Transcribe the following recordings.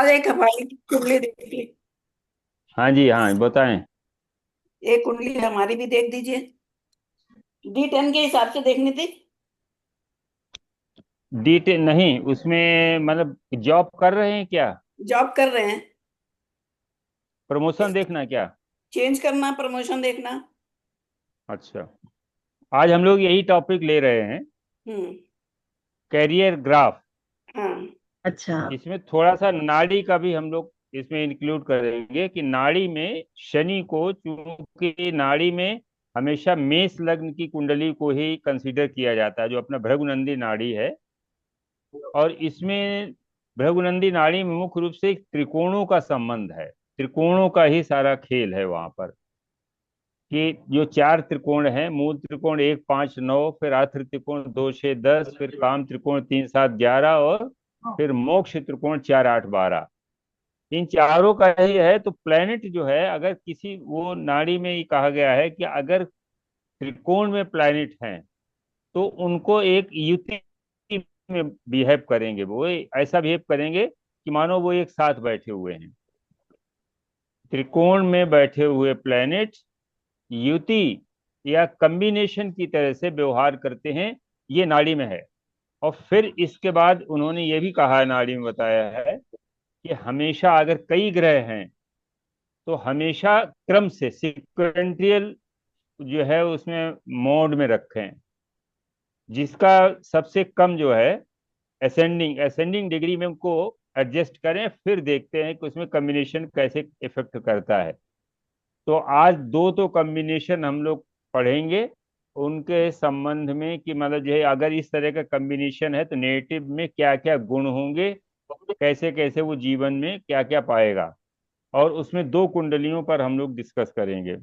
आज एक हमारी कुंडली देख ली। हाँ जी, हाँ बताएं। एक कुंडली हमारी भी देख दीजिए। D10 के हिसाब से देखनी थी। डिटेल नहीं उसमें, मतलब जॉब कर रहे हैं क्या? जॉब कर रहे हैं। प्रमोशन देखना क्या? चेंज करना, प्रमोशन देखना। अच्छा, आज हम लोग यही टॉपिक ले रहे हैं, हम्म। Career graph. हाँ। अच्छा। इसमें थोड़ा सा नाड़ी का भी हम लोग इसमें इंक्लूड करेंगे कि नाड़ी में शनि को, चूंकि नाड़ी में हमेशा मेष लग्न की कुंडली को ही कंसीडर किया जाता है, जो अपना भृगुनंदी नाड़ी है। और इसमें भृगुनंदी नाड़ी में मुख्य रूप से त्रिकोणों का संबंध है। त्रिकोणों का ही सारा खेल है वहां पर, कि जो चार त्रिकोण हैं, मूल त्रिकोण 1 5 9, फिर आश्रित त्रिकोण 2 6 10, फिर काम त्रिकोण 3 7 11, और फिर मोक्ष त्रिकोण 4 8 12। इन चारों का ही है। तो प्लेनेट जो है, अगर किसी वो नाड़ी में ही कहा गया है कि अगर त्रिकोण में प्लेनेट हैं तो उनको एक युति में बिहेव करेंगे, वो ऐसा बिहेव करेंगे कि मानो वो एक साथ बैठे हुए हैं। त्रिकोण में बैठे हुए प्लेनेट युति या कम्बिनेशन की तरह से व्यवहार करते हैं, ये नाड़ी में है। और फिर इसके बाद उन्होंने ये भी कहा है, नाड़ी में बताया है कि हमेशा अगर कई ग्रह हैं तो हमेशा क्रम से सिक्वेंटियल जो है उसमें मोड में रखें। जिसका सबसे कम जो है असेंडिंग असेंडिंग डिग्री में उनको एडजस्ट करें, फिर देखते हैं कि उसमें कम्बिनेशन कैसे इफेक्ट करता है। तो आज दो तो कॉम्बिनेशन हम लोग पढ़ेंगे उनके संबंध में, कि मतलब जो है अगर इस तरह का कॉम्बिनेशन है तो नेगेटिव में क्या क्या गुण होंगे, कैसे कैसे वो जीवन में क्या क्या पाएगा। और उसमें दो कुंडलियों पर हम लोग डिस्कस करेंगे।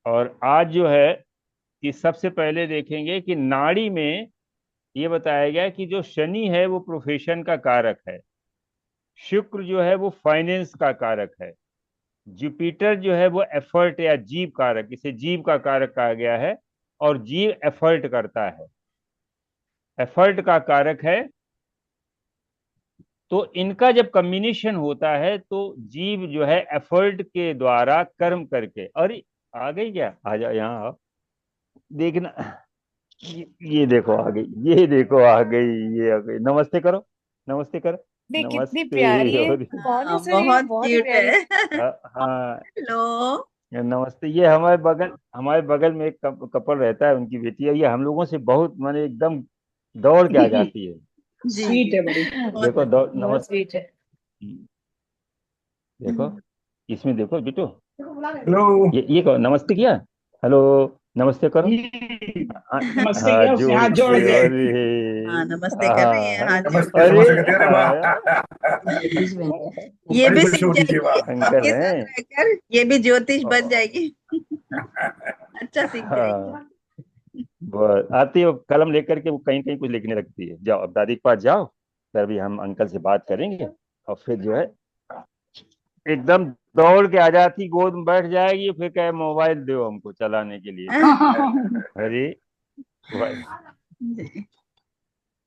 और आज जो है कि सबसे पहले देखेंगे कि नाड़ी में ये बताया गया कि जो शनि है वो प्रोफेशन का कारक है। शुक्र जो है वो फाइनेंस का कारक है। जुपिटर जो है वो एफर्ट या जीव कारक, इसे जीव का कारक कहा गया है। और जीव एफर्ट करता है, एफर्ट का कारक है। तो इनका जब कम्बिनेशन होता है तो जीव जो है एफर्ट के द्वारा कर्म करके, अरे आ गई क्या, आ जाओ यहाँ आओ, देखना। ये देखो आ गई, ये देखो आ गई, ये आ गई। नमस्ते करो, नमस्ते करो। ये कितनी प्यारी नमस्ते। है। और कौन है हाँ, सर, ये बहुत बहुत ही क्यूट प्यारी। है। हाँ, हेलो। नमस्ते। ये हमारे बगल में एक कपल रहता है, उनकी बेटी है। ये हम लोगों से बहुत माने एकदम दौड़ के आ जाती है। जी स्वीट जी। है बड़ी। बहुत देखो दौड़, बहुत नमस्ते। स्वीट है। देखो इसमें, देखो बिटू, हेलो। ये कहो नमस्ते किया। हेलो, नमस्ते करो। हाँ, नमस्ते हाँ किया, उसने जोड़ हाथ जोड़ के, के। हाँ, अरे नमस्ते कर रही है, हाँ, हाथ जोड़ नमस्ते के। अरे नमस्ते कहते, अरे हाँ, वाह। ज्योतिष बहन। वो ये बड़ी भी खुश सीख होगी, ये जाएगी। वाह। शंकर इसके हैं। साथ रहकर ये भी ज्योतिष बन जाएगी। अच्छा सीख जाएगी। हाँ, बस आती है वो कलम लेकर के, वो कहीं कहीं कुछ लिखने लगती है। जाओ अब दादी के पास जाओ, फिर अभी हम अंकल से बात करेंगे। और फिर जो है एकदम दौड़ के आ जाती, गोद में बैठ जाएगी, फिर कहे मोबाइल दो हमको चलाने के लिए। अरे भाई। जी।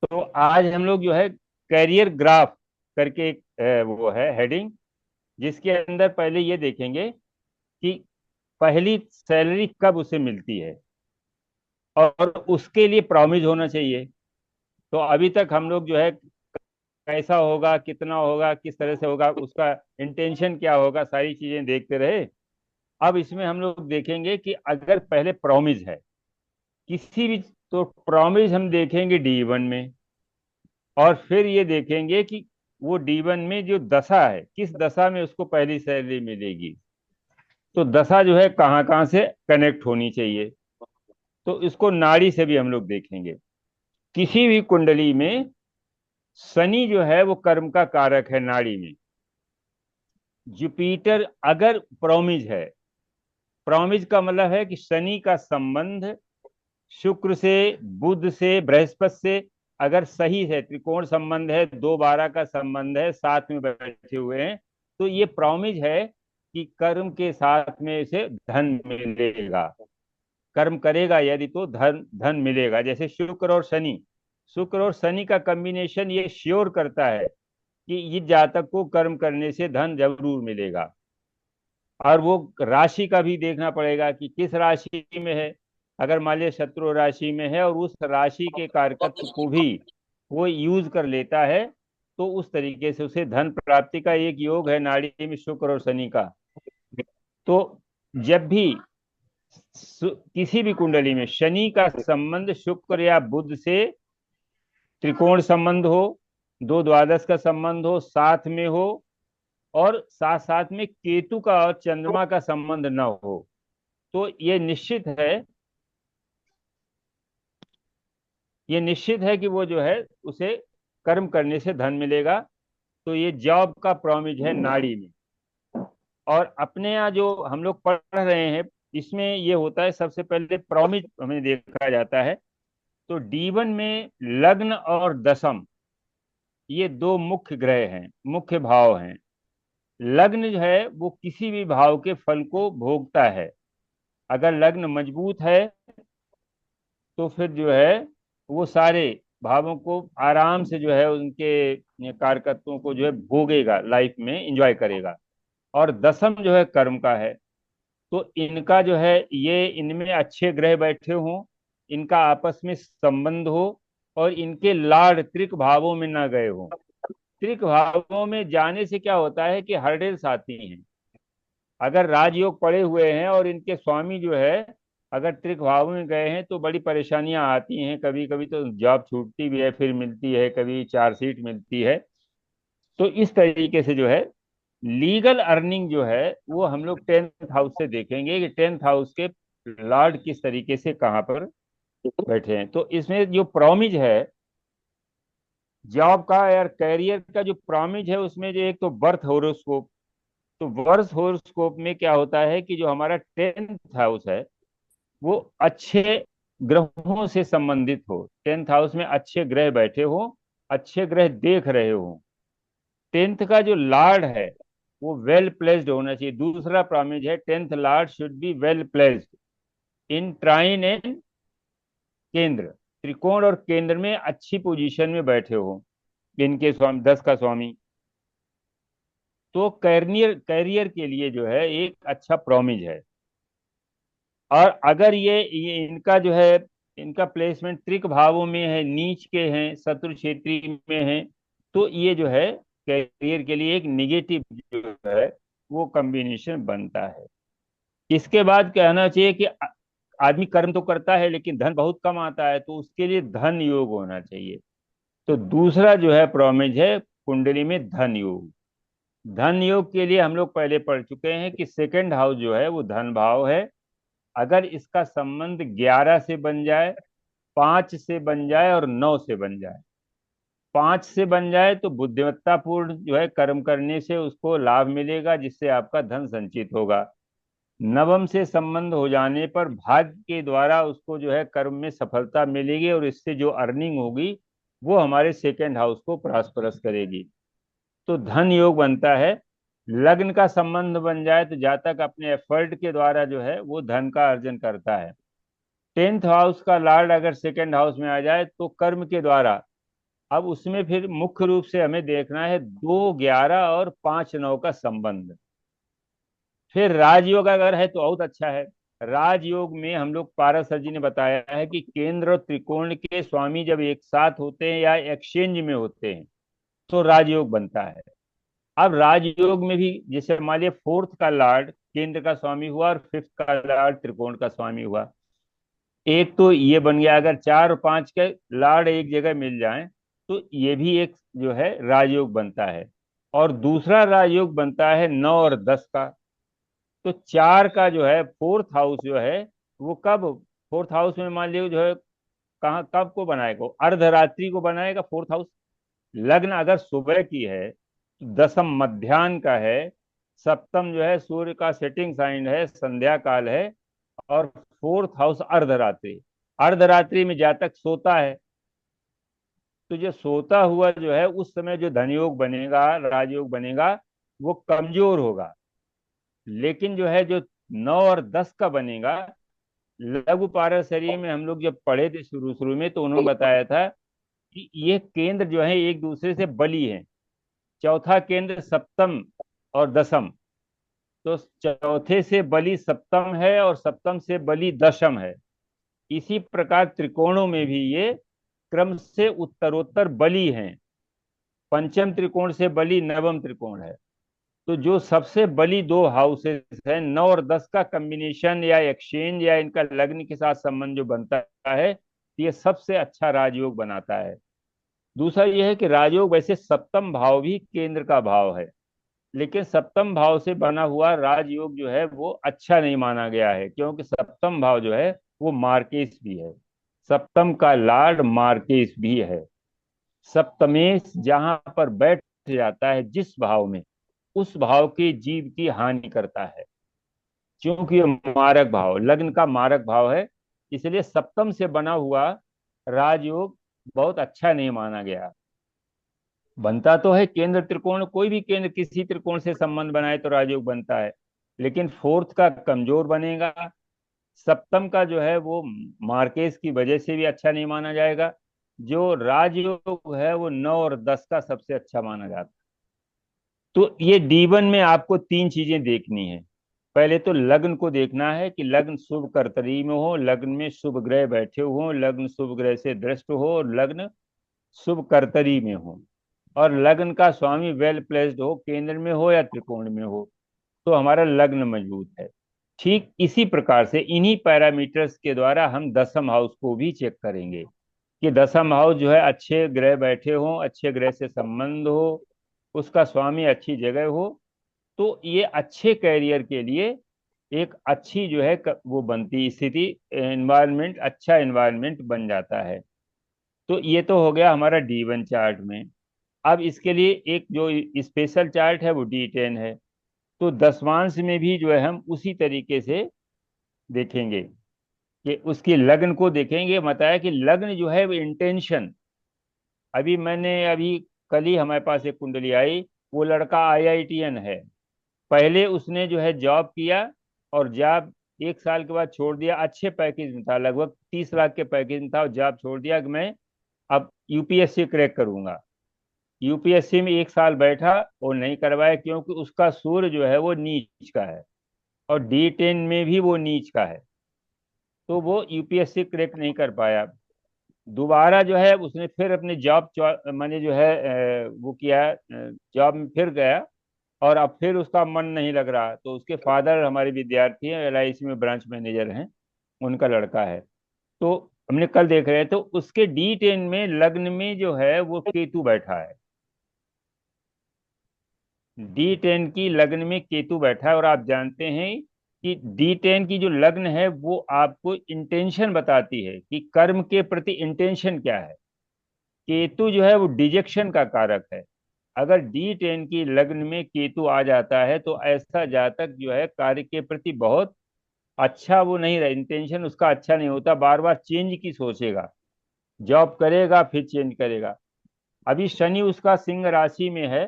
तो आज हम लोग जो है कैरियर ग्राफ करके एक वो है हेडिंग, जिसके अंदर पहले ये देखेंगे कि पहली सैलरी कब उसे मिलती है, और उसके लिए प्रॉमिस होना चाहिए। तो अभी तक हम लोग जो है कैसा होगा, कितना होगा, किस तरह से होगा, उसका इंटेंशन क्या होगा, सारी चीजें देखते रहे। अब इसमें हम लोग देखेंगे कि अगर पहले प्रॉमिस है किसी भी, तो प्रॉमिस हम देखेंगे D1 में। और फिर ये देखेंगे कि वो D1 में जो दशा है, किस दशा में उसको पहली सैलरी मिलेगी। तो दशा जो है कहाँ कहाँ से कनेक्ट होनी चाहिए, तो इसको नाड़ी से भी हम लोग देखेंगे। किसी भी कुंडली में शनि जो है वो कर्म का कारक है नाड़ी में। जुपिटर अगर प्रोमिज है, प्रोमिज का मतलब है कि शनि का संबंध शुक्र से, बुध से, बृहस्पति से अगर सही है, त्रिकोण संबंध है, 2 12 का संबंध है, साथ में बैठे हुए हैं, तो ये प्रॉमिज है कि कर्म के साथ में इसे धन मिलेगा। कर्म करेगा यदि तो धन धन मिलेगा। जैसे शुक्र और शनि, शुक्र और शनि का कॉम्बिनेशन ये श्योर करता है कि इस जातक को कर्म करने से धन जरूर मिलेगा। और वो राशि का भी देखना पड़ेगा कि किस राशि में है। अगर मान लिया शत्रु राशि में है और उस राशि के कारकत्व को भी वो यूज कर लेता है, तो उस तरीके से उसे धन प्राप्ति का एक योग है नाड़ी में शुक्र और शनि का। तो जब भी किसी भी कुंडली में शनि का संबंध शुक्र या बुध से त्रिकोण संबंध हो, दो द्वादश का संबंध हो, साथ में हो, और साथ साथ में केतु का और चंद्रमा का संबंध न हो, तो ये निश्चित है कि वो जो है उसे कर्म करने से धन मिलेगा। तो ये जॉब का प्रॉमिज है नाड़ी में। और अपने यहाँ जो हम लोग पढ़ रहे हैं इसमें ये होता है, सबसे पहले प्रॉमिज हमें देखा जाता है। तो D1 में लग्न और दशम, ये दो मुख्य ग्रह हैं, मुख्य भाव हैं। लग्न जो है वो किसी भी भाव के फल को भोगता है। अगर लग्न मजबूत है तो फिर जो है वो सारे भावों को आराम से जो है उनके कारकत्वों को जो है भोगेगा, लाइफ में एंजॉय करेगा। और दसम जो है कर्म का है। तो इनका जो है ये इनमें अच्छे ग्रह बैठे हों, इनका आपस में संबंध हो, और इनके लाड त्रिक भावों में ना गए हों। त्रिक भावों में जाने से क्या होता है कि हर्डल्स आती हैं। अगर राजयोग पड़े हुए हैं और इनके स्वामी जो है अगर त्रिक भाव में गए हैं तो बड़ी परेशानियां आती हैं। कभी कभी तो जॉब छूटती भी है, फिर मिलती है, कभी चार्जशीट मिलती है। तो इस तरीके से जो है लीगल अर्निंग जो है वो हम लोग 10th हाउस से देखेंगे कि 10th हाउस के लॉर्ड किस तरीके से कहाँ पर बैठे हैं। तो इसमें जो प्रॉमिज है जॉब का या कैरियर का, जो प्रॉमिज है उसमें जो एक तो बर्थ होरोस्कोप। तो बर्थ होरोस्कोप में क्या होता है कि जो हमारा 10th हाउस है वो अच्छे ग्रहों से संबंधित हो। 10th हाउस में अच्छे ग्रह बैठे हो, अच्छे ग्रह देख रहे हो। 10th का जो लॉर्ड है वो वेल प्लेस्ड होना चाहिए। दूसरा प्रॉमिज है 10th lord should be well placed in trine and kendra. त्रिकोण और केंद्र में अच्छी पोजीशन में बैठे हो इनके स्वामी, 10 का स्वामी। तो कैरियर कैरियर के लिए जो है एक अच्छा प्रॉमिज है। और अगर ये इनका जो है इनका प्लेसमेंट त्रिक भावों में है, नीच के हैं, शत्रु क्षेत्री में है, तो ये जो है कैरियर के लिए एक निगेटिव जो है वो कॉम्बिनेशन बनता है। इसके बाद कहना चाहिए कि आदमी कर्म तो करता है लेकिन धन बहुत कम आता है, तो उसके लिए धन योग होना चाहिए। तो दूसरा जो है प्रॉमिज है कुंडली में धन योग। धन योग के लिए हम लोग पहले पढ़ चुके हैं कि सेकंड हाउस जो है वो धन भाव है। अगर इसका संबंध 11 से बन जाए, 5 से बन जाए और 9 से बन जाए। 5 से बन जाए तो बुद्धिमत्तापूर्ण जो है कर्म करने से उसको लाभ मिलेगा, जिससे आपका धन संचित होगा। नवम से संबंध हो जाने पर भाग्य के द्वारा उसको जो है कर्म में सफलता मिलेगी, और इससे जो अर्निंग होगी वो हमारे सेकंड हाउस को प्रॉस्परस करेगी। तो धन योग बनता है। लग्न का संबंध बन जाए तो जातक अपने एफर्ट के द्वारा जो है वो धन का अर्जन करता है। 10th हाउस का लॉर्ड अगर सेकंड हाउस में आ जाए तो कर्म के द्वारा, अब उसमें फिर मुख्य रूप से हमें देखना है 2 11 और 5 9 का संबंध। फिर राजयोग अगर है तो बहुत अच्छा है। राजयोग में हम लोग पारसर जी ने बताया है कि केंद्र और त्रिकोण के स्वामी जब एक साथ होते हैं या एक्सचेंज में होते हैं तो राजयोग बनता है। अब राजयोग में भी जैसे मान लिया 4th का लॉर्ड केंद्र का स्वामी हुआ और 5th का लॉर्ड त्रिकोण का स्वामी हुआ, एक तो ये बन गया। अगर 4 और 5 के लॉर्ड एक जगह मिल जाएं तो ये भी एक जो है राजयोग बनता है। और दूसरा राजयोग बनता है 9 और 10 का। तो 4 का जो है 4th हाउस जो है वो कब 4th हाउस में मान लीजिए जो है कहाँ कब को बनाएगा, अर्धरात्रि को बनाएगा 4th हाउस। लग्न अगर सुबह की है तो दसम मध्याह्न का है, सप्तम जो है सूर्य का सेटिंग साइन है, संध्या काल है, और 4th हाउस अर्धरात्रि। अर्धरात्रि में जातक सोता है, तो जो सोता हुआ जो है उस समय जो धनयोग बनेगा, राजयोग बनेगा, वो कमजोर होगा। लेकिन जो है जो 9 और 10 का बनेगा, लघु पारसरी में हम लोग जब पढ़े थे शुरू शुरू में तो उन्होंने बताया था कि ये केंद्र जो है एक दूसरे से बली हैं। चौथा केंद्र सप्तम और दसम, तो चौथे से बलि सप्तम है और सप्तम से बलि दशम है। इसी प्रकार त्रिकोणों में भी ये क्रम से उत्तरोत्तर बलि हैं। पंचम त्रिकोण से बलि नवम त्रिकोण है। तो जो सबसे बली दो हाउसेस है, 9 और 10 का कॉम्बिनेशन या एक्सचेंज या इनका लग्न के साथ संबंध जो बनता है, ये सबसे अच्छा राजयोग बनाता है। दूसरा यह है कि राजयोग वैसे सप्तम भाव भी केंद्र का भाव है, लेकिन सप्तम भाव से बना हुआ राजयोग जो है वो अच्छा नहीं माना गया है, क्योंकि सप्तम भाव जो है वो मार्केश भी है। सप्तम का लार्ड मार्केश भी है। सप्तमेश जहां पर बैठ जाता है जिस भाव में, उस भाव के जीव की हानि करता है, क्योंकि ये मारक भाव, लग्न का मारक भाव है। इसलिए सप्तम से बना हुआ राजयोग बहुत अच्छा नहीं माना गया। बनता तो है केंद्र त्रिकोण, कोई भी केंद्र किसी त्रिकोण से संबंध बनाए तो राजयोग बनता है, लेकिन फोर्थ का कमजोर बनेगा। सप्तम का जो है वो मार्केस की वजह से भी अच्छा नहीं माना जाएगा। जो राजयोग है वो 9 और 10 का सबसे अच्छा माना जाता है। तो ये D1 में आपको 3 चीजें देखनी है। पहले तो लग्न को देखना है कि लग्न शुभ कर्तरी में हो, लग्न में शुभ ग्रह बैठे हो, लग्न शुभ ग्रह से दृष्ट हो, और लग्न शुभ कर्तरी में हो, और लग्न का स्वामी वेल प्लेस्ड हो, केंद्र में हो या त्रिकोण में हो, तो हमारा लग्न मजबूत है। ठीक इसी प्रकार से इन्हीं पैरामीटर्स के द्वारा हम दसम हाउस को भी चेक करेंगे कि दसम हाउस जो है अच्छे ग्रह बैठे हो, अच्छे ग्रह से संबंध हो, उसका स्वामी अच्छी जगह हो, तो ये अच्छे कैरियर के लिए एक अच्छी जो है वो बनती स्थिति, एनवायरनमेंट, अच्छा एनवायरनमेंट बन जाता है। तो ये तो हो गया हमारा D1 चार्ट में। अब इसके लिए एक जो स्पेशल चार्ट है वो D10 है। तो दसवांश में भी जो है हम उसी तरीके से देखेंगे कि उसकी लग्न को देखेंगे। बताया कि लग्न जो है वो इंटेंशन, अभी कल ही हमारे पास एक कुंडली आई, वो लड़का IITN है। पहले उसने जो है जॉब किया, और जॉब 1 साल के बाद छोड़ दिया। अच्छे पैकेज में था, लगभग 30 लाख के पैकेज में था, और जॉब छोड़ दिया कि मैं अब UPSC क्रैक करूंगा। UPSC में 1 साल बैठा और नहीं करवाया, क्योंकि उसका सूर्य जो है वो नीच का है, और D10 में भी वो नीच का है, तो वो UPSC क्रैक नहीं कर पाया। दोबारा जो है उसने फिर अपने जॉब माने जो है वो किया, जॉब में फिर गया, और अब फिर उसका मन नहीं लग रहा। तो उसके फादर हमारे विद्यार्थी हैं, LIC में ब्रांच मैनेजर हैं, उनका लड़का है। तो हमने कल देख रहे थे, तो उसके D10 में लग्न में जो है वो केतु बैठा है। D10 की लग्न में केतु बैठा है, और आप जानते हैं कि D10 की जो लग्न है वो आपको इंटेंशन बताती है कि कर्म के प्रति इंटेंशन क्या है। केतु जो है वो डिजेक्शन का कारक है। अगर D10 की लग्न में केतु आ जाता है तो ऐसा जातक जो है कार्य के प्रति बहुत अच्छा वो नहीं रहे, इंटेंशन उसका अच्छा नहीं होता, बार बार चेंज की सोचेगा, जॉब करेगा फिर चेंज करेगा। अभी शनि उसका सिंह राशि में है,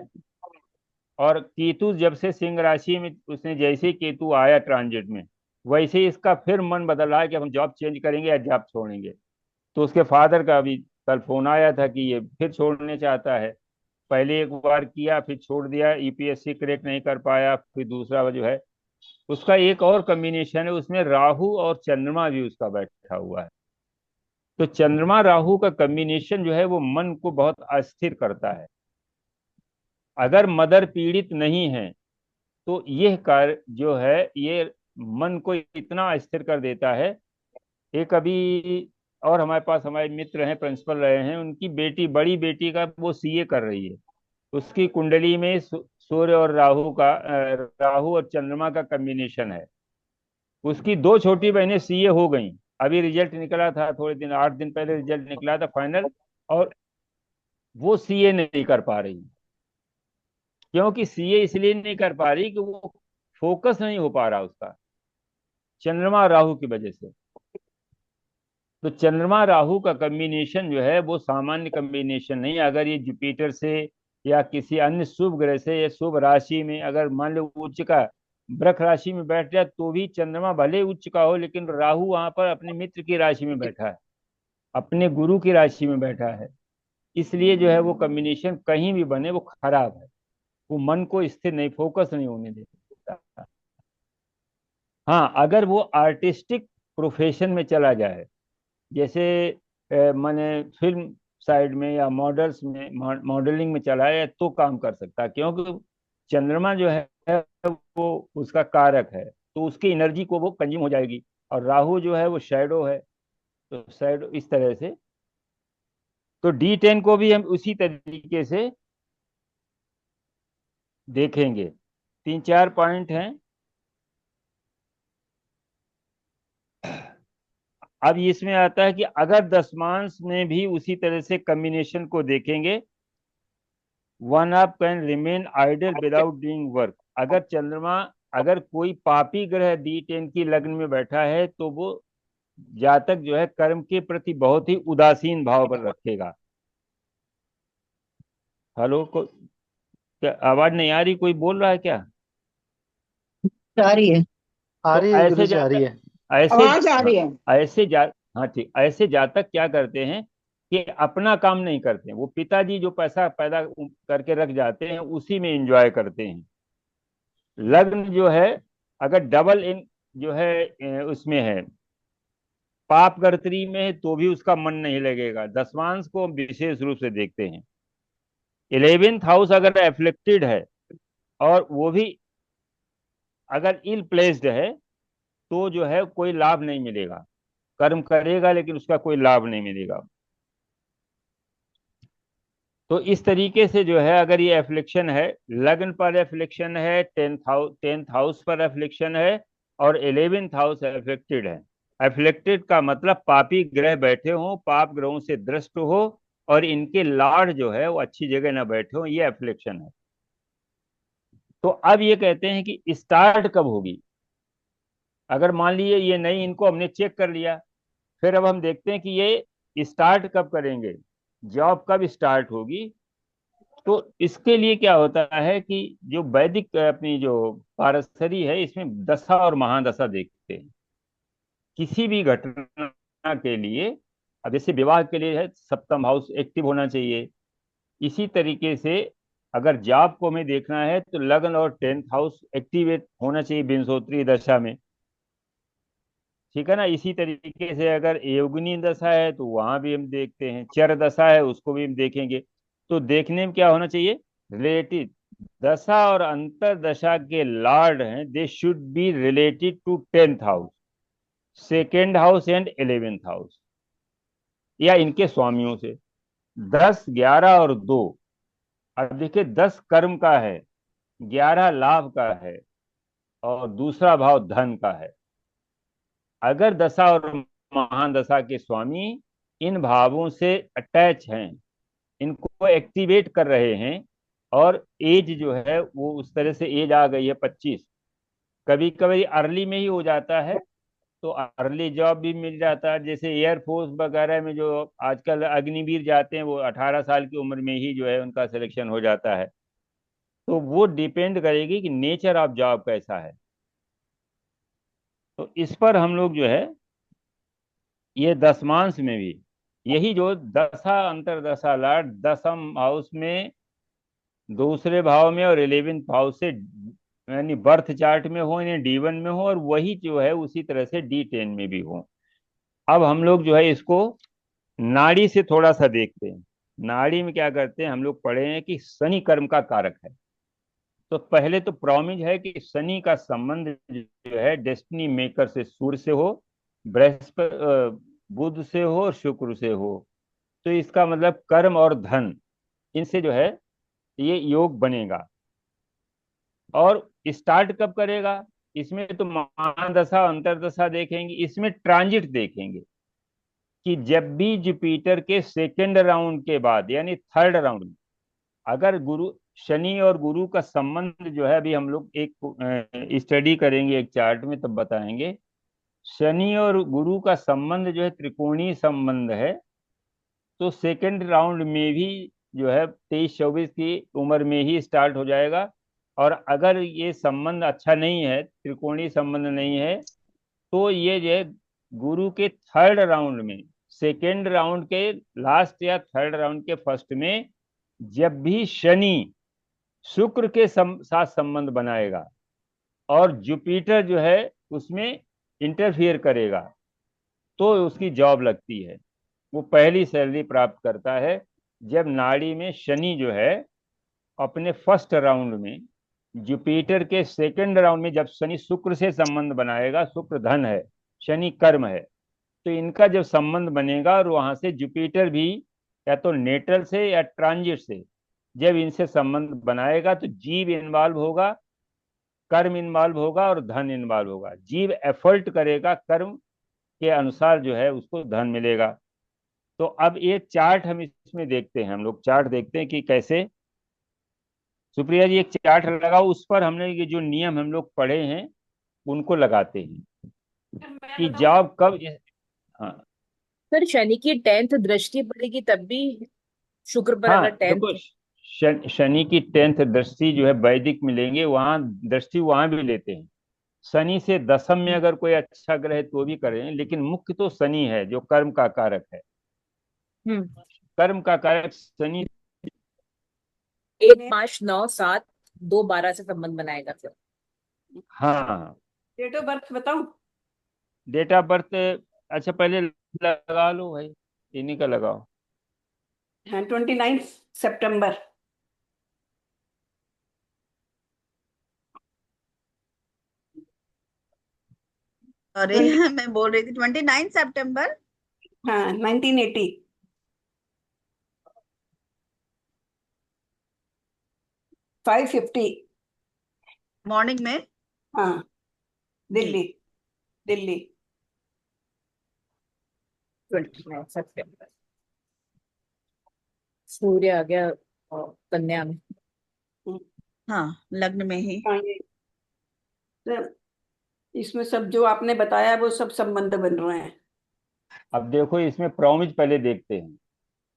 और केतु जब से सिंह राशि में उसने जैसे ही केतु आया ट्रांजिट में, वैसे ही इसका फिर मन बदल रहा है कि हम जॉब चेंज करेंगे या जॉब छोड़ेंगे। तो उसके फादर का अभी कल फोन आया था कि ये फिर छोड़ने चाहता है। पहले एक बार किया, फिर छोड़ दिया, UPSC क्रैक नहीं कर पाया, फिर दूसरा जो है उसका एक और कॉम्बिनेशन है, उसमें राहु और चंद्रमा भी उसका बैठा हुआ है। तो चंद्रमा राहु का कॉम्बिनेशन जो है वो मन को बहुत अस्थिर करता है। अगर मदर पीड़ित नहीं है तो यह कार्य जो है ये मन को इतना अस्थिर कर देता है। एक अभी और हमारे पास हमारे मित्र हैं, प्रिंसिपल रहे हैं, उनकी बेटी, बड़ी बेटी का वो CA कर रही है। उसकी कुंडली में सूर्य और राहु और चंद्रमा का कॉम्बिनेशन है। उसकी दो छोटी बहनें CA हो गई। अभी रिजल्ट निकला था, थोड़े दिन 8 दिन पहले रिजल्ट निकला था फाइनल, और वो CA नहीं कर पा रही। क्योंकि CA इसलिए नहीं कर पा रही कि वो फोकस नहीं हो पा रहा उसका, चंद्रमा और राहु की वजह से। तो चंद्रमा राहु का कॉम्बिनेशन जो है वो सामान्य कॉम्बिनेशन नहीं। अगर ये जुपिटर से या किसी अन्य शुभ ग्रह से या शुभ राशि में, अगर मान लो उच्च का वृक राशि में बैठ जाए, तो भी चंद्रमा भले उच्च का हो, लेकिन राहु वहां पर अपने मित्र की राशि में बैठा है, अपने गुरु की राशि में बैठा है। इसलिए जो है वो कॉम्बिनेशन कहीं भी बने वो खराब है। वो मन को स्थिर नहीं, फोकस नहीं होने देता। हाँ, अगर वो आर्टिस्टिक प्रोफेशन में चला जाए, जैसे माने फिल्म साइड में या मॉडल्स में, मॉडलिंग में चला जाए, तो काम कर सकता है, क्योंकि चंद्रमा जो है वो उसका कारक है, तो उसकी एनर्जी को वो कंज्यूम हो जाएगी। और राहु जो है वो शैडो है, तो शैडो इस तरह से। तो D10 को भी हम उसी तरीके से देखेंगे। 3-4 पॉइंट हैं। अब इसमें आता है कि अगर दशमांश में भी उसी तरह से कॉम्बिनेशन को देखेंगे, one up can remain idle without doing work. अगर चंद्रमा, अगर कोई पापी ग्रह D10 की लग्न में बैठा है, तो वो जातक जो है कर्म के प्रति बहुत ही उदासीन भाव पर रखेगा। हेलो, क्या आवाज नहीं आ रही? कोई बोल रहा है क्या? आ रही है। आ तो रही है ऐसे गुरु जी, आ रही जातक, है। ऐसे, आवाज आ हाँ, रही है। ऐसे जा हाँ ठीक, ऐसे जातक क्या करते हैं कि अपना काम नहीं करते हैं, वो पिताजी जो पैसा पैदा करके रख जाते हैं उसी में एंजॉय करते हैं। लग्न जो है, अगर डबल इन जो है उसमें है, पाप कर्त्री में है, तो भी उसका मन नहीं लगेगा। दशमांश को हम विशेष रूप से देखते हैं। 11th हाउस अगर एफ्लेक्टेड है, और वो भी अगर इल प्लेस्ड है, तो जो है कोई लाभ नहीं मिलेगा। कर्म करेगा लेकिन उसका कोई लाभ नहीं मिलेगा। तो इस तरीके से जो है, अगर ये एफ्लिक्शन है, लग्न पर एफ्लिक्शन है, टेंथ हाउस पर एफ्लिक्शन है, और 11th हाउस एफेक्टेड है। एफ्लेक्टेड का मतलब पापी ग्रह बैठे हों, पाप ग्रहों से दृष्ट हो, और इनके लॉर्ड जो है वो अच्छी जगह ना बैठे हो, ये एफ्लिक्शन है। तो अब ये कहते हैं कि स्टार्ट कब होगी। अगर मान लीजिए ये नहीं, इनको हमने चेक कर लिया, फिर अब हम देखते हैं कि ये स्टार्ट कब करेंगे, जॉब कब स्टार्ट होगी। तो इसके लिए क्या होता है कि जो वैदिक अपनी जो पारसरी है, इसमें दशा और महादशा देखते हैं किसी भी घटना के लिए। अब जैसे विवाह के लिए है, सप्तम हाउस एक्टिव होना चाहिए। इसी तरीके से अगर जॉब को हमें देखना है, तो लग्न और 10th हाउस एक्टिवेट होना चाहिए विंशोत्तरी दशा में। ठीक है ना। इसी तरीके से अगर योगिनी दशा है, तो वहां भी हम देखते हैं। चर दशा है, उसको भी हम देखेंगे। तो देखने में क्या होना चाहिए, रिलेटेड दशा और अंतर दशा के लॉर्ड हैं, they should be related to 10th house, second house and 11th house, या इनके स्वामियों से। 10, 11 और 2। अब देखिए, 10 कर्म का है, 11 लाभ का है, और दूसरा भाव धन का है। अगर दशा और महादशा के स्वामी इन भावों से अटैच हैं, इनको एक्टिवेट कर रहे हैं, और एज जो है वो उस तरह से एज आ गई है 25, कभी कभी अर्ली में ही हो जाता है, तो अर्ली जॉब भी मिल जाता है। जैसे एयरफोर्स वगैरह में जो आजकल अग्निवीर जाते हैं, वो 18 साल की उम्र में ही जो है उनका सिलेक्शन हो जाता है। तो वो डिपेंड करेगी कि नेचर ऑफ जॉब कैसा है। तो इस पर हम लोग जो है, ये दशमांश में भी यही जो दशा अंतरदशा लाट दसम हाउस में, दूसरे भाव में, और 11th हाउस से, यानी बर्थ चार्ट में हो, यानी D1 में हो, और वही जो है उसी तरह से D10 में भी हो। अब हम लोग जो है इसको नाड़ी से थोड़ा सा देखते हैं। नाड़ी में क्या करते हैं, हम लोग पढ़े हैं कि शनि कर्म का कारक है। तो पहले तो प्रॉमिज है कि शनि का संबंध जो है डेस्टिनी मेकर से, सूर्य से हो, बृहस्पति बुध से हो, और शुक्र से हो। तो इसका मतलब कर्म और धन, इनसे जो है ये योग बनेगा। और स्टार्ट कब करेगा, इसमें तो महादशा अंतरदशा देखेंगे, इसमें ट्रांजिट देखेंगे कि जब भी जुपिटर के सेकेंड राउंड के बाद, यानी थर्ड राउंड, अगर गुरु, शनि और गुरु का संबंध जो है, अभी हम लोग एक स्टडी करेंगे एक चार्ट में, तब बताएंगे। शनि और गुरु का संबंध जो है त्रिकोणीय संबंध है, तो सेकेंड राउंड में भी जो है 23-24 की उम्र में ही स्टार्ट हो जाएगा। और अगर ये संबंध अच्छा नहीं है, त्रिकोणीय संबंध नहीं है, तो ये जो है गुरु के थर्ड राउंड में, सेकेंड राउंड के लास्ट या थर्ड राउंड के फर्स्ट में, जब भी शनि शुक्र के साथ संबंध बनाएगा और जुपिटर जो है उसमें इंटरफियर करेगा, तो उसकी जॉब लगती है। वो पहली सैलरी प्राप्त करता है जब नाड़ी में शनि जो है अपने फर्स्ट राउंड में, जुपिटर के सेकंड राउंड में, जब शनि शुक्र से संबंध बनाएगा, शुक्र धन है, शनि कर्म है, तो इनका जब संबंध बनेगा और वहां से जुपिटर भी या तो नेटल से या ट्रांजिट से जब इनसे संबंध बनाएगा तो जीव इन्वॉल्व होगा, कर्म इन्वॉल्व होगा और धन इन्वॉल्व होगा। जीव एफर्ट करेगा, कर्म के अनुसार जो है उसको धन मिलेगा। तो अब ये चार्ट हम इसमें देखते हैं, हम लोग चार्ट देखते हैं कि कैसे। सुप्रिया जी एक चार्ट लगाओ, उस पर हमने ये जो नियम हम लोग पढ़े हैं उनको लगाते हैं मैं कि बताऊं? जॉब कब हाँ। सर शनि की 10th दृष्टि पड़ेगी तब भी शुक्र पर, हाँ अगर देखो, 10th। शनि की 10th दृष्टि जो है वैदिक मिलेंगे, वहां दृष्टि वहां भी लेते हैं। शनि से दशम में अगर कोई अच्छा ग्रह है तो भी करें, लेकिन मुख्य तो शनि है जो कर्म का कारक है। हम्म। कर्म का कारक शनि। 1 5 9 7 2 12 से संबंध बनाएगा सर। हाँ, डेट ऑफ बर्थ बताऊं? Date of birth. अच्छा पहले लगा लो भाई, इन्हीं का लगाओ। हाँ, 29 सितंबर। अरे 20 मैं बोल रही थी 29 सितंबर। हाँ, 1980। 5:50। मॉर्निंग में। हाँ, जी। दिल्ली। दिल्ली। 29 सितंबर। सूर्य आ गया कन्या में। हम्म, हाँ, लग्न में ही। हाँ, ये तो इसमें सब जो आपने बताया वो सब संबंध बन रहे हैं। अब देखो इसमें प्रॉमिज पहले देखते हैं।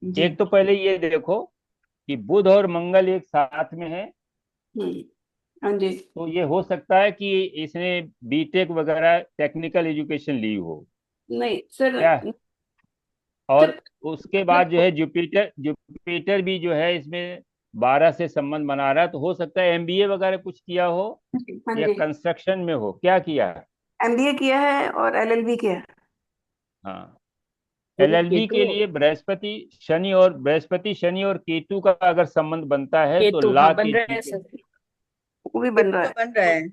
जी। एक तो पहले ये देखो कि बुध और मंगल एक साथ में है, हम्म। हाँ जी। तो ये हो सकता है कि इसने बीटेक वगैरह टेक्निकल एजुकेशन ली हो नहीं सर। क्या। सर, और उसके बाद जो है जुपिटर जुपिटर भी जो है इसमें 12 से संबंध बना रहा है, तो हो सकता है एमबीए वगैरह कुछ किया हो हाँ या जी, कंस्ट्रक्शन में हो, क्या किया है। एमबीए किया है और एलएलबी किया है। हाँ, गुरु एलएलबी केतु। के लिए बृहस्पति शनि और केतु का अगर संबंध बनता है तो केतु ला हाँ बन की रहे हैं चीजें। सर। वो भी बन केतु रहा तो है। बन रहा है।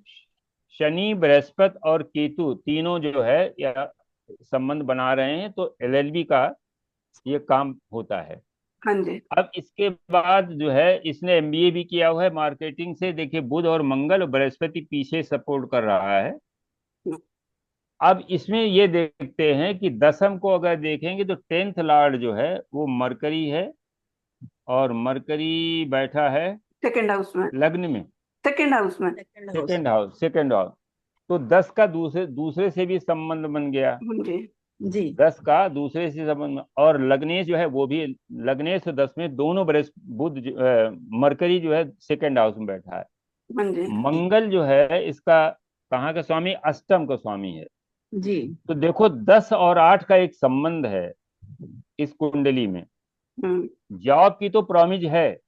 शनि बृहस्पति और केतु तीनों जो है या संबंध बना रहे हैं तो एलएलबी का ये काम होता है। हाँ जी। अब इसके बाद जो है इसने एमबीए भी किया हुआ है मार्केटिंग से। देखिए बुध और मंगल और बृहस्पति पीछे सपोर्ट कर रहा है। अब इसमें ये देखते हैं कि दसम को अगर देखेंगे तो 10th लॉर्ड जो है वो मरकरी है, और मरकरी बैठा है सेकंड हाउस में। लग्न में, सेकंड हाउस में। Second house. तो 10 का दूसरे दूसरे से भी संबंध बन गया। हाँ जी। जी। 10 का दूसरे से संबंध और लग्नेश जो है वो भी, लग्नेश और 10 में दोनों मरकरी जो है सेकंड हाउस में बैठा है। हाँ जी। मंगल जो है इसका कहाँ का स्वामी, अष्टम का स्वामी है। जी। तो देखो 10 और 8 का एक संबंध है इस कुंडली में। हम्म। जॉब की तो प्रॉमिज है,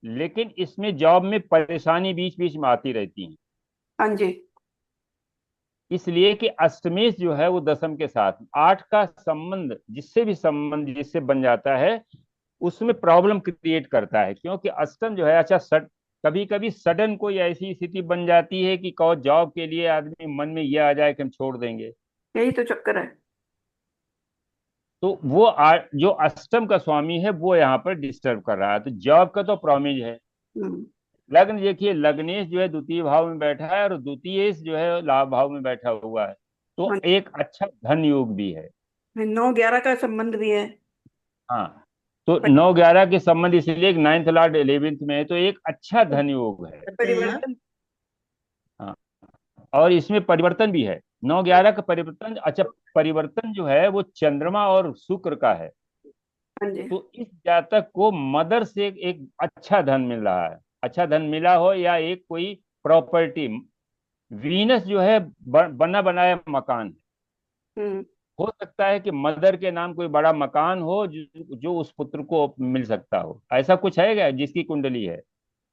लेकिन इसमें जॉब में परेशानी बीच बीच में आती रहती है, हाँ जी। इसलिए कि अष्टमेश जो है वो दसम के साथ, 8 का संबंध जिससे बन जाता है उसमें प्रॉब्लम क्रिएट करता है, क्योंकि अष्टम जो है अच्छा कभी कभी सडन कोई ऐसी स्थिति बन जाती है कि कहो जॉब के लिए आदमी मन में ये आ जाए कि हम छोड़ देंगे। यही तो चक्कर है। तो जो अष्टम का स्वामी है वो यहाँ पर डिस्टर्ब कर रहा है, तो जॉब का तो प्रॉमिज है। हम्म। लग्न देखिए, लग्नेश जो है द्वितीय भाव में बैठा है और द्वितीय जो है लाभ भाव में बैठा हुआ है, तो हाँ, एक अच्छा धन योग भी है। 9-11 का संबंध भी है। हाँ, तो 9-11 के संबंध इसलिए 9th लॉर्ड 11th में है, तो एक अच्छा धन योग है। करते हैं। परिवर्तन। हाँ, और इसमें परिवर्तन भी है, 9-11 का परिवर्तन। अच्छा, परिवर्तन जो है वो चंद्रमा और शुक्र का है। हाँ जी। तो इस जातक को मदर से एक अच्छा धन मिल रहा है, अच्छा धन मिला हो या एक कोई प्रॉपर्टी। वीनस जो है बना बनाया मकान है। हम्म। हो सकता है कि मदर के नाम कोई बड़ा मकान हो जो उस पुत्र को मिल सकता हो, ऐसा कुछ है क्या जिसकी कुंडली है।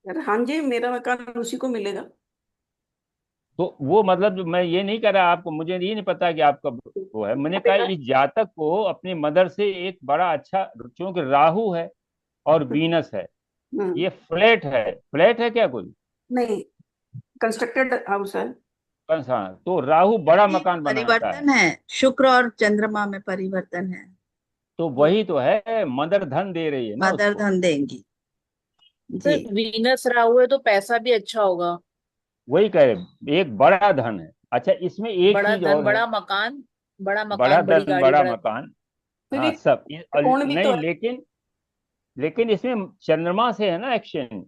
अरे हाँ जी, मेरा मकान उसी को मिलेगा। तो वो मतलब मैं ये नहीं कह रहा आपको, मुझे ये नहीं पता कि आपका वो है, मैंने कहा इस जातक को अपनी मदर से एक बड़ा अच्छा, क्योंकि राहु है और वीनस है, हम्म। ये फ्लैट है क्या कोई? नहीं, कंस्ट्रक्टेड हाउस है। बस हाँ, तो राहु बड़ा ये मकान बनाता है। परिवर्तन है, शुक्र और चंद्रमा में परिवर्तन है। तो वही तो है, मदर धन दे रही है ना मदर उसको। धन देंगी। तो जी। वीनस राहु है तो पैसा भी अच्छा होगा। वही कह रहे, एक बड़ा धन है। अच्छा, इसमें एक बड़ा चीज धन, और है। बड़ा बड़ा मकान, बड़ी धन गाड़ी, बड़ा बड़ा। मकान। फिर हाँ ये सब त्रिकोण भी तो नहीं, है। लेकिन इसमें चंद्रमा से है ना एक्सचेंज।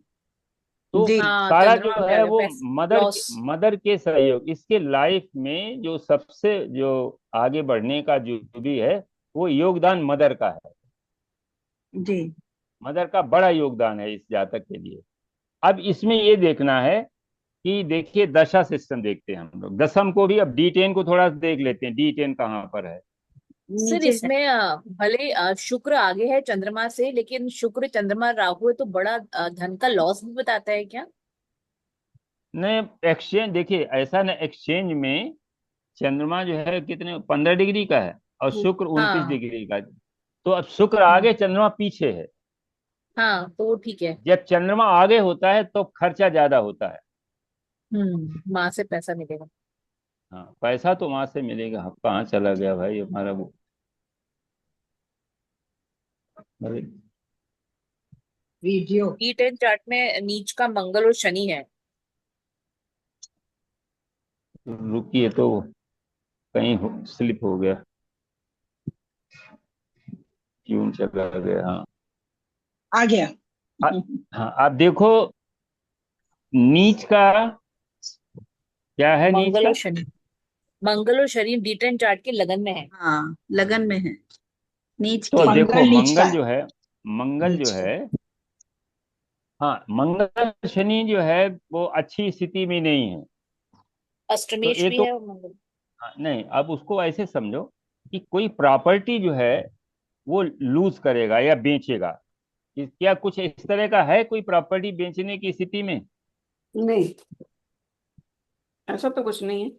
तो जी। हाँ, सारा जो चंद्रमा पे आ है गया वो पैसा। Mother loss. मदर के सहयोग, इसके लाइफ में जो सबसे जो आगे बढ़ने का जो भी है, वो योगदान मदर का है। जी। मदर का बड़ा योगदान है इस जातक के लिए। अब इसमें ये देखना है कि देखिए दशा सिस्टम देखते हैं हम लोग, दशम को भी, अब D10 को थोड़ा देख लेते हैं, D10 कहाँ पर है। सर नीचे है। इसमें भले शुक्र आगे है चंद्रमा से, लेकिन शुक्र चंद्रमा राहु है तो बड़ा धन का लॉस भी बताता है क्या? नहीं, एक्सचेंज देखिए ऐसा ना, एक्सचेंज में चंद्रमा जो है कितने, 15 डिग्री का है और शुक्र 29 डिग्री का। तो अब शुक्र हम्म, आगे चंद्रमा पीछे है। हाँ तो वो ठीक है। जब चंद्रमा आगे होता है तो खर्चा ज्यादा होता है। माँ से पैसा मिलेगा। हाँ, पैसा तो वहां से मिलेगा। हाँ, कहाँ चला गया भाई हमारा वो? अरे, वीडियो। E10 चार्ट में नीच का मंगल और शनि है। रुकिए तो, कहीं स्लिप हो गया, ट्यून चला गया। हाँ। आ गया। आ- हाँ, आप देखो नीच का क्या है, नीच मंगल और का। शनि। मंगल और शनि D10 चार्ट के लगन में है। हाँ, लगन में है। नीच तो के। देखो मंगल नीच का मंगल है। जो है, मंगल जो नीच के। है, हाँ मंगल शनि जो है वो अच्छी स्थिति में नहीं है। तो अष्टमेश एक भी तो, है वो मंगल। हाँ, नहीं, अब उसको ऐसे समझो कि कोई प्रॉपर्टी जो है वो लूज करेगा या बेचेगा। क्या कुछ इस तरह का है कोई प्रॉपर्टी बेचने की स्थिति में? नहीं, ऐसा तो कुछ नहीं है।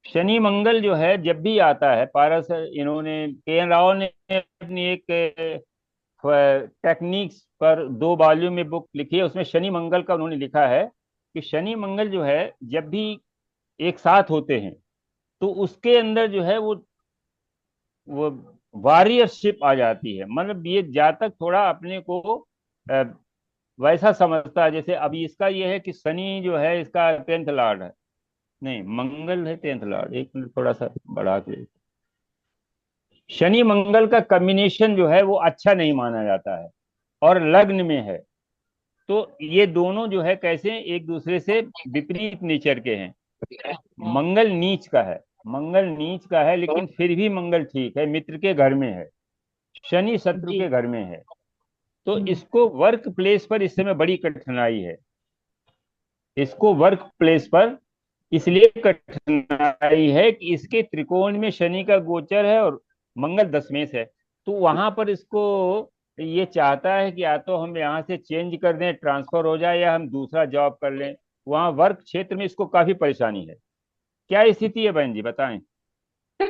शनि मंगल जो है जब भी आता है पारस, इन्होंने के एन राव ने अपनी एक टेक्निक्स पर 2 वॉल्यूम में बुक लिखी है, उसमें शनि मंगल का उन्होंने लिखा है कि शनि मंगल जो है जब भी एक साथ होते हैं तो उसके अंदर जो है वो वॉरियरशिप आ जाती है। मतलब ये जातक थोड़ा अपने को अ, वैसा समझता है, जैसे अभी इसका ये है कि शनि जो है इसका 10th लॉर्ड है, नहीं मंगल है 10th लॉर्ड, एक मिनट थोड़ा सा बढ़ा के, शनि मंगल का कॉम्बिनेशन जो है वो अच्छा नहीं माना जाता है और लग्न में है। तो ये दोनों जो है कैसे एक दूसरे से विपरीत नेचर के हैं। मंगल नीच का है, मंगल नीच का है, लेकिन फिर भी मंगल ठीक है, मित्र के घर में है, शनि शत्रु जी। के घर में है। तो हम्म, इसको वर्क प्लेस पर इस समय बड़ी कठिनाई है। इसको वर्क प्लेस पर इसलिए कठिनाई है कि इसके त्रिकोण में शनि का गोचर है और मंगल दशमेश है। तो वहां पर इसको ये चाहता है कि या तो हम यहाँ से चेंज कर दें, ट्रांसफर हो जाए, या हम दूसरा जॉब कर लें। वहाँ वर्क क्षेत्र में इसको काफी परेशानी है। क्या स्थिति है बहन जी, बताएं।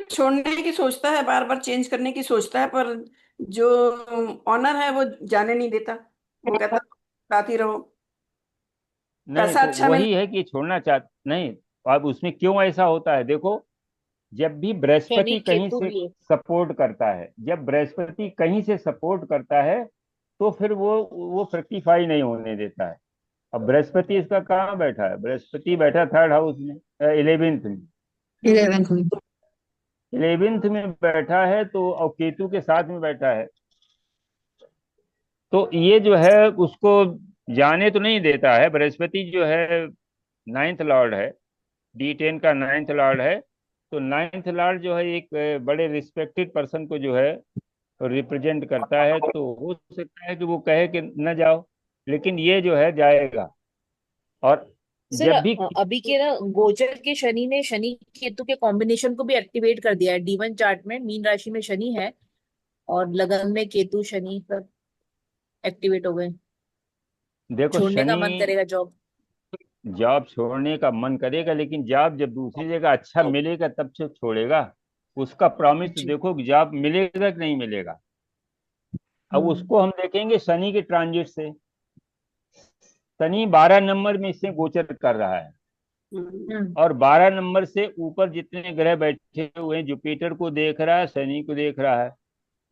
छोड़ने की सोचता है, बार बार चेंज करने की सोचता है, पर जो ऑनर है वो जाने नहीं देता। वो कहता साथ ही रहो, नहीं, पैसा तो अच्छा मिल। वही है कि छोड़ना चाह नहीं। अब उसमें क्यों ऐसा होता है देखो, जब भी शनि बृहस्पति कहीं केतु से भी है। सपोर्ट करता है, जब बृहस्पति कहीं से सपोर्ट करता है तो फिर वो फ्रक्टिफाई नहीं होने देता है। अब बृहस्पति इसका कहाँ बैठा है? बृहस्पति बैठा 3rd हाउस में, 11th में। 11th में। 11th में बैठा है तो, और केतु के साथ में बैठा है। तो ये जो है उसको जाने तो नहीं देता है। बृहस्पति जो है 9th लॉर्ड है, D10 का 9th लॉर्ड है। तो 9th लॉर्ड जो है एक बड़े रिस्पेक्टेड पर्सन को जो है रिप्रेजेंट करता है, तो हो सकता है कि वो कहे कि न जाओ, लेकिन ये जो है जाएगा। और सर जब भी अभी के ना गोचर के शनि ने शनि केतु के कॉम्बिनेशन को भी एक्टिवेट कर दिया है D1 चार्ट में। मीन राशि में शनि है और लगन में केतु शनि सब एक्टिवेट हो गए। देखो छोड़ने का शनि मन करेगा जॉब। जॉब छोड़ने का मन करेगा, लेकिन जॉब जब दूसरी जगह अच्छा मिलेगा तब से छोड़ेगा। उसका प्रॉमिस तो जी। देखो कि जॉब मिलेगा कि नहीं मिलेगा। अब हम्म। उसको हम देखेंगे शनि के ट्रांजिट से। शनि 12 नंबर में इससे गोचर कर रहा है, हम्म। हम्म। और 12 नंबर से ऊपर जितने ग्रह बैठे हुए हैं, जुपिटर को देख रहा है, शनि को देख रहा है।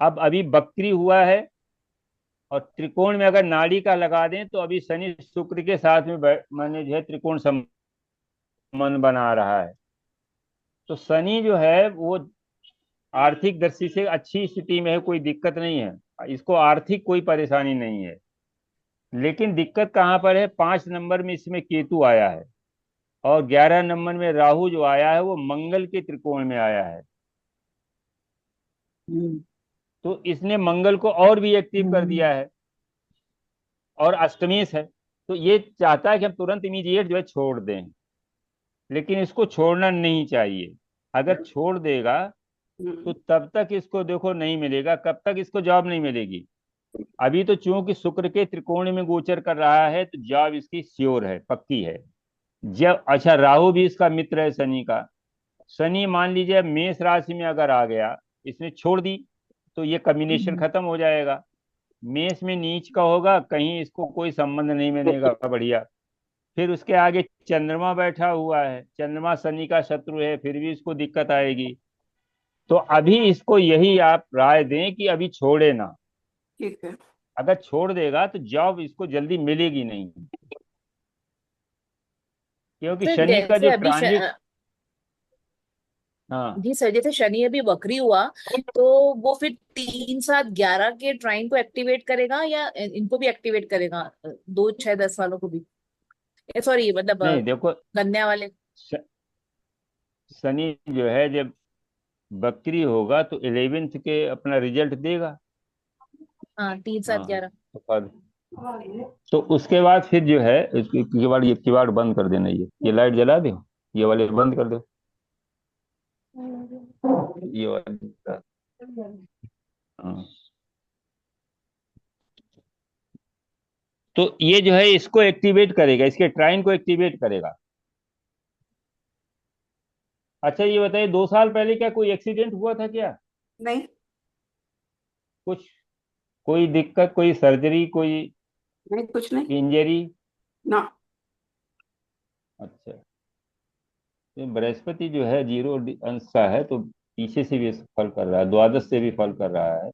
अब अभी वक्री हुआ है, और त्रिकोण में अगर नाड़ी का लगा दें तो अभी शनि शुक्र के साथ में माने जो है त्रिकोण संबंध बना रहा है। तो शनि जो है वो आर्थिक दृष्टि से अच्छी स्थिति में है, कोई दिक्कत नहीं है, इसको आर्थिक कोई परेशानी नहीं है। लेकिन दिक्कत कहाँ पर है, 5 नंबर में इसमें केतु आया है, और 11 नंबर में राहु जो आया है वो मंगल के त्रिकोण में आया है। हम्म। तो इसने मंगल को और भी एक्टिव कर हम्म। दिया है, और अष्टमेश है। तो ये चाहता है कि हम तुरंत इमीडिएट जो है छोड़ दें, लेकिन इसको छोड़ना नहीं चाहिए। अगर छोड़ देगा तो हम्म। तब तक इसको देखो नहीं मिलेगा। कब तक इसको जॉब नहीं मिलेगी? अभी तो चूंकि शुक्र के त्रिकोण में गोचर कर रहा है, तो जॉब इसकी श्योर है, पक्की है। जब अच्छा, राहु भी इसका मित्र है शनि का। शनि मान लीजिए मेष राशि में अगर आ गया, इसने छोड़ दी, तो ये कॉम्बिनेशन हम्म। खत्म हो जाएगा। मेष में नीच का होगा, कहीं इसको कोई संबंध नहीं मिलेगा, बढ़िया। फिर उसके आगे चंद्रमा बैठा हुआ है, चंद्रमा शनि का शत्रु है, फिर भी इसको दिक्कत आएगी। तो अभी इसको यही आप राय दें कि अभी छोड़े ना। ठीक है। अगर छोड़ देगा तो जॉब इसको जल्दी मिलेगी नहीं, क्योंकि तो शनि का जैसे जो अभी ट्रांजिट। हाँ। जी सर, जैसे शनि अभी वक्री हुआ, तो वो फिर 3 7 11 के ट्राइन को एक्टिवेट करेगा या इनको भी एक्टिवेट करेगा, 2 6 10 वालों को भी? सॉरी, मतलब नहीं देखो, कन्या वाले। श- शनि जो है जब बकरी होगा तो 11th के अपना रिजल्ट देगा। हाँ, 3 7 11। हाँ, तो उसके बाद फिर जो है इसकी किवाड़, ये किवाड़ बंद कर देना, ये लाइट जला दो, ये वाले बंद कर दो, ये वाले। हाँ। तो ये जो है इसको एक्टिवेट करेगा, इसके ट्राइन को एक्टिवेट करेगा। अच्छा ये बताइए, 2 साल पहले क्या कोई एक्सीडेंट हुआ था क्या? नहीं। कुछ, कोई दिक्कत, कोई सर्जरी, कोई नहीं, कुछ नहीं। इंजरी? ना। अच्छा। तो बृहस्पति जो है 0 अंश का है, तो पीछे से भी फल कर रहा है, द्वादश से भी फल कर रहा है।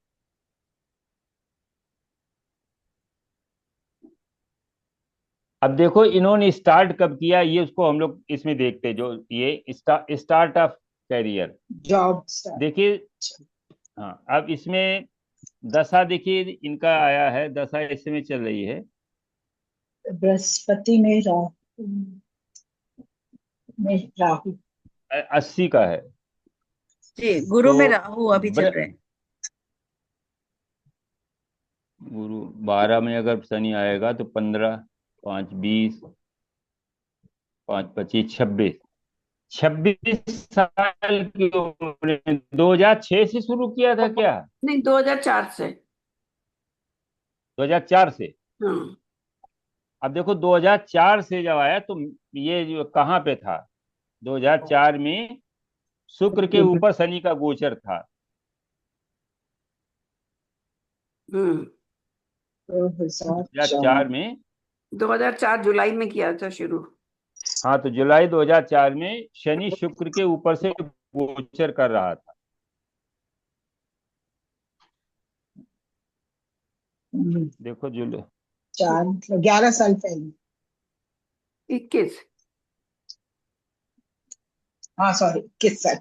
अब देखो इन्होंने स्टार्ट कब किया, ये उसको हम लोग इसमें देखते हैं, जो ये स्टार्ट ऑफ कैरियर। जॉब। देखिए, हाँ, अब इसमें दशा देखिए इनका आया है, दशा इस समय चल रही है बृहस्पति में राहु, में राहु। 80 का है। जी, गुरु तो में राहु अभी चल ब्र, रहे हैं। गुरु 12 में अगर शनि आएगा तो 15, 5 20, 5 25 26, 26 साल की उम्र में 2006 से शुरू किया था क्या? नहीं, 2004 से। 2004 से। हाँ। अब देखो 2004 से जब आया तो ये जो कहाँ पे था, 2004 में शुक्र के ऊपर शनि का गोचर था। हम्म। 2004 में, 2004 जुलाई में किया था शुरू। हाँ, तो जुलाई 2004 में शनि शुक्र के ऊपर से गोचर कर रहा था। देखो जुलाई, 4 मतलब 11 साल पहले। 21। हाँ सॉरी, 21 साल।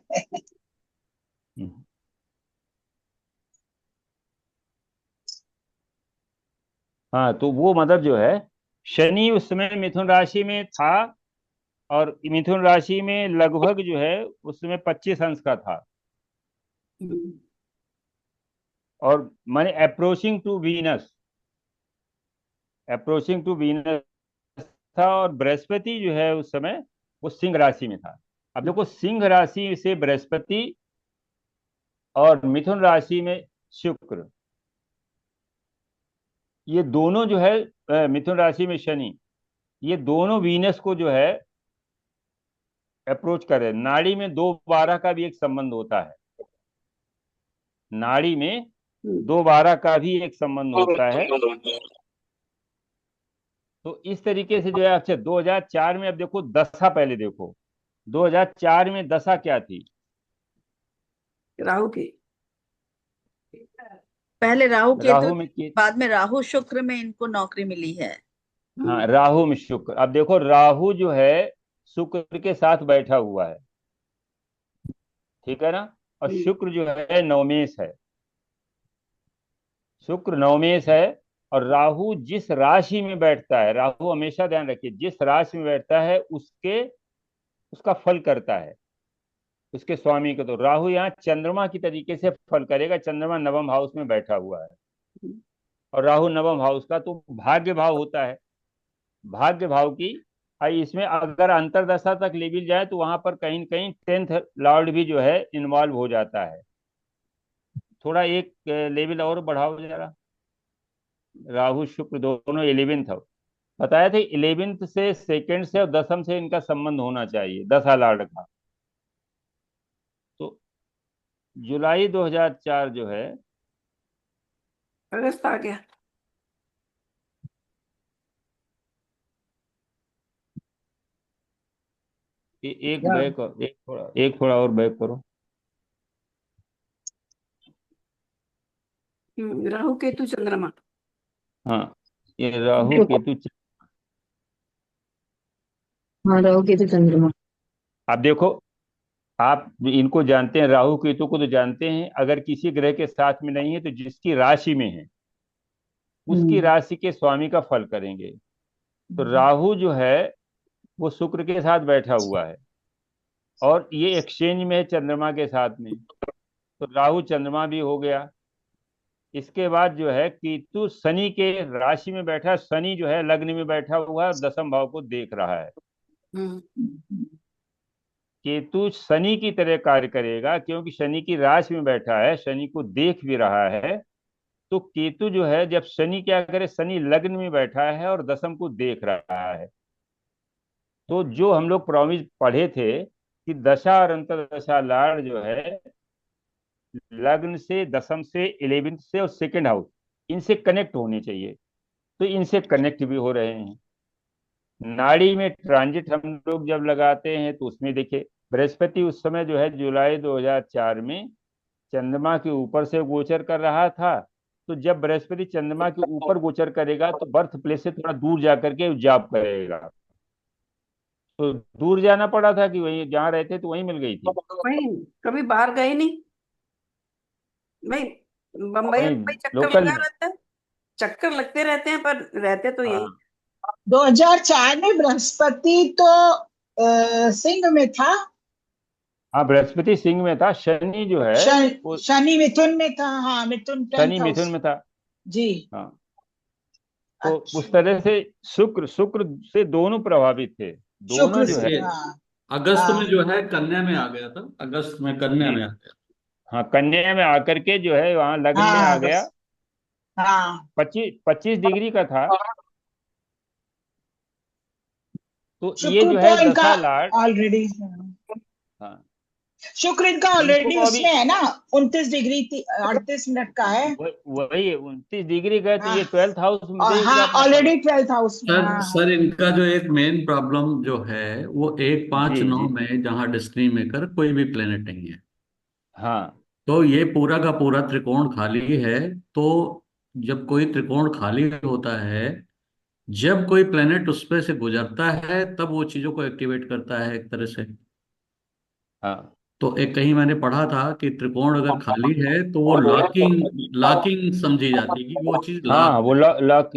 हाँ, तो वो मतलब जो है शनि उस समय मिथुन राशि में था, और मिथुन राशि में लगभग जो है उस समय 25 अंश का था, हम्म। और माने अप्रोचिंग टू वीनस था। और बृहस्पति जो है उस समय वो सिंह राशि में था। अब देखो सिंह राशि से बृहस्पति, और मिथुन राशि में शुक्र, ये दोनों जो है मिथुन राशि में शनि, ये दोनों वीनस को जो है अप्रोच कर रहे हैं। नाड़ी में 2-12 का भी एक संबंध होता है, नाड़ी में हम्म, 2-12 का भी एक संबंध होता है। तो इस तरीके से जो है, अच्छा 2004 में, अब देखो दशा पहले देखो, 2004 में दशा क्या थी? राहु की। पहले राहु केतु, राहु में के, बाद में राहु शुक्र में इनको नौकरी मिली है। हाँ राहु में शुक्र। अब देखो राहु जो है शुक्र के साथ बैठा हुआ है, ठीक है ना, और हम्म, शुक्र जो है नवमेश है, शुक्र नवमेश है। और राहु जिस राशि में बैठता है, राहु हमेशा ध्यान रखिए, जिस राशि में बैठता है उसके उसका फल करता है, उसके स्वामी को। तो राहु यहाँ चंद्रमा की तरीके से फल करेगा, चंद्रमा नवम हाउस में बैठा हुआ है, हम्म, और राहु नवम हाउस का तो भाग्य भाव होता है, भाग्य भाव की। इसमें अगर अंतरदशा तक लेवल जाए तो वहां पर कहीं न कहीं 10th लॉर्ड भी जो है इन्वॉल्व हो जाता है। थोड़ा एक लेवल और बढ़ाओ जरा, राहु शुक्र दोनों 11th, बताया थे 11th से, सेकंड से और दसम से इनका संबंध होना चाहिए, दशा लॉर्ड का। तो जुलाई 2004 जो है, अगस्त आ गया। एक बैक, एक थोड़ा और बैक करो। राहु केतु चंद्रमा। हाँ, ये राहु केतु हाँ, राहु केतु चंद्रमा। आप देखो, आप इनको जानते हैं, राहु केतु को तो जानते हैं, अगर किसी ग्रह के साथ में नहीं है तो जिसकी राशि में है उसकी हम्म। राशि के स्वामी का फल करेंगे। तो राहु जो है वो शुक्र के साथ बैठा हुआ है, और ये एक्सचेंज में है चंद्रमा के साथ में, तो राहु चंद्रमा भी हो गया। इसके बाद जो है केतु शनि के राशि में बैठा, शनि जो है लग्न में बैठा हुआ है और दसम भाव को देख रहा है। हम्म, केतु शनि की तरह कार्य करेगा, क्योंकि शनि की राशि में बैठा है, शनि को देख भी रहा है। तो केतु जो है, जब शनि क्या करे, शनि लग्न में बैठा है और दसम को देख रहा है, तो जो हम लोग प्रॉमिस पढ़े थे कि दशा और अंतरदशा लाड़ जो है लग्न से, दसम से, 11th से और सेकंड हाउस, इनसे कनेक्ट होने चाहिए, तो इनसे कनेक्ट भी हो रहे हैं। नाड़ी में ट्रांजिट हम लोग जब लगाते हैं तो उसमें देखिए, बृहस्पति उस समय जो है जुलाई 2004 में चंद्रमा के ऊपर से गोचर कर रहा था। तो जब बृहस्पति चंद्रमा के ऊपर गोचर करेगा तो बर्थ प्लेस से थोड़ा दूर जा करके जॉब करेगा, तो दूर जाना पड़ा था कि वहीं जहाँ रहते तो वहीं मिल गई थी। वही, कभी बाहर गए नहीं भाई। बम्बई वहीं बम्बई चक्कर लोकल लगा में। रहता है, चक्कर लगते रहते हैं, पर रहते तो यही। हाँ 2004 में बृहस्पति तो सिंह में था। हाँ, बृहस्पति सिंह में था, शनि जो है वो शनि मिथुन में था। हाँ, मिथुन शनि 10th मिथुन हाउस। में था। जी। हाँ, तो उस अच्छा। तरह से शुक्र शुक्र से दोनों प्रभावित थे, दोनों शुक्र जो से, है। ये हाँ। अगस्त में हाँ। जो है कन्या में आ गया था, अगस्त में कन्या जी, में आ गया। हाँ कन्या में आकर के जो है वहां लग्न में आ हाँ। गया। हाँ। 25 डिग्री का था। तो ये शुक्र जो तो है इनका दशा लाट। ऑलरेडी, हाँ, शुक्र इनका इनको ऑलरेडी अभी उसमें है ना, 29 डिग्री 38 मिनट का है। वही 29 डिग्री का है, तो हाँ। ये 12th हाउस में और देख रहा हाँ, है अपना फल। ऑलरेडी 12th हाउस में। सर हाँ हाँ। सर इनका जो एक मेन प्रॉब्लम जो है वो एक पांच जी नौ जी। में जहाँ डेस्टिनी मेकर कोई भी प्लेनेट नहीं है, हाँ तो ये पूरा का पूरा त्रिकोण खाली है। तो जब कोई त्रिकोण खाली होता है, जब कोई प्लेनेट उस पे से गुजरता है तब वो चीजों को एक्टिवेट करता है एक तरह से। हाँ तो एक कहीं मैंने पढ़ा था कि त्रिकोण अगर खाली है तो वो लॉकिंग लॉकिंग समझी जाती है कि वो चीज हाँ, लॉक वो है। लॉक,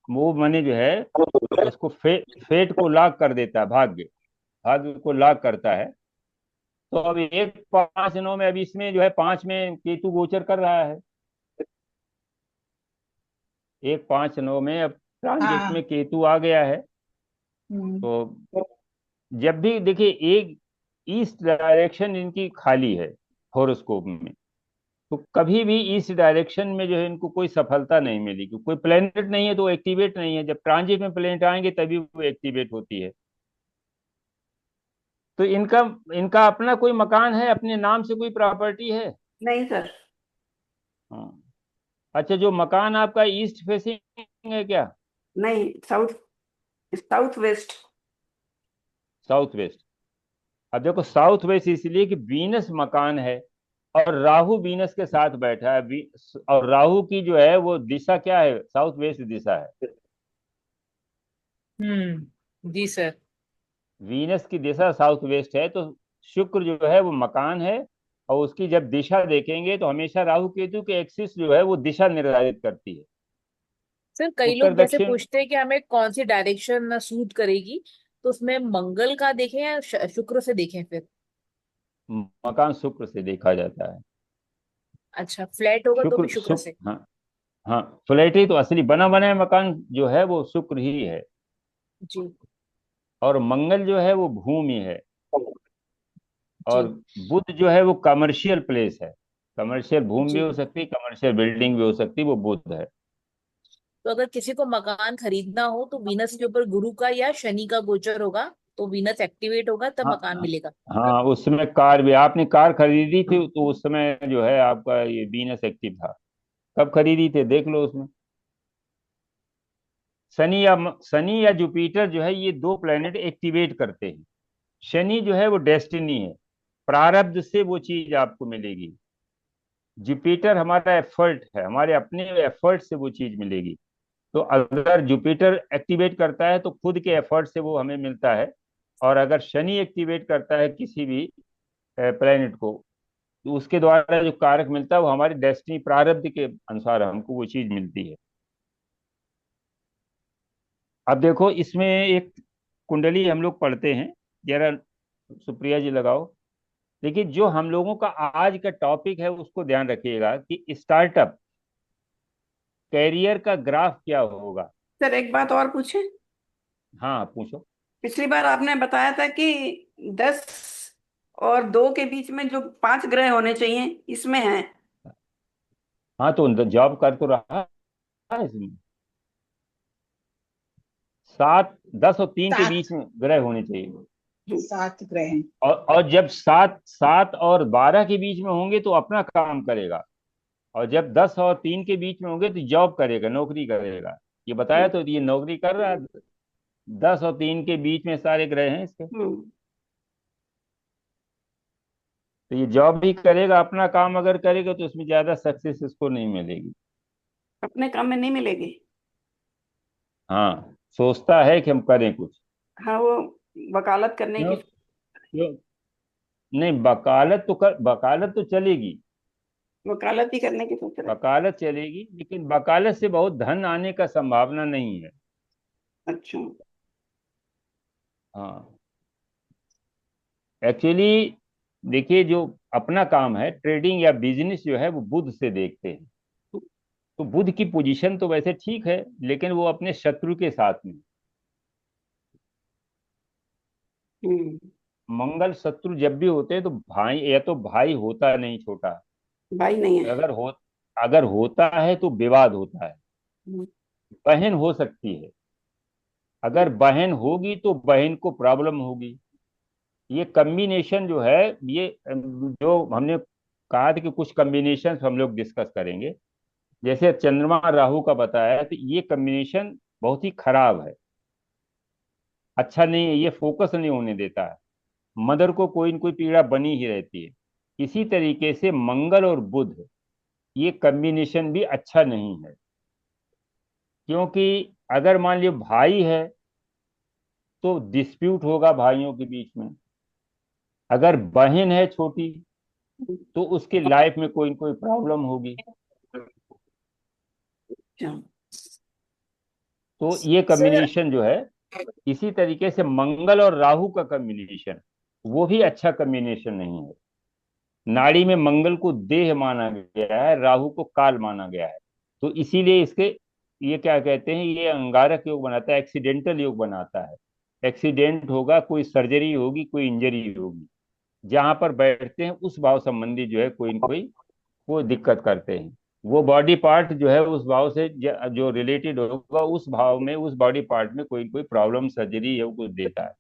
वो माने जो है उसको फेट को लॉक कर देता है, भाग्य भाग्य को लॉक करता है। तो अब 1-5-9 में, अभी इसमें जो है 5 में केतु गोचर कर रहा है, 1-5-9 में अब ट्रांजिट हाँ। में केतु आ गया है। हम्म। तो जब भी देखिए, एक ईस्ट डायरेक्शन इनकी खाली है हॉरोस्कोप में, तो कभी भी इस डायरेक्शन में जो है इनको कोई सफलता नहीं मिलेगी। कोई प्लेनेट नहीं है तो एक्टिवेट नहीं है, जब ट्रांजिट में प्लेनेट आएंगे तभी वो एक्टिवेट होती है। तो इनका इनका अपना कोई मकान है, अपने नाम से कोई प्रॉपर्टी है? नहीं सर। हाँ। अच्छा, जो मकान आपका ईस्ट फेसिंग है क्या? नहीं, south, south west. South west. अब देखो, साउथ वेस्ट इसलिए कि वीनस मकान है और राहु वीनस के साथ बैठा है। और राहु की जो है वो दिशा क्या है? साउथ वेस्ट दिशा है। जी सर। वीनस की दिशा साउथ वेस्ट है, तो शुक्र जो है वो मकान है। और उसकी जब दिशा देखेंगे तो हमेशा राहु केतु के एक्सिस जो है वो दिशा निर्धारित करती है, सर कई उत्तर लोग जैसे दक्षिण। पूछते हैं कि हमें कौन सी डायरेक्शन सूट करेगी, तो उसमें मंगल का देखें या शुक्र से देखें फिर? मकान शुक्र से देखा जाता है। अच्छा, फ्लैट होगा तो शुक्र भी शुक्र शुक्र से? हाँ। हाँ, फ्लैट ही तो असली बना बनाया मकान जो है वो शुक्र ही है। जी। और मंगल जो है वो भूमि है। और जी। बुध जो है वो कमर्शियल प्लेस है। कमर्शियल भूमि भी जी। हो सकती है, कमर्शियल बिल्डिंग भी हो सकती है, वो बुध है। तो अगर किसी को मकान खरीदना हो तो वीनस के ऊपर गुरु का या शनि का गोचर होगा, तो वीनस एक्टिवेट होगा तब मकान हाँ। मिलेगा। हाँ, उस समय कार भी आपने कार खरीदी थी तो उस समय जो है आपका ये वीनस एक्टिव था। कब खरीदी थे देख लो उसमें। शनि या जुपिटर जो है ये दो प्लेनेट एक्टिवेट करते हैं। शनि जो है वो डेस्टिनी है, प्रारब्ध से वो चीज आपको मिलेगी। जुपिटर हमारा एफर्ट है, हमारे अपने एफर्ट से वो चीज मिलेगी। तो अगर जुपिटर एक्टिवेट करता है तो खुद के एफर्ट से वो हमें मिलता है। और अगर शनि एक्टिवेट करता है किसी भी प्लेनेट को, तो उसके द्वारा जो कारक मिलता है वो हमारी डेस्टिनी प्रारब्ध के अनुसार हमको वो चीज मिलती है। अब देखो, इसमें एक कुंडली हम लोग पढ़ते हैं, जरा सुप्रिया जी लगाओ। देखिए, जो हम लोगों का आज का टॉपिक है उसको ध्यान रखिएगा कि स्टार्टअप कैरियर का ग्राफ क्या होगा। सर एक बात और पूछे। हाँ, पूछो। पिछली बार आपने बताया था कि 10 और 2 के बीच में जो 5 ग्रह होने चाहिए, इसमें है। हाँ, तो जॉब कर तो रहा है इसमें। 7, 10 और 3 के सात, बीच में ग्रह होने चाहिए। 7 ग्रह हैं। और जब 7 और 12 के बीच में होंगे तो अपना काम करेगा। और जब 10 और 3 के बीच में होंगे तो जॉब करेगा, नौकरी करेगा। ये बताया तो, ये नौकरी कर रहा है। 10 और 3 के बीच में सारे ग्रह हैं इसके। हम्म। तो ये जॉब भी करेगा, अपना काम अगर करेगा तो उसमें ज्यादा सक्सेस इसको नहीं मिलेगी। अपने काम में नहीं मिलेगी। हाँ, सोचता है कि हम करें कुछ। हाँ, वो वकालत करने क्यों? की। क्यों? नहीं, वकालत तो चलेगी। वकालत ही करने की सोच रहे हैं। वकालत चलेगी, लेकिन वकालत से बहुत धन आने का संभावना नहीं है। अच्छा। हाँ, एक्चुअली देखिए, जो अपना काम है ट्रेडिंग या बिजनेस जो है वो बुध से देखते हैं। तो बुध की पोजीशन तो वैसे ठीक है, लेकिन वो अपने शत्रु के साथ में। हम्म। मंगल शत्रु जब भी होते हैं तो भाई, या तो भाई होता नहीं छोटा। भाई नहीं है। अगर हो अगर होता है तो विवाद होता है। हम्म। बहन हो सकती है। अगर बहन होगी तो बहन को प्रॉब्लम होगी। ये कम्बिनेशन जो है, ये जो हमने कहा था कि कुछ कम्बिनेशन हम लोग डिस्कस करेंगे। जैसे चंद्रमा राहु का बताया, तो ये कम्बिनेशन बहुत ही खराब है, अच्छा नहीं है। ये फोकस नहीं होने देता है, मदर को कोई न कोई पीड़ा बनी ही रहती है। इसी तरीके से मंगल और बुध, ये कम्बिनेशन भी अच्छा नहीं है। क्योंकि अगर मान लियो भाई है तो डिस्प्यूट होगा भाइयों के बीच में। अगर बहन है छोटी तो उसके लाइफ में कोई न कोई प्रॉब्लम होगी। अच्छा। तो ये सर। कम्बिनेशन जो है, इसी तरीके से मंगल और राहु का कम्बिनेशन, वो भी अच्छा कम्बिनेशन नहीं है। नाड़ी में मंगल को देह माना गया है, राहु को काल माना गया है। तो इसीलिए इसके, ये क्या कहते हैं, ये अंगारक योग बनाता है, एक्सीडेंटल योग बनाता है। एक्सीडेंट होगा, कोई सर्जरी होगी, कोई इंजरी होगी, जहां पर बैठते हैं उस भाव संबंधी जो है कोई न कोई वो दिक्कत करते हैं। वो बॉडी पार्ट जो है उस भाव से जो रिलेटेड होगा उस भाव में, उस बॉडी पार्ट में कोई कोई प्रॉब्लम, सर्जरी या कुछ देता है।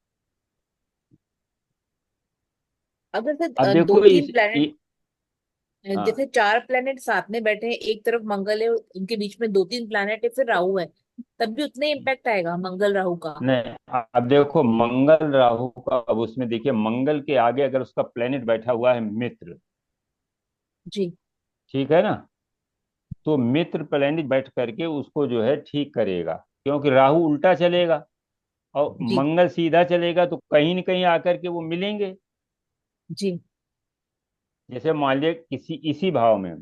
अगर अब सर दो देखो तीन प्लेनेट, हाँ, जैसे चार प्लेनेट साथ में बैठे हैं, एक तरफ मंगल है, उनके बीच में दो तीन प्लेनेट है, फिर राहु है, तब भी उतना इम्पैक्ट आएगा मंगल राहु का? नहीं, अब देखो मंगल राहु का, अब उसमें देखिए मंगल के आगे अगर उसका प्लेनेट बैठा हुआ है मित्र, जी। ठीक है ना, तो मित्र प्लेनेट बैठ करके उसको जो है ठीक करेगा, क्योंकि राहु उल्टा चलेगा और जी। मंगल सीधा चलेगा, तो कहीं न कहीं आकर के वो मिलेंगे। जी। जैसे मान लीजिए किसी इसी भाव में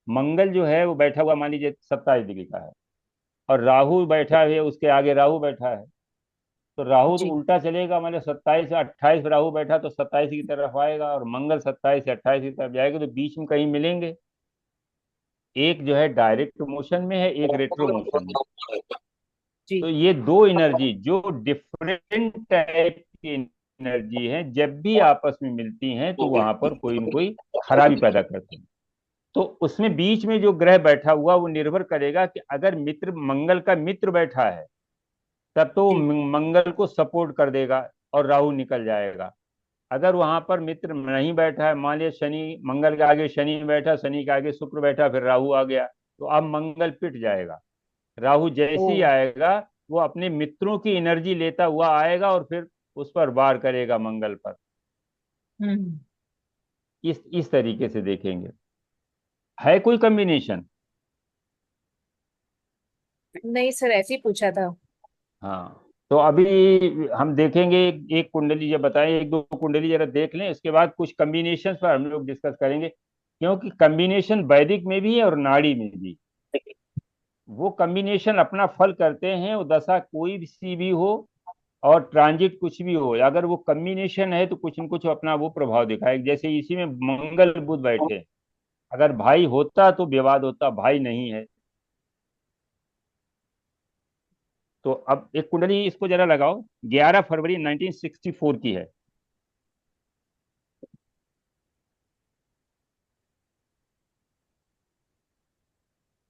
मंगल जो है वो बैठा हुआ मान लीजिए 27 डिग्री का है, और राहु बैठा है उसके आगे, राहु बैठा है, तो राहु तो जी। उल्टा चलेगा, मतलब 27 से 28 राहु बैठा तो 27 की तरफ आएगा, और मंगल 27 से 28 की तरफ जाएगा, तो बीच में कहीं मिलेंगे। एक जो है डायरेक्ट मोशन में है, एक रेट्रो मोशन में। जी। तो ये दो एनर्जी जो डिफरेंट टाइप की एनर्जी है, जब भी आपस में मिलती हैं तो वहां पर कोई न कोई खराबी पैदा करते हैं। तो उसमें बीच में जो ग्रह बैठा हुआ वो निर्भर करेगा कि अगर मित्र, मंगल का मित्र बैठा है तब तो वो जी। मंगल को सपोर्ट कर देगा और राहु निकल जाएगा। अगर वहां पर मित्र नहीं बैठा है, मान लिया शनि, मंगल के आगे शनि बैठा, शनि के आगे शुक्र बैठा, फिर राहु आ गया, तो अब मंगल पिट जाएगा। राहु ओ। जैसे ही आएगा वो अपने मित्रों की एनर्जी लेता हुआ आएगा और फिर उस पर वार करेगा मंगल पर। हम्म। इस तरीके से देखेंगे। है कोई कॉम्बिनेशन? नहीं सर, ऐसे ही पूछा था। हाँ, तो अभी हम देखेंगे एक कुंडली, जब बताएं एक दो कुंडली जरा देख लें, इसके बाद कुछ कॉम्बिनेशन पर हम लोग डिस्कस करेंगे, क्योंकि कॉम्बिनेशन वैदिक में भी है और नाड़ी में भी। वो कॉम्बिनेशन अपना फल करते हैं, वो दशा कोई भी सी भी हो और ट्रांजिट कुछ भी हो, अगर वो कॉम्बिनेशन है तो कुछ न कुछ अपना वो प्रभाव दिखाएगा। जैसे इसी में मंगल बुध बैठे, अगर भाई होता तो विवाद होता, भाई नहीं है। तो अब एक कुंडली इसको जरा लगाओ, 11 फरवरी 1964 की है।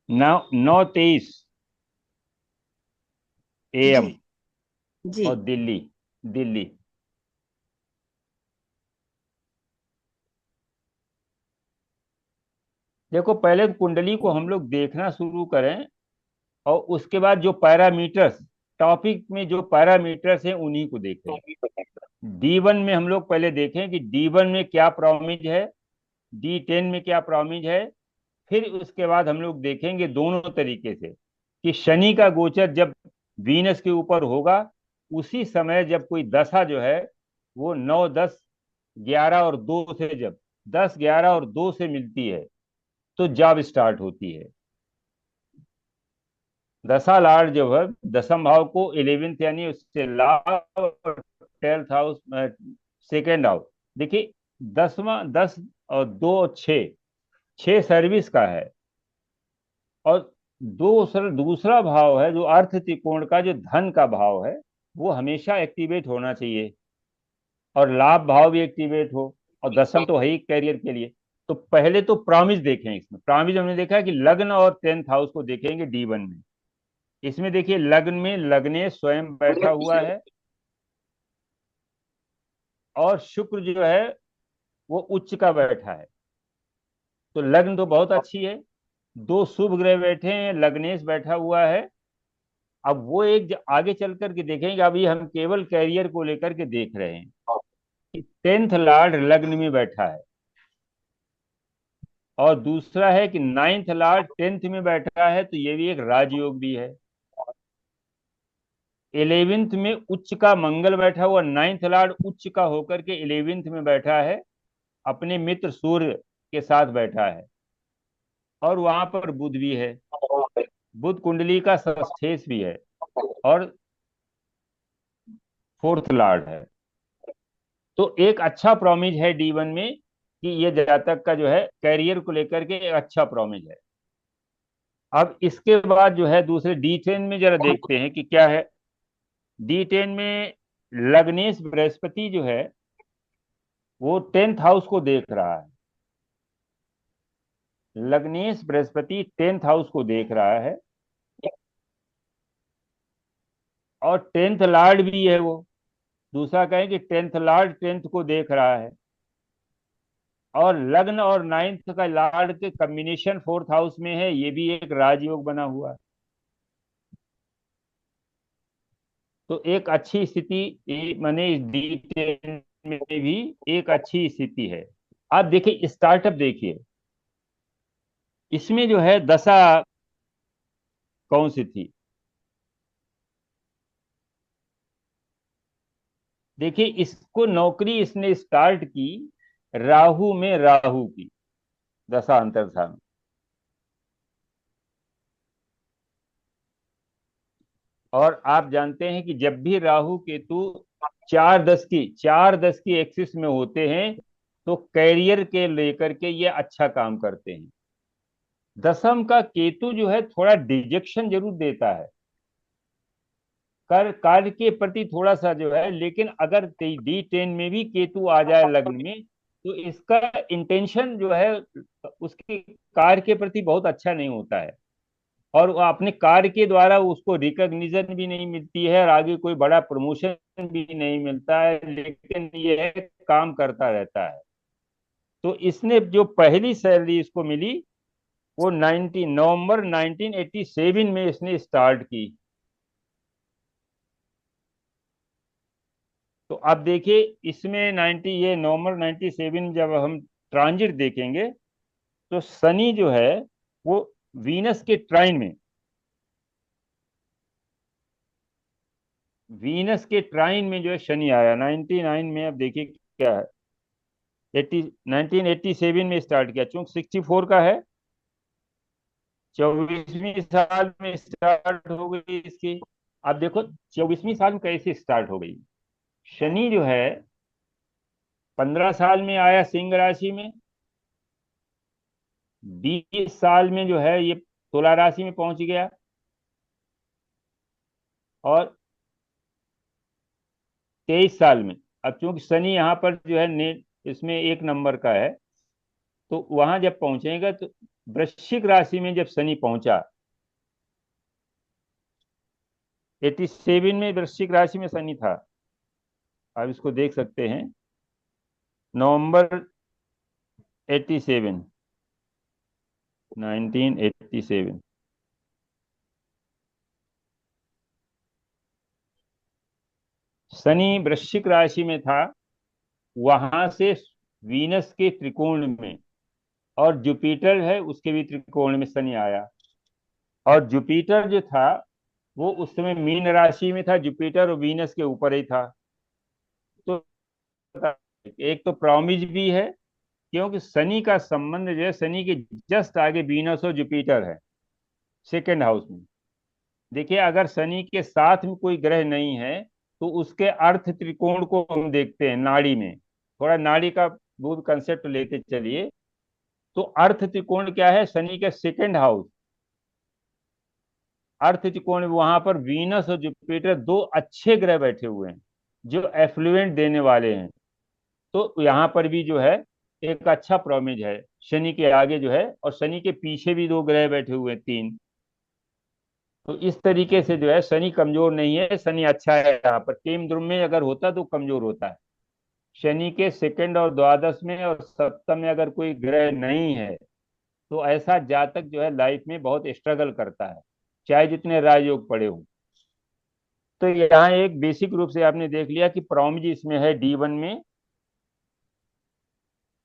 9:23 AM, जी। जी। और दिल्ली, दिल्ली। देखो पहले तो कुंडली को हम लोग देखना शुरू करें, और उसके बाद जो पैरामीटर्स, टॉपिक में जो पैरामीटर्स हैं उन्हीं को देखें। D1 में हम लोग पहले देखें कि D1 में क्या प्रॉमिज है, D10 में क्या प्रॉमिज है। फिर उसके बाद हम लोग देखेंगे दोनों तरीके से कि शनि का गोचर जब वीनस के ऊपर होगा, उसी समय जब कोई दशा जो है वो 9, 10, 11 और 2 से, जब 10, 11 और 2 से मिलती है तो जॉब स्टार्ट होती है। दशा लॉर्ड जो है दसम भाव को 11th यानी उससे लाभ, और 12th हाउस सेकेंड हाउस। देखिए 10वां, 10 और 2 और 6, 6 सर्विस का है, और दूसरा दूसरा भाव है जो अर्थ त्रिकोण का, जो धन का भाव है, वो हमेशा एक्टिवेट होना चाहिए, और लाभ भाव भी एक्टिवेट हो, और दसम तो है ही कैरियर के लिए। तो पहले तो प्रॉमिस देखें, इसमें प्रॉमिस हमने देखा है कि लग्न और 10th हाउस को देखेंगे D1 में। इसमें देखिए लग्न में लग्नेश स्वयं बैठा हुआ है, और शुक्र जो है वो उच्च का बैठा है, तो लग्न तो बहुत अच्छी है। दो शुभ ग्रह बैठे हैं, लग्नेश बैठा हुआ है। अब वो एक आगे चल करके देखेंगे, अभी हम केवल कैरियर को लेकर के देख रहे हैं कि 10th लॉर्ड लग्न में बैठा है, और दूसरा है कि 9th लॉर्ड 10th में बैठा है, तो ये भी एक राजयोग भी है। 11th में उच्च का मंगल बैठा हुआ, 9th लॉर्ड उच्च का होकर के 11th में बैठा है, अपने मित्र सूर्य के साथ बैठा है, और वहां पर बुध भी है, बुध कुंडली का षष्ठेश भी है, और 4th लॉर्ड है। तो एक अच्छा प्रॉमिज है D1 में कि ये जातक का जो है कैरियर को लेकर के एक अच्छा प्रॉमिज है। अब इसके बाद जो है दूसरे D10 में जरा देखते हैं कि क्या है। D10 में लग्नेश बृहस्पति जो है वो 10th हाउस को देख रहा है, लग्नेश बृहस्पति 10th हाउस को देख रहा है, और 10th लॉर्ड भी है वो। दूसरा कहें कि 10th लॉर्ड 10th को देख रहा है, और लग्न और 9th का लॉर्ड के कॉम्बिनेशन 4th हाउस में है, ये भी एक राजयोग बना हुआ है। तो एक अच्छी स्थिति माने D10 में भी एक अच्छी स्थिति है। आप देखिए स्टार्टअप, देखिए इसमें जो है दशा कौन सी थी। देखिए इसको नौकरी इसने स्टार्ट की राहु में, राहु की दशा अंतर्दशा में। और आप जानते हैं कि जब भी राहु केतु 4-10 की एक्सिस में होते हैं तो कैरियर के लेकर के ये अच्छा काम करते हैं। दसम का केतु जो है थोड़ा डिजेक्शन जरूर देता है, कार्य के प्रति थोड़ा सा जो है, लेकिन अगर D10 में भी केतु आ जाए लग्न में तो इसका इंटेंशन जो है उसके कार्य के प्रति बहुत अच्छा नहीं होता है, और वो अपने कार्य के द्वारा उसको रिकॉग्निशन भी नहीं मिलती है और आगे कोई बड़ा प्रमोशन भी नहीं मिलता है, लेकिन यह काम करता रहता है। तो इसने जो पहली सैलरी इसको मिली वो 19 नवंबर 1987 में इसने स्टार्ट की। तो अब देखिए इसमें 90 ये नवंबर 97 जब हम ट्रांजिट देखेंगे तो शनि जो है वो वीनस के ट्राइन में, वीनस के ट्राइन में जो है शनि आया 99 में। अब देखिए क्या है, 1987 में स्टार्ट किया, चूंकि 64 का है, 24वीं साल में स्टार्ट हो गई इसकी। अब देखो 24वीं साल में कैसे स्टार्ट हो गई। शनि जो है 15 साल में आया सिंह राशि में, 20 साल में जो है ये तुला राशि में पहुंच गया, और 23 साल में, अब चूंकि शनि यहाँ पर जो है नेट इसमें 1 नंबर का है, तो वहां जब पहुंचेगा तो वृश्चिक राशि में जब शनि पहुंचा 87 में, वृश्चिक राशि में शनि था। आप इसको देख सकते हैं, नवंबर 87, 1987। शनि वृश्चिक राशि में था, वहां से वीनस के त्रिकोण में, और जुपिटर है उसके भी त्रिकोण में शनि आया। और जुपिटर जो था वो उस समय मीन राशि में था, जुपिटर और वीनस के ऊपर ही था। तो एक तो प्रॉमिज भी है, क्योंकि शनि का संबंध जो है शनि के जस्ट आगे वीनस और जुपिटर है सेकेंड हाउस में। देखिए अगर शनि के साथ में कोई ग्रह नहीं है तो उसके अर्थ त्रिकोण को हम देखते हैं नाड़ी में, थोड़ा नाड़ी का बहुत कंसेप्ट लेते चलिए। तो अर्थ त्रिकोण क्या है, शनि के सेकेंड हाउस अर्थ त्रिकोण, वहां पर वीनस और जुपिटर दो अच्छे ग्रह बैठे हुए हैं जो एफ्लुएंट देने वाले हैं। तो यहाँ पर भी जो है एक अच्छा प्रॉमिज है शनि के आगे जो है, और शनि के पीछे भी दो ग्रह बैठे हुए हैं, 3। तो इस तरीके से जो है शनि कमजोर नहीं है, शनि अच्छा है। यहाँ पर केम में अगर होता तो कमजोर होता है। शनि के सेकंड और द्वादश में और सप्तम में अगर कोई ग्रह नहीं है तो ऐसा जातक जो है लाइफ में बहुत स्ट्रगल करता है, चाहे जितने राजयोग पड़े हों। तो यहाँ एक बेसिक रूप से आपने देख लिया कि प्रॉमिज इसमें है D1 में,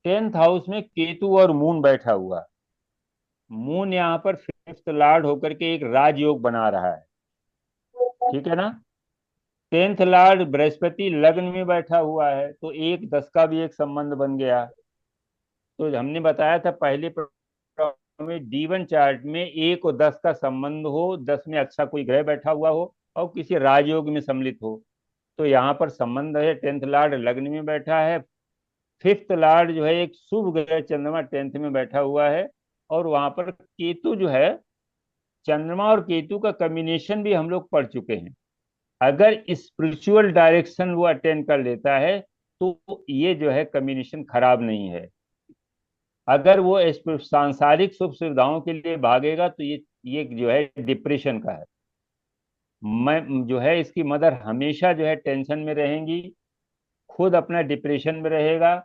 10th हाउस में केतु और मून बैठा हुआ। मून यहाँ पर 5th लॉर्ड होकर के एक राजयोग बना रहा है, ठीक है ना। 10th लॉर्ड बृहस्पति लग्न में बैठा हुआ है, तो 1-10 का भी एक संबंध बन गया। तो हमने बताया था पहले में D1 चार्ट में 1 और 10 का संबंध हो, 10 में अच्छा कोई ग्रह बैठा हुआ हो और किसी राजयोग में सम्मिलित हो, तो यहाँ पर संबंध है। 10th लॉर्ड लग्न में बैठा है, 5th लॉर्ड जो है एक शुभ ग्रह चंद्रमा 10th में बैठा हुआ है, और वहां पर केतु जो है, चंद्रमा और केतु का कॉम्बिनेशन भी हम लोग पढ़ चुके हैं। अगर स्पिरिचुअल डायरेक्शन वो अटेंड कर लेता है तो ये जो है कॉम्बिनेशन खराब नहीं है। अगर वो सांसारिक सुख सुविधाओं के लिए भागेगा तो ये जो है डिप्रेशन का है। मैं जो है इसकी मदर हमेशा जो है टेंशन में रहेंगी, खुद अपना डिप्रेशन में रहेगा,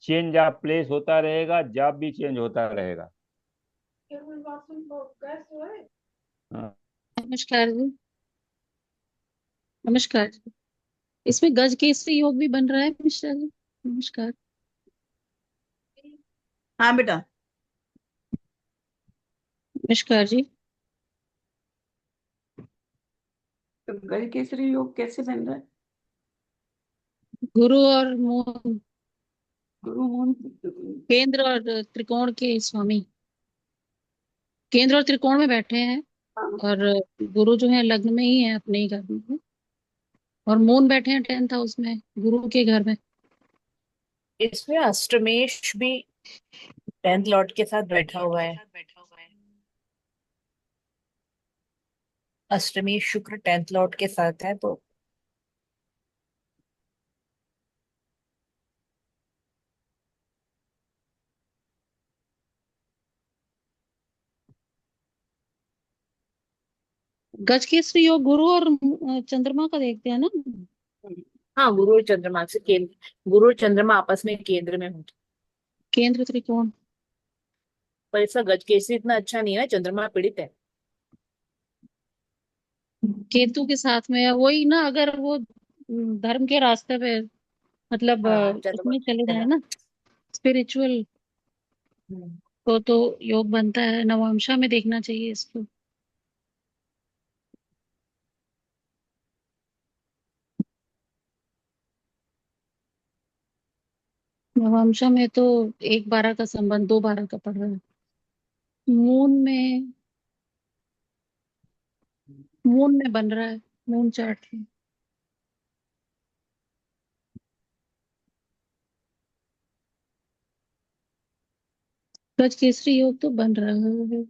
चेंज ऑफ प्लेस होता रहेगा, जॉब भी चेंज होता रहेगा। हाँ। नमस्कार जी। नमस्कार जी। इसमें गज केसरी योग भी बन रहा है मिश्रा जी। नमस्कार। हाँ बेटा। नमस्कार जी। तो गज केसरी योग कैसे बन रहा है? गुरु और मून, गुरु मून। केंद्र और त्रिकोण के स्वामी, केंद्र और त्रिकोण में बैठे हैं, हाँ। और गुरु जो है लग्न में ही है अपने ही घर में, और मून बैठे हैं 10th हाउस में गुरु के घर में। इसमें अष्टमेश भी 10th लॉर्ड के साथ बैठा हुआ है। अष्टमेश शुक्र 10th लॉर्ड के साथ है, तो गज केसरी योग गुरु और चंद्रमा का देखते हैं ना। हाँ, गुरु और चंद्रमा से केंद्र, गुरु और चंद्रमा आपस में केंद्र में होते, केंद्र त्रिकोण। पर इसका गज केसरी इतना अच्छा नहीं है, चंद्रमा पीड़ित है। केतु के साथ में है वही ना, अगर वो धर्म के रास्ते पे मतलब हाँ, चंद्रमा। इसमें चले जाए ना, स्पिरिचुअल, हम्म। तो योग बनता है। नवांशा में देखना चाहिए इसको। नवांशा में तो 1/12 का संबंध 2/12 का पड़ रहा है। मून में बन रहा है, मून चार्ट में। गज केसरी योग तो बन रहा है,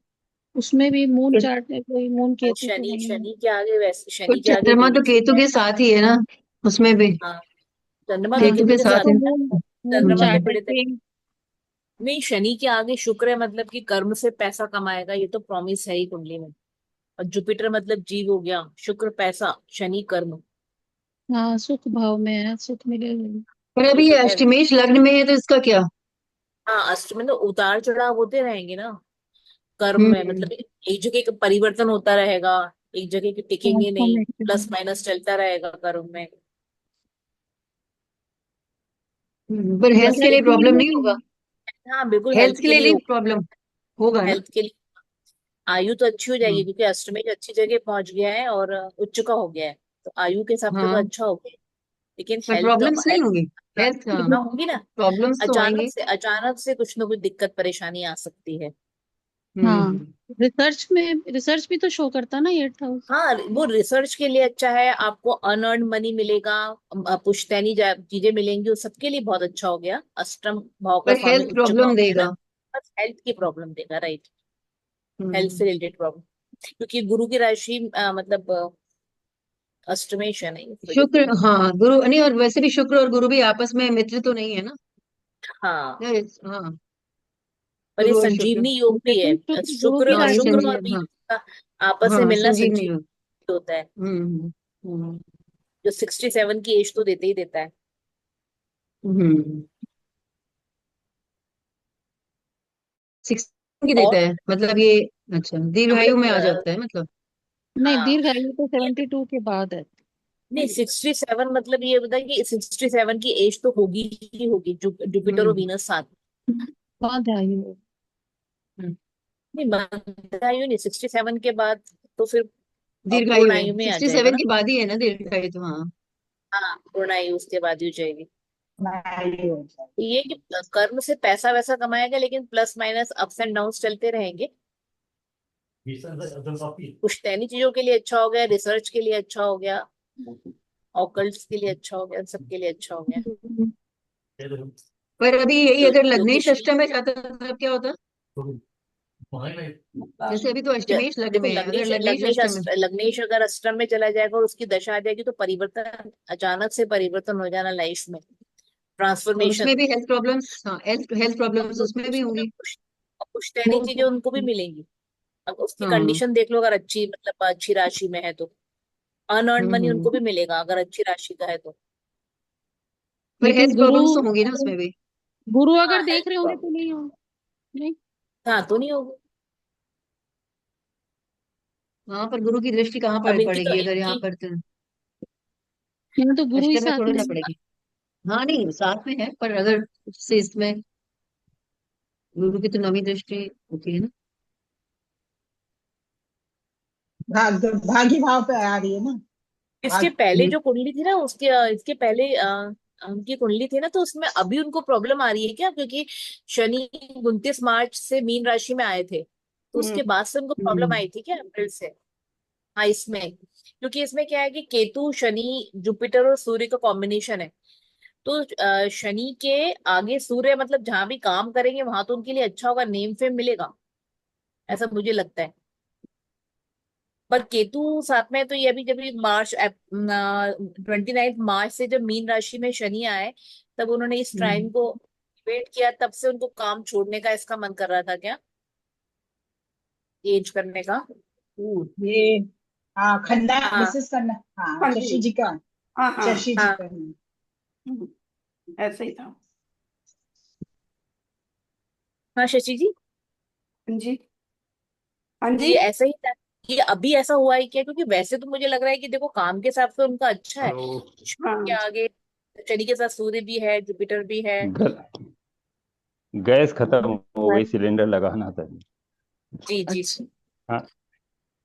उसमें भी मून चार्ट में कोई मून और केतु तो शनि, नहीं है। शनि के आगे, वैसे तो शनि के आगे चंद्रमा तो वीनस केतु है। के साथ ही है ना, उसमें भी हाँ, चंद्रमा तो हाँ, केतु केतु के के साथ साथ तो है। है। मून चंद्रमा तो हम्म। चार्ट है पीड़ित है। नहीं, शनि के आगे शुक्र है, मतलब कि कर्म से पैसा कमाएगा, ये तो प्रॉमिस है ही कुंडली में। और जुपिटर मतलब जीव हो गया, शुक्र पैसा, शनि कर्म। हाँ, सुख भाव में है, सुख मिलेगा। पर ये अभी ये तो है। अष्टमेश लग्न में है तो इसका क्या? हाँ, अष्टमी में तो उतार चढ़ाव होते रहेंगे ना कर्म में, हम्म। मतलब एक जगह का परिवर्तन होता रहेगा, एक जगह के टिकेंगे नहीं, प्लस ट्रांसफॉर्मेशन। माइनस चलता रहेगा कर्म में। पर हेल्थ बस के लिए हेल्थ, प्रॉब्लम नहीं होगा? हाँ बिल्कुल हेल्थ हेल्थ के के लिए लिए नहीं हो, प्रॉब्लम होगा ना? हेल्थ के लिए। आयु तो अच्छी हो जाएगी हम्म। क्योंकि अष्टमी अच्छी जगह पहुंच गया है और उच्च का हो गया है, तो आयु के हिसाब से तो हाँ, अच्छा हो गया। लेकिन पर हेल्थ, प्रॉब्लम्स नहीं हेल्थ होगी? हेल्थ, हाँ, हाँ होगी ना। प्रॉब्लम्स तो आएंगे। अचानक से कुछ ना कुछ दिक्कत परेशानी आ सकती है। हाँ, हम्म। रिसर्च भी तो शो करता ना 8th हाउस। हाँ, वो रिसर्च के लिए अच्छा है, आपको अनअर्न मनी मिलेगा, पुश्तैनी चीजें मिलेंगी, वो सबके लिए बहुत अच्छा हो गया। अष्टम भाव का पर स्वामी हेल्थ उच्च का हो प्रॉब्लम गया ना, देगा। बस हेल्थ की प्रॉब्लम देगा, राइट। हेल्थ से हम्म। रिलेटेड प्रॉब्लम, क्योंकि गुरु की राशि मतलब अष्टमेश है, नहीं तो शुक्र, देखिए। हाँ, गुरु नहीं, और वैसे भी शुक्र और गुरु भी आपस में मित्र तो नहीं है ना? हाँ, हाँ, और ये गुरु और शुक्र। संजीवनी योग भी है। लेकिन शुक्र गुरु की शुक्र, हाँ, ये राशि में शुक्र है। और संजीव, हाँ। वीनस का आपस में हाँ, मिलना संजीवनी योग। संजीवनी होता है, हम्म। हम्म। जो 67 की एज तो देते ही देता है। हम्म। 16 की और देता है मतलब ये? अच्छा, दीर्घायु मतलब में आ जाता है मतलब? नहीं, हाँ, दीर्घ आयु तो 72 के बाद है। नहीं 67 मतलब ये बताइए कि 67 की एज तो होगी ही होगी, जुपिटर और हम्म। वीनस साथ। बाद आयु है। हम्म। नहीं, मध्य आयु नहीं, 67 के बाद तो फिर पूर्ण दीर्घायु है आयु में आ जाएगा 67 ना। के बाद ही है ना दीर्घायु तो, हाँ। हाँ, पूर्ण आयु उसके बाद ही हो जाएगी। तो ये कि कर्म से पैसा वैसा कमाएगा, लेकिन plus minus ups and down चलते रहेंगे। पुश्तैनी चीजों के लिए अच्छा हो गया, रिसर्च के लिए अच्छा हो गया, ऑकल्ट्स के लिए अच्छा हो गया, सबके लिए अच्छा हो गया। पर अभी यही अगर लग्नेश ज्योतिषी, अष्टम में जाता तब क्या होता? जैसे अभी तो अष्टमेश लग्न देखो में है, अगर लग्नेश अष्टम में। लग्नेश अगर अष्टम में चला जाएगा और उसकी दशा आ जाएगी, तो परिवर्तन, अचानक से परिवर्तन हो जाना लाइफ में। और ट्रांसफॉर्मेशन। उसमें भी हेल्थ प्रॉब्लम्स, हाँ, हेल्थ हेल्थ प्रॉब्लम्स उसमें भी उसमें होंगी। पुश्तैनी चीजें उनको भी मिलेंगी। अब उसकी हाँ। कंडीशन देख लो, अगर अच्छी मतलब अच्छी राशि में है तो अनअर्न्ड मनी हम्म। उनको भी मिलेगा, अगर अच्छी राशि का है तो। पर लेकिन हेल्थ गुरु, प्रॉब्लम्स तो होंगी ना उसमें भी। गुरु हाँ अगर हेल्थ देख रहे होंगे तो प्रॉब्लम। नहीं हो, नहीं। हाँ तो नहीं होगा। हाँ, पर गुरु की दृष्टि कहाँ अब पड़ेगी अगर यहाँ पर तो। यहाँ तो गुरु ही अष्टम में साथ थोड़ी में ना है। पड़ेगी। हाँ, नहीं, साथ में है, पर अगर उससे इसमें गुरु की तो नवी दृष्टि होती है ना। भागी भाव पे आ रही है ना। इसके भाग। पहले जो कुंडली थी ना उसके इसके पहले उनकी कुंडली थी ना, तो उसमें अभी उनको प्रॉब्लम आ रही है क्या? क्योंकि शनि 29 मार्च से मीन राशि में आए थे, तो उसके हम्म। बाद से उनको प्रॉब्लम हम्म। आई थी क्या अप्रैल से? हाँ इसमें, क्योंकि इसमें क्या है कि केतु शनि जुपिटर और सूर्य का कॉम्बिनेशन है। तो शनि के आगे सूर्य, मतलब जहां भी काम करेंगे वहां तो उनके लिए अच्छा होगा, नेम फेम मिलेगा, ऐसा मुझे लगता है। पर केतु साथ में है, तो ये अभी जब 29 मार्च से जब मीन राशि में शनि आए, तब उन्होंने इस टाइम हम्म। को वेट किया, तब से उनको काम छोड़ने का इसका मन कर रहा था क्या, चेंज करने का? ये हाँ, खन्ना, हाँ मिसेस खन्ना। हाँ, हाँ जी। शशि जी का। हाँ हाँ। शशि जी हाँ। का। हम्म, ऐसे ही था। हाँ शशि जी। हाँ जी। हाँ जी। ये ऐसा ही था, ये अभी ऐसा हुआ है क्या? क्योंकि वैसे तो मुझे लग रहा है कि देखो काम के हिसाब से उनका अच्छा है, हेलो। शनि के हाँ। आगे शनि के साथ सूर्य भी है, जुपिटर भी है। गैस खत्म हो गई, सिलेंडर लगाना था। जी जी। अच्छा। हाँ।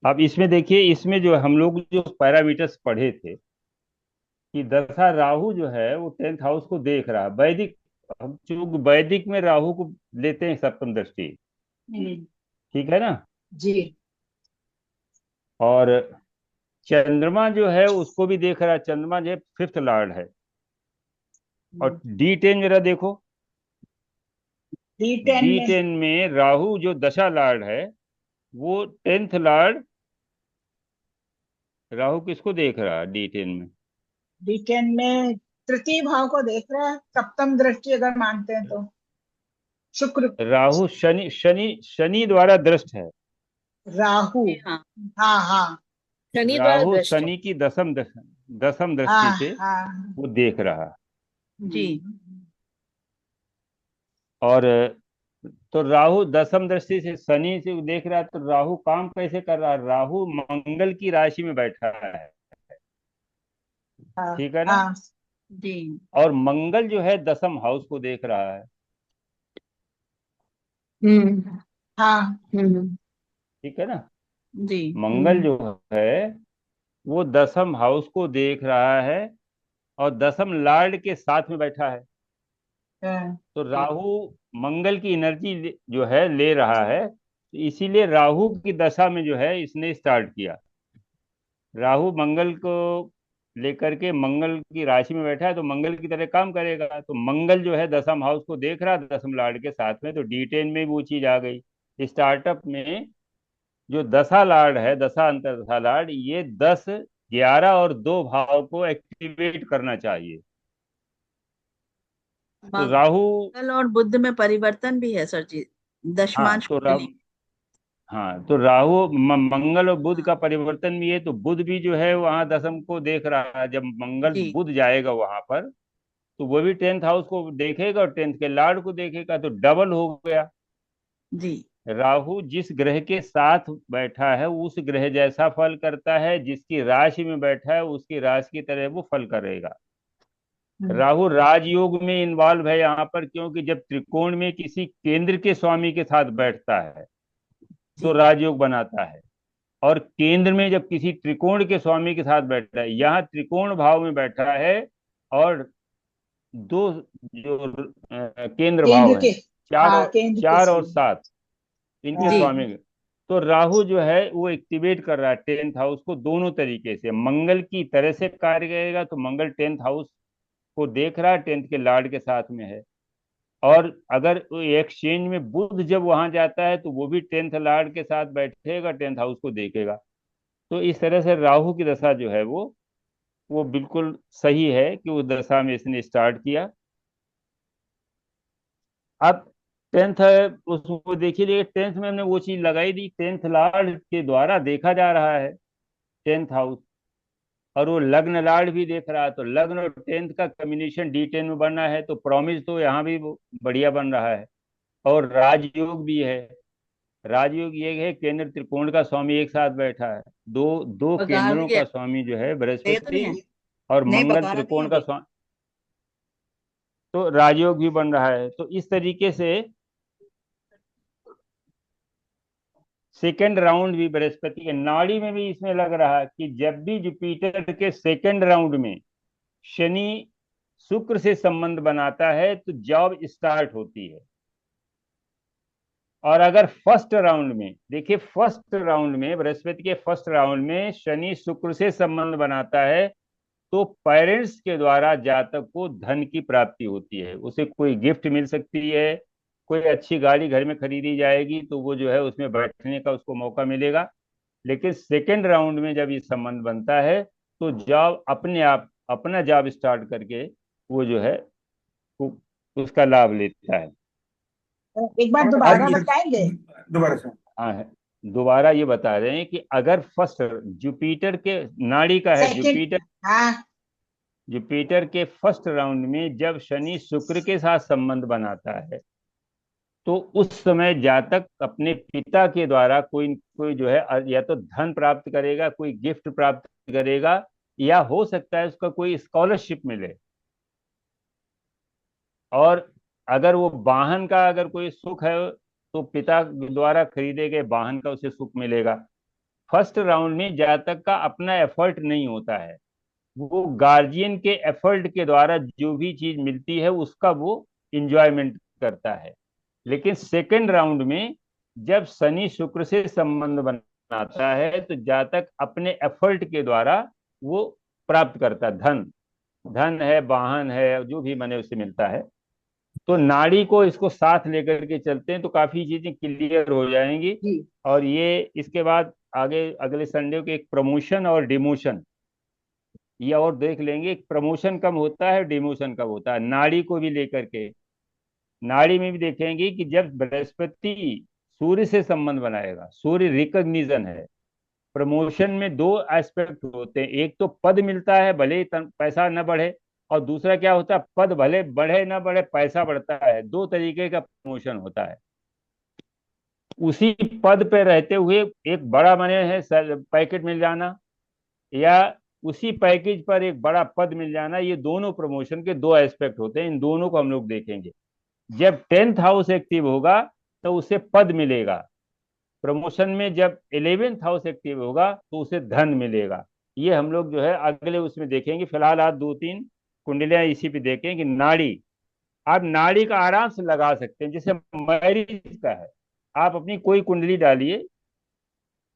अब इसमें देखिए, इसमें जो हम लोग जो पैरामीटर्स पढ़े थे कि दशा राहु जो है वो 10th हाउस को देख रहा है, वैदिक। हम चूंकि वैदिक में राहु को लेते हैं सप्तम दृष्टि, हम्म। ठीक है ना। जी। और चंद्रमा जो है उसको भी देख रहा है, चंद्रमा जो है 5th लॉर्ड है। और D10 जरा देखो, D10 में। D10 में राहु जो दशा लॉर्ड है वो 10th लॉर्ड, राहु किसको देख रहा है D10 में? D10 में तृतीय भाव को देख रहा है, सप्तम दृष्टि अगर मानते हैं तो। शुक्र। राहु शनि शनि शनि द्वारा दृष्ट है। राहु। हाँ हाँ हाँ। शनि द्वारा राहु दृष्ट है। शनि की दसम दृष्टि हाँ से हाँ। वो देख रहा। जी। और तो राहु दसम दृष्टि से शनि से देख रहा है, तो राहु काम कैसे कर रहा है? राहु मंगल की राशि में बैठा है, हाँ ठीक है ना। हाँ। जी। और मंगल जो है 10th हाउस को देख रहा है, हम्म। हाँ। हम्म। ठीक है ना। जी। मंगल जो है वो 10th हाउस को देख रहा है और 10th लॉर्ड के साथ में बैठा है। हाँ। तो राहु मंगल की एनर्जी जो है ले रहा है, तो इसीलिए राहु की दशा में जो है इसने स्टार्ट किया। राहु मंगल को लेकर के मंगल की राशि में बैठा है, तो मंगल की तरह काम करेगा। तो मंगल जो है 10th हाउस को देख रहा है 10th लॉर्ड के साथ में, तो D10 में वो चीज आ गई। स्टार्टअप में जो दशा लॉर्ड है, दशा अंतर दशा लॉर्ड, ये 10, 11 और 2 भाव को एक्टिवेट करना चाहिए। तो राहु, मंगल और बुध में परिवर्तन भी है सर जी, हाँ दशमांश तो कुंडली। राहु मंगल और बुध का परिवर्तन भी है, तो बुध भी जो है वहां दसम को देख रहा है। जब मंगल जी बुध जाएगा वहां पर, तो वो भी 10th हाउस को देखेगा और 10th के लॉर्ड को देखेगा, तो डबल हो गया। जी। राहु जिस ग्रह के साथ बैठा है उस ग्रह जैसा फल करता है, जिसकी राशि में बैठा है उसकी राशि की तरह वो फल करेगा। हम्म। राहु राजयोग में इन्वॉल्व है यहाँ पर, क्योंकि जब त्रिकोण में किसी केंद्र के स्वामी के साथ बैठता है तो जी। राजयोग बनाता है। और केंद्र में जब किसी त्रिकोण के स्वामी के साथ बैठा है, यहाँ त्रिकोण भाव में बैठा है, और दो जो केंद्र केंद्र भाव के। हैं, चार हाँ, और केंद्र के चार और स्वामी। 7, इनके जी। हाँ। स्वामी। तो राहु जो है वो एक्टिवेट कर रहा है 10th हाउस को दोनों तरीके से। मंगल की तरह से कार्य करेगा, तो मंगल 10th हाउस को देख रहा है, 10th के लॉर्ड के साथ में है। और अगर एक्सचेंज में बुध जब वहां जाता है, तो वो भी 10th लॉर्ड के साथ बैठेगा, 10th हाउस को देखेगा। तो इस तरह से राहु की दशा जो है वो बिल्कुल सही है कि उस दशा में इसने स्टार्ट किया। अब टेंथ है, उसको देखिए, टेंथ में हमने वो चीज लगाई दी, टेंथ लॉर्ड के द्वारा देखा जा रहा है टेंथ हाउस, और वो लग्न लॉर्ड भी देख रहा है, तो लग्न और टेंथ का कम्बिनेशन D10 में बना है, तो प्रॉमिस तो यहाँ भी बढ़िया बन रहा है। और राजयोग भी है। राजयोग ये है, केंद्र त्रिकोण का स्वामी एक साथ बैठा है, दो दो पका केंद्रों दिया। का स्वामी जो है ये तो नहीं बृहस्पति, है। और नहीं, मंगल पका रही है त्रिकोण का अभी। स्वामी, तो राजयोग भी बन रहा है। तो इस तरीके से सेकेंड राउंड भी बृहस्पति के नाड़ी में भी इसमें लग रहा है कि जब भी जुपिटर के सेकेंड राउंड में शनि शुक्र से संबंध बनाता है तो जॉब स्टार्ट होती है। और अगर फर्स्ट राउंड में देखिए, फर्स्ट राउंड में बृहस्पति के फर्स्ट राउंड में शनि शुक्र से संबंध बनाता है, तो पेरेंट्स के द्वारा जातक को धन की प्राप्ति होती है, उसे कोई गिफ्ट मिल सकती है, कोई अच्छी गाड़ी घर में खरीदी जाएगी तो वो जो है उसमें बैठने का उसको मौका मिलेगा। लेकिन सेकेंड राउंड में जब ये संबंध बनता है तो जॉब अपने आप अपना जॉब स्टार्ट करके वो जो है उसका लाभ लेता है। एक बार दोबारा बताएंगे? दोबारा से। हाँ है, दोबारा ये बता रहे हैं कि अगर फर्स्ट जुपिटर के नाड़ी का है, सेकंड। हाँ। जुपिटर के फर्स्ट राउंड में जब शनि शुक्र के साथ संबंध बनाता है तो उस समय जातक अपने पिता के द्वारा कोई कोई जो है या तो धन प्राप्त करेगा, कोई गिफ्ट प्राप्त करेगा, या हो सकता है उसका कोई स्कॉलरशिप मिले। और अगर वो वाहन का अगर कोई सुख है तो पिता द्वारा खरीदे गए वाहन का उसे सुख मिलेगा। फर्स्ट राउंड में जातक का अपना एफर्ट नहीं होता है, वो गार्जियन के एफर्ट के द्वारा जो भी चीज मिलती है उसका वो इंजॉयमेंट करता है। लेकिन सेकेंड राउंड में जब शनि शुक्र से संबंध बनाता है तो जातक अपने एफर्ट के द्वारा वो प्राप्त करता है, धन धन है, वाहन है, जो भी मने उसे मिलता है। तो नाड़ी को इसको साथ लेकर के चलते हैं तो काफी चीजें क्लियर हो जाएंगी। जी। और ये इसके बाद आगे अगले संडे को एक प्रमोशन और डिमोशन ये और देख लेंगे, एक प्रमोशन कब होता है, डिमोशन कब होता है, नाड़ी को भी लेकर के। नाड़ी में भी देखेंगे कि जब बृहस्पति सूर्य से संबंध बनाएगा, सूर्य रिकग्निशन है, प्रमोशन में दो एस्पेक्ट होते हैं, एक तो पद मिलता है भले ही पैसा न बढ़े, और दूसरा क्या होता है, पद भले बढ़े ना बढ़े पैसा बढ़ता है, दो तरीके का प्रमोशन होता है। उसी पद पे रहते हुए एक बड़ा मने है पैकेट मिल जाना, या उसी पैकेज पर एक बड़ा पद मिल जाना, ये दोनों प्रमोशन के दो एस्पेक्ट होते हैं, इन दोनों को हम लोग देखेंगे। जब टेंथ हाउस एक्टिव होगा तो उसे पद मिलेगा, प्रमोशन में जब 11th हाउस एक्टिव होगा तो उसे धन मिलेगा। ये हम लोग जो है अगले उसमें देखेंगे। फिलहाल आज दो तीन कुंडलियां इसी पे देखें कि नाड़ी, आप नाड़ी का आराम से लगा सकते हैं, जैसे मैरिज का है, आप अपनी कोई कुंडली डालिए,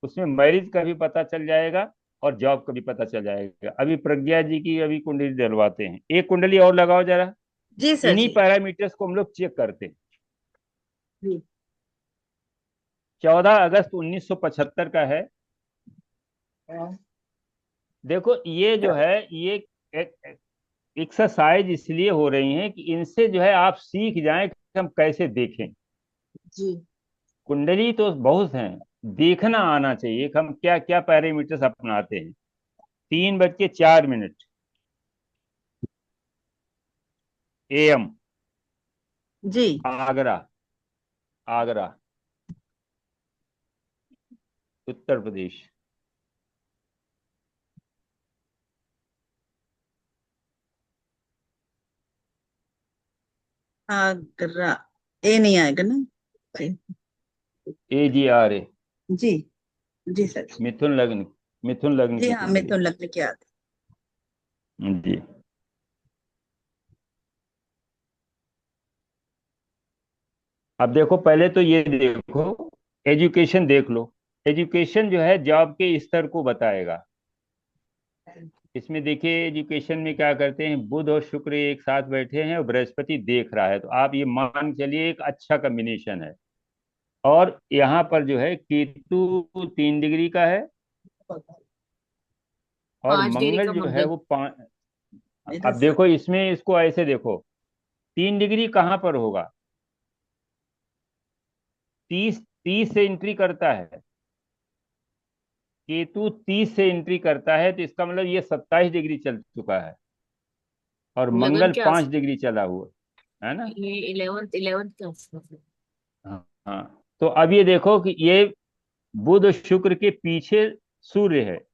उसमें मैरिज का भी पता चल जाएगा और जॉब का भी पता चल जाएगा। अभी प्रज्ञा जी की अभी कुंडली डलवाते हैं, एक कुंडली और लगाओ जरा। जी सर इन्हीं जी। पैरामीटर्स को हम लोग चेक करते हैं। जी। 14 अगस्त 1975 का है। देखो ये जो है ये एक्सरसाइज इसलिए हो रही है कि इनसे जो है आप सीख जाएं कि हम कैसे देखें। जी। कुंडली तो बहुत हैं, देखना आना चाहिए कि हम क्या क्या पैरामीटर्स अपनाते हैं। 3:04 AM, जी। आगरा, आगरा, उत्तर प्रदेश। आगरा। ए नहीं आएगा ना? जी। AGRA, जी। जी सर। मिथुन लग्न, मिथुन लग्न जी की हाँ, मैं कुंडली। तो लग्न की आती। जी। अब देखो, पहले तो ये देखो, एजुकेशन देख लो। एजुकेशन जो है जॉब के स्तर को बताएगा। इसमें देखिए एजुकेशन में क्या करते हैं, बुध और शुक्र एक साथ बैठे हैं और बृहस्पति देख रहा है, तो आप ये मान के चलिए एक अच्छा कॉम्बिनेशन है। और यहाँ पर जो है केतु 3 डिग्री का है, और 5 डिग्री मंगल का जो है मंगल। वो 5। इधर अब से। देखो इसमें इसको ऐसे देखो, 3 डिग्री कहाँ पर होगा, 30 30 से एंट्री करता है, केतु 30 से एंट्री करता है, तो इसका मतलब ये 27 डिग्री चल चुका है और 11 मंगल के 5 आस, डिग्री चला हुआ है ना। ये 11 के आसपास है। हाँ हाँ, तो अब ये देखो कि ये बुध और शुक्र के पीछे सूर्य है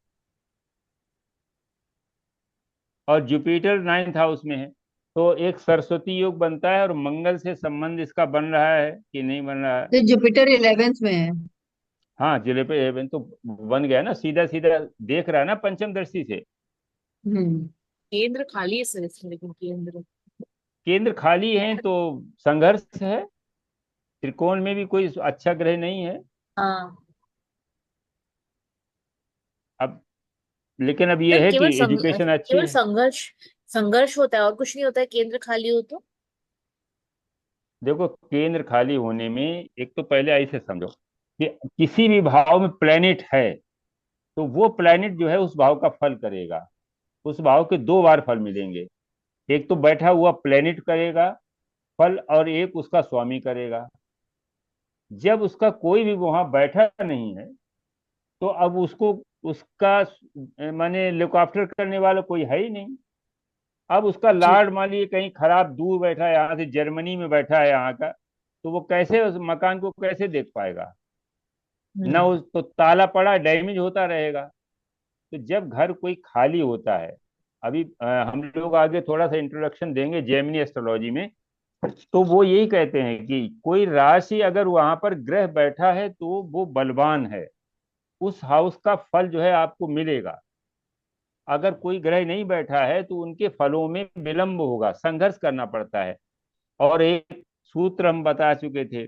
और जुपिटर 9th हाउस में है, तो एक सरस्वती योग बनता है और मंगल से संबंध इसका बन रहा है कि नहीं बन रहा है। तो जुपिटर 11th में है। हाँ, जिले पे एवन तो बन गया ना, सीधा सीधा देख रहा है ना पंचम दृष्टि से। हम्म। केंद्र खाली है सर इसमें, लेकिन केंद्र, केंद्र खाली है तो संघर्ष है, त्रिकोण में भी कोई अच्छा ग्रह नहीं है। हाँ, अब लेकिन अब सर ये है कि एजुकेशन अच्छी केवल है। संघर्ष, संघर्ष होता है और कुछ नहीं होता है केंद्र खाली हो तो। देखो, केंद्र खाली होने में एक तो पहले ऐसे समझो कि किसी भी भाव में प्लेनेट है तो वो प्लेनेट जो है उस भाव का फल करेगा, उस भाव के दो बार फल मिलेंगे। एक तो बैठा हुआ प्लेनेट करेगा फल और एक उसका स्वामी करेगा। जब उसका कोई भी वहां बैठा नहीं है तो अब उसको उसका माने लुक आफ्टर करने वाला कोई है ही नहीं। अब उसका जी। लार्ड मान लीजिए कहीं खराब दूर बैठा है, यहाँ से जर्मनी में बैठा है यहाँ का, तो वो कैसे उस मकान को कैसे देख पाएगा। ना हम्म। उस तो ताला पड़ा डैमेज होता रहेगा। तो जब घर कोई खाली होता है, अभी हम लोग आगे थोड़ा सा इंट्रोडक्शन देंगे जेमिनी एस्ट्रोलॉजी में, तो वो यही कहते हैं कि कोई राशि अगर वहां पर ग्रह बैठा है तो वो बलवान है, उस हाउस का फल जो है आपको मिलेगा। अगर कोई ग्रह नहीं बैठा है तो उनके फलों में विलंब होगा, संघर्ष करना पड़ता है। और एक सूत्र हम बता चुके थे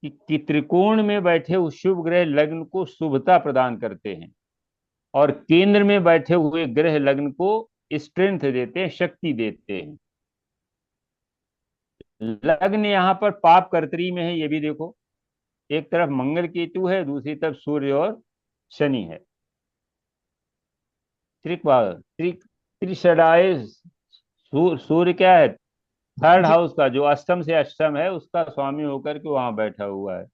कि त्रिकोण में बैठे उस शुभ ग्रह लग्न को शुभता प्रदान करते हैं और केंद्र में बैठे हुए ग्रह लग्न को स्ट्रेंथ देते हैं, शक्ति देते हैं। लग्न यहाँ पर पाप कर्तरी में है, ये भी देखो, एक तरफ मंगल केतु है, दूसरी तरफ सूर्य और शनि है। त्रिषडाए सूर्य क्या है, थर्ड हाउस का जो अष्टम से अष्टम है उसका स्वामी होकर के वहां बैठा हुआ है,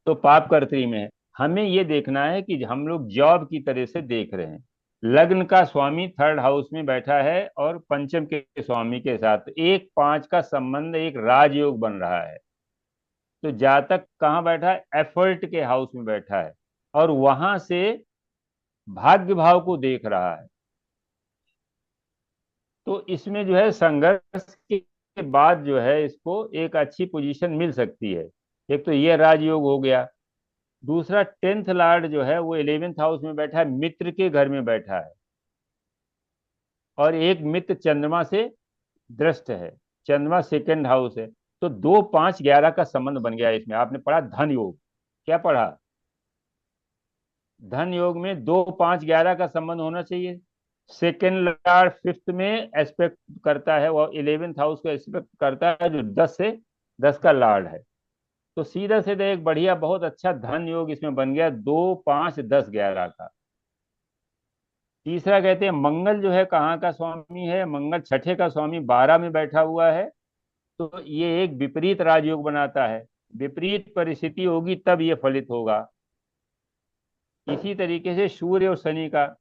तो पाप कर्तरी में है। हमें ये देखना है कि हम लोग जॉब की तरह से देख रहे हैं। लग्न का स्वामी थर्ड हाउस में बैठा है और पंचम के स्वामी के साथ एक पांच का संबंध एक राजयोग बन रहा है। तो जातक कहाँ बैठा है, एफर्ट के हाउस में बैठा है और वहां से भाग्य भाव को देख रहा है। तो इसमें जो है संघर्ष के बाद जो है इसको एक अच्छी पोजीशन मिल सकती है। एक तो ये राजयोग हो गया, दूसरा 10th लॉर्ड जो है वो 11th हाउस में बैठा है, मित्र के घर में बैठा है और एक मित्र चंद्रमा से दृष्ट है, चंद्रमा सेकंड हाउस है। तो 2 5 11 का संबंध बन गया इसमें। आपने पढ़ा धन योग, क्या पढ़ा, धन योग में 2 5 11 का संबंध होना चाहिए। सेकेंड लॉर्ड फिफ्थ में एस्पेक्ट करता है, वो 11th हाउस को एस्पेक्ट करता है जो 10 का लॉर्ड है। तो सीधा सीधा एक बढ़िया बहुत अच्छा धन योग इसमें बन गया 2 5 10 11 का। तीसरा कहते हैं मंगल जो है कहाँ का स्वामी है, मंगल छठे का स्वामी 12 में बैठा हुआ है, तो ये एक विपरीत राजयोग बनाता है। विपरीत परिस्थिति होगी तब ये फलित होगा। इसी तरीके से सूर्य और शनि का,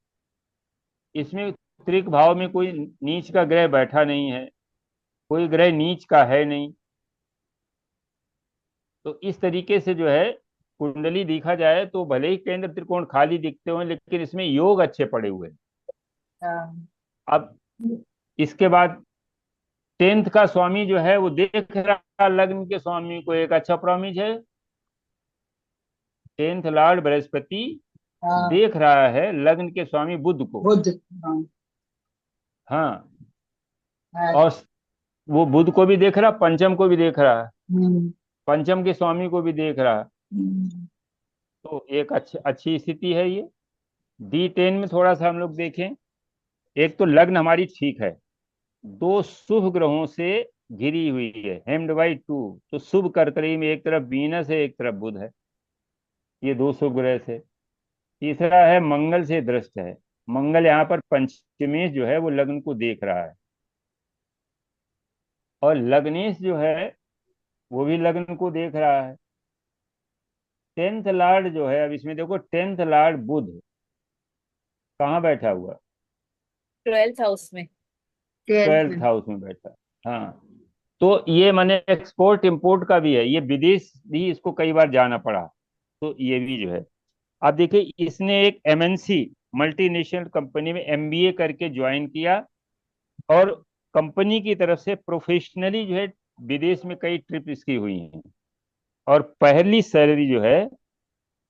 इसमें त्रिक भाव में कोई नीच का ग्रह बैठा नहीं है, कोई ग्रह नीच का है नहीं। तो इस तरीके से जो है कुंडली देखा जाए तो भले ही केंद्र त्रिकोण खाली दिखते हो लेकिन इसमें योग अच्छे पड़े हुए हैं। हाँ। अब इसके बाद 10th का स्वामी जो है वो देख रहा लग्न के स्वामी को, एक अच्छा प्रॉमिस है। 10th लॉर्ड बृहस्पति हाँ। देख रहा है लग्न के स्वामी बुध को। बुध। हाँ। हाँ, हाँ। और वो बुध को भी देख रहा, पंचम को भी देख रहा, हम्म। पंचम के स्वामी को भी देख रहा। हम्म। तो एक अच्छी स्थिति है ये। D10 में थोड़ा सा हम लोग देखें, एक तो लग्न हमारी ठीक है, दो शुभ ग्रहों से घिरी हुई है, हेम्ड बाई 2। तो शुभ कर्करी में एक तरफ वीनस है एक तरफ बुध है, ये दो शुभ ग्रह से। तीसरा है मंगल से दृष्ट है, मंगल यहाँ पर पंचमेश जो है वो लग्न को देख रहा है और लग्नेश जो है वो भी लग्न को देख रहा है। टेंथ लॉर्ड जो है, अब इसमें देखो टेंथ लॉर्ड बुध कहाँ बैठा हुआ? 12th हाउस में। 12th ट्वेल्थ में। हाउस में बैठा। हाँ, तो ये माने एक्सपोर्ट इंपोर्ट का भी है, ये विदेश भी इसको कई बार जाना पड़ा, तो ये भी जो है। आप देखिए इसने एक एमएनसी मल्टीनेशनल कंपनी में एमबीए करके ज्वाइन किया, और कंपनी की तरफ से प्रोफेशनली जो है विदेश में कई ट्रिप इसकी हुई हैं, और पहली सैलरी जो है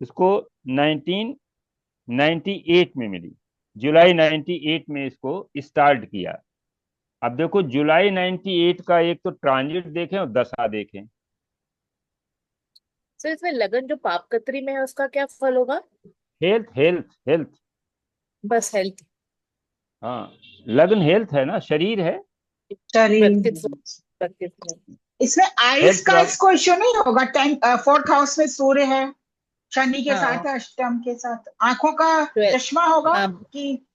इसको 1998 में मिली। जुलाई 98 में इसको स्टार्ट किया। अब देखो जुलाई 98 का एक तो ट्रांजिट देखें और दशा देखें। सर इसमें लगन जो पापकत्री में है उसका क्या फल होगा? Health health health. बस हेल्थ। हाँ, लग्न हेल्थ है ना, शरीर है। शरीर। व्यक्तित्व। व्यक्तित्व। इसमें आइस हेल्थ का इसको इश्यू नहीं होगा? 4th हाउस में सूर्य है, शनि के साथ हाँ। है, अष्टम के साथ, आंखों का 12। चश्मा होगा हाँ। कि?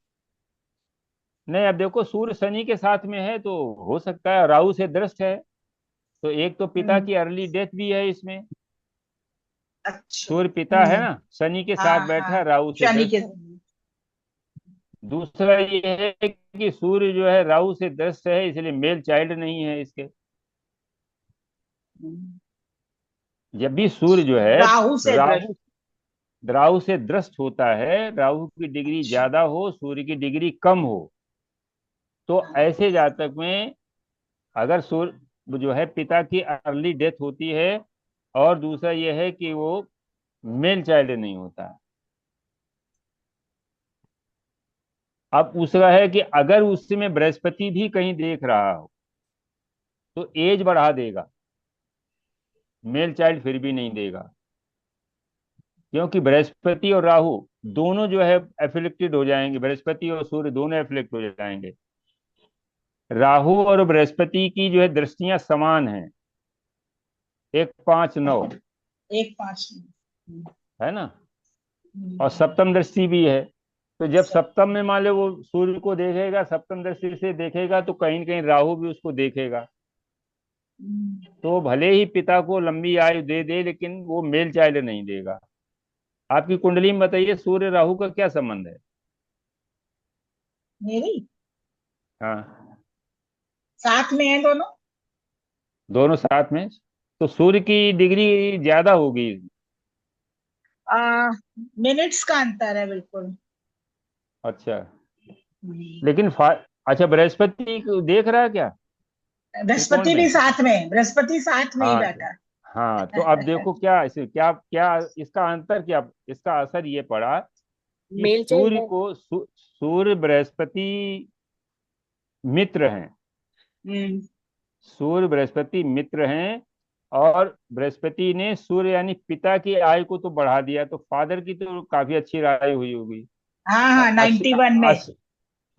नहीं, अब देखो सूर्य शनि के साथ में है तो हो सकता है, राहु से दृष्ट है, तो एक तो पिता हम्म, की अर्ली डेथ भी है इसमें। अच्छा। सूर्य पिता है ना, शनि के साथ हाँ बैठा हाँ, है, राहु से शनि दृष्ट। के। दूसरा ये है कि सूर्य जो है राहु से दृष्ट है, इसलिए मेल चाइल्ड नहीं है इसके। जब भी सूर्य जो है राहु से दृष्ट। राहु राहु से दृष्ट होता है, राहु की डिग्री अच्छा। ज्यादा हो, सूर्य की डिग्री कम हो, तो ऐसे जातक में अगर सूर्य जो है पिता की अर्ली डेथ होती है, और दूसरा यह है कि वो मेल चाइल्ड नहीं होता। अब दूसरा है कि अगर उसमें बृहस्पति भी कहीं देख रहा हो तो एज बढ़ा देगा, मेल चाइल्ड फिर भी नहीं देगा, क्योंकि बृहस्पति और राहु दोनों जो है एफिलिक्टेड हो जाएंगे, बृहस्पति और सूर्य दोनों एफिलिक्ट हो जाएंगे। राहु और बृहस्पति की जो है दृष्टियां समान हैं, 1 5 9, 1 5। है ना, और सप्तम दृष्टि भी है। तो जब सप्तम में मान लो वो सूर्य को देखेगा, सप्तम दृष्टि से देखेगा, तो कहीं न कहीं राहु भी उसको देखेगा, तो भले ही पिता को लंबी आयु दे दे लेकिन वो मेल चाइल्ड नहीं देगा। आपकी कुंडली में बताइए सूर्य राहु का क्या संबंध है? मेरी हाँ, साथ में है दोनों। दोनों साथ में, तो सूर्य की डिग्री ज्यादा होगी। आ, मिनट्स का अंतर है बिल्कुल। अच्छा, लेकिन अच्छा बृहस्पति को देख रहा है क्या त्रिकोण बृहस्पति भी में? साथ में, बृहस्पति साथ में ही हाँ, बैठा। हाँ, तो अब देखो क्या इसे क्या क्या इसका अंतर, क्या इसका असर ये पड़ा कि मेल चाइल्ड है। सूर्य बृहस्पति मित्र हैं, हम्म। सूर्य बृहस्पति मित्र हैं, और बृहस्पति ने सूर्य यानी पिता की आयु को तो बढ़ा दिया, तो फादर की तो काफी अच्छी आयु हुई होगी। हाँ हाँ, 91 में।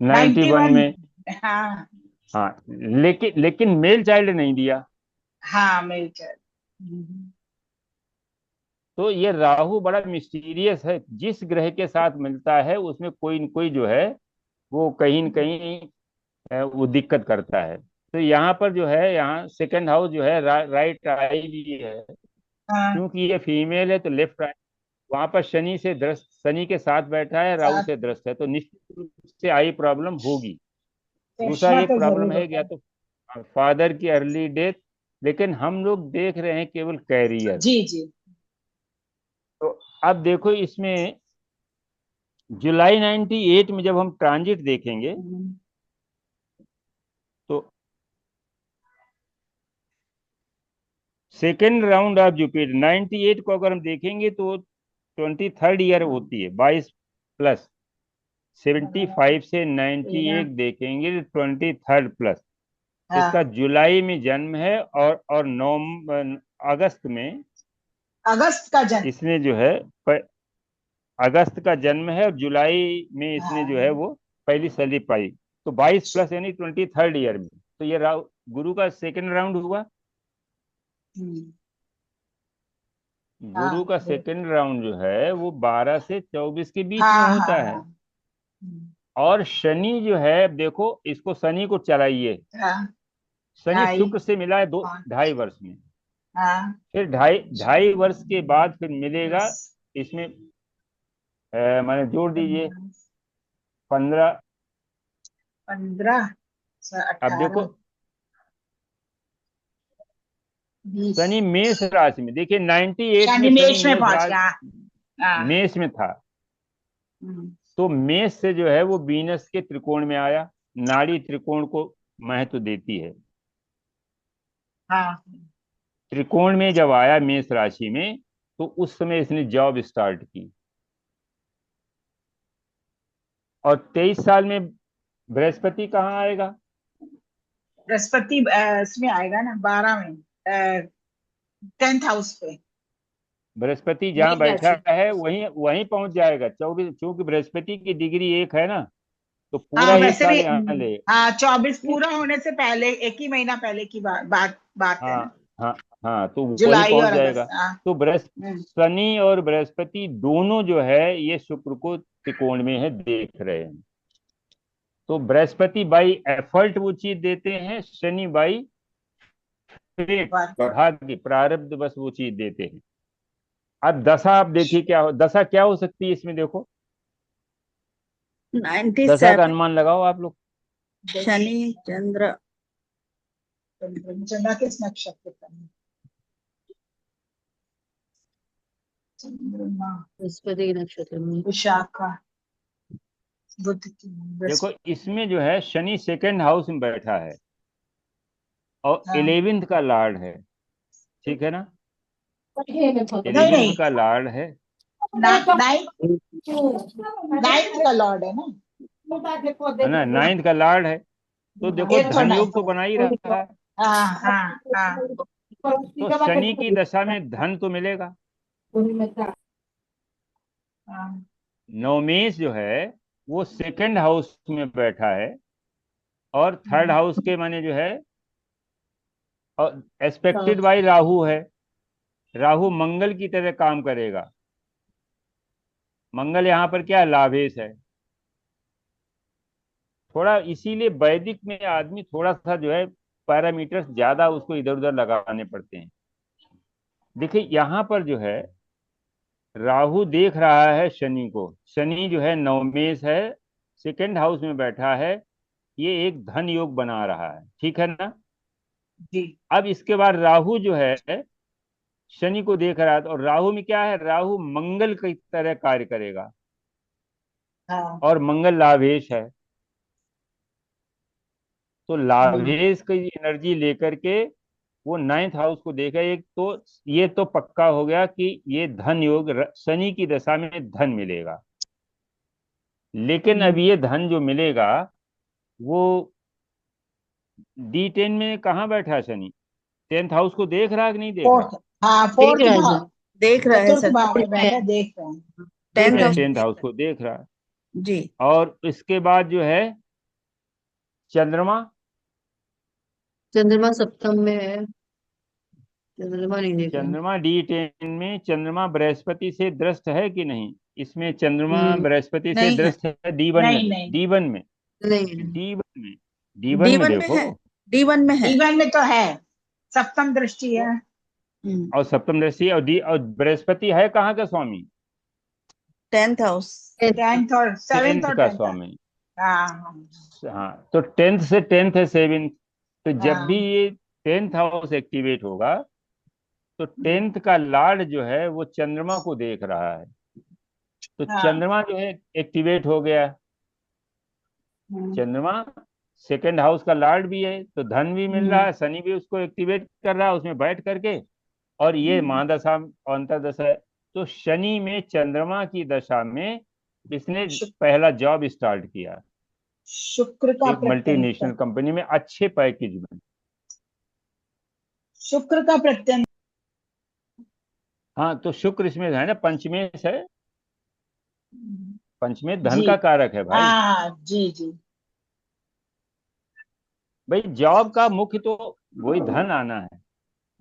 91 91। में। हाँ हाँ, लेकिन मेल चाइल्ड नहीं दिया। हाँ, मेजर। तो ये राहु बड़ा मिस्टीरियस है, जिस ग्रह के साथ मिलता है उसमें कोई न कोई जो है वो कहीं न कहीं वो दिक्कत करता है। तो यहाँ पर जो है, यहाँ सेकंड हाउस जो है राइट आई भी है, हाँ, क्योंकि ये फीमेल है तो लेफ्ट आई। वहां पर शनि से दृष्ट, शनि के साथ बैठा है, राहु साथ से दृष्ट है, तो निश्चित रूप से आई प्रॉब्लम होगी। दूसरा चश्मा ये तो प्रॉब्लम जरूर है होता या है। तो फादर की अर्ली डेथ, लेकिन हम लोग देख रहे हैं केवल कैरियर। जी जी। तो अब देखो इसमें जुलाई 98 में जब हम ट्रांजिट देखेंगे तो सेकेंड राउंड ऑफ जुपिटर 98 को अगर हम देखेंगे तो 23rd ईयर होती है, 22 प्लस। 75 से 98 देखेंगे 23rd प्लस। इसका हाँ, जुलाई में जन्म है, और नवंबर अगस्त में अगस्त का जन्म। इसने जो है अगस्त का जन्म है, और जुलाई में इसने जो है हाँ। वो पहली सैलरी पाई। तो 22 प्लस यानी 23rd ईयर में, तो ये गुरु का सेकेंड राउंड हुआ। हम्म, गुरु हाँ का सेकेंड राउंड जो है वो 12 से 24 के बीच में हाँ हाँ होता है। हाँ। हम्म, और शनि जो है, देखो इसको शनि को चलाइए, हाँ शनि ढाई। शुक्र से मिला है दो हाँ 2.5 वर्ष में। हाँ। फिर ढाई ढाई वर्ष के बाद फिर मिलेगा इसमें, मैंने जोड़ दीजिए 15। 15, अब देखो 18, 20। शनि मेष राशि में, देखिए 98 में शनि शनि मेष में मेष पहुंच राशि, गया। हाँ। मेष में था। हम्म, तो मेष से जो है वो वीनस के त्रिकोण में आया, नाड़ी त्रिकोण को महत्व देती है। हाँ। त्रिकोण में जब आया मेष राशि में, तो उस समय इसने जॉब स्टार्ट की। और 23 साल में बृहस्पति कहाँ आएगा? बृहस्पति इसमें आएगा ना, 12 में, 10th हाउस पे। बृहस्पति जहाँ मीन बैठा राशि। है वहीं वहीं पहुंच जाएगा 24, क्योंकि बृहस्पति की डिग्री 1 है ना, तो पूरा हाँ, 1 वैसे भी। साल यहाँ ले। हाँ, 24 पूरा होने से पहले, एक ही महीना पहले की बात है हाँ ना। हाँ हाँ, तो वही जुलाई पहुंच और जाएगा। अगस्त। हाँ। तो हम्म, शनि और बृहस्पति दोनों जो है ये शुक्र को त्रिकोण में है, देख रहे हैं। तो बृहस्पति बाई एफर्ट वो चीज देते हैं, शनि बाई फेट, भाग्य प्रारब्ध बस वो चीज देते हैं। अब दशा आप देखिए क्या हो, दशा क्या हो सकती है इसमें, देखो दशा का 97। अनुमान लगाओ आप लोग। शनि चंद्र। चंद्रमा किस नक्षत्र का है? चंद्रमा बृहस्पति के नक्षत्र में। विशाखा, बुध की देखो बृहस्पति। इसमें जो है शनि सेकंड हाउस में बैठा है और हाँ। 11th का लॉर्ड है, ठीक है ना? नहीं 11th नहीं, का लॉर्ड है, नाइन्थ, नाइन्थ का लॉर्ड है ना। है ना? 9th का लॉर्ड है, तो देखो एट्थ और धन योग नाइन्थ तो का। बना ही रहा है। हाँ हाँ हाँ। तो शनि की दशा में धन तो मिलेगा। हाँ। नवमेश जो है वो सेकंड हाउस में बैठा है और थर्ड हाउस के माने जो है, और एक्सपेक्टेड बाई राहु है। राहु मंगल की तरह काम करेगा। मंगल यहाँ पर क्या है? लाभेश है। थोड़ा इसीलिए वैदिक में आदमी थोड़ा सा जो है पैरामीटर्स ज्यादा उसको इधर उधर लगाने पड़ते हैं। देखिए यहाँ पर जो है राहु देख रहा है शनि को, शनि जो है नवमेश है, सेकंड हाउस में बैठा है, ये एक धन योग बना रहा है, ठीक है ना? जी। अब इसके बाद राहु जो है शनि को देख रहा है, और राहु में क्या है? राहु मंगल की तरह कार्य करेगा हाँ। और मंगल लाभेश है। तो हम्म, लाभेश की एनर्जी लेकर के वो 9th हाउस को देखा। एक तो ये तो पक्का हो गया कि ये धन योग शनि की दशा में धन मिलेगा। लेकिन अब ये धन जो मिलेगा वो D10 में कहाँ बैठा है शनि? 10th हाउस को देख रहा है कि नहीं देख रहा? फोर्थ। हाँ, देख फोर्थ रहा है भाव, सर। देख रहा है चतुर्थ सर। भाव में बैठा, देख रहे हैं। देख 10th रहा है। हाउस 10th देख हाउस रहा को देख रहा है। है। जी। और इसके बाद जो है चंद्रमा, चंद्रमा सप्तम में है। चंद्रमा नहीं देख रहा। चंद्रमा D10 में चंद्रमा बृहस्पति से दृष्ट है कि नहीं? इसमें चंद्रमा हम्म, बृहस्पति से नहीं है। दृष्ट है D1 में, नहीं नहीं, D1 में, नहीं है। D1 में, D1 में D1 में देखो। है। D1 में है। D1 में तो है, सप्तम दृष्टि है। और सप्तम दृष्टि, और बृहस्पति है कहाँ का स्वामी? 10th house. 10th और 7th 10th और का 10th। स्वामी। हाँ हाँ हाँ, तो 10th से 10th है 7th। तो जब भी हाँ। ये 10th हाउस एक्टिवेट होगा तो 10th का लॉर्ड जो है वो चंद्रमा को देख रहा है। तो हाँ। चंद्रमा जो है एक्टिवेट हो गया। चंद्रमा सेकंड हाउस का लॉर्ड भी है, तो धन भी मिल रहा है, शनि भी उसको एक्टिवेट कर रहा है उसमें बैठ करके। और ये महादशा अंतरदशा है। तो शनि में चंद्रमा की दशा में इसने पहला जॉब स्टार्ट किया शुक्र का एक प्रत्यंतर। मल्टीनेशनल कंपनी में, अच्छे पैकेज में। शुक्र का प्रत्यंतर। हाँ, तो शुक्र इसमें है ना, पंचमेश है। पंचमेश धन जी। का कारक है भाई। हाँ जी जी। भाई जॉब का मुख्य तो वही धन आना है।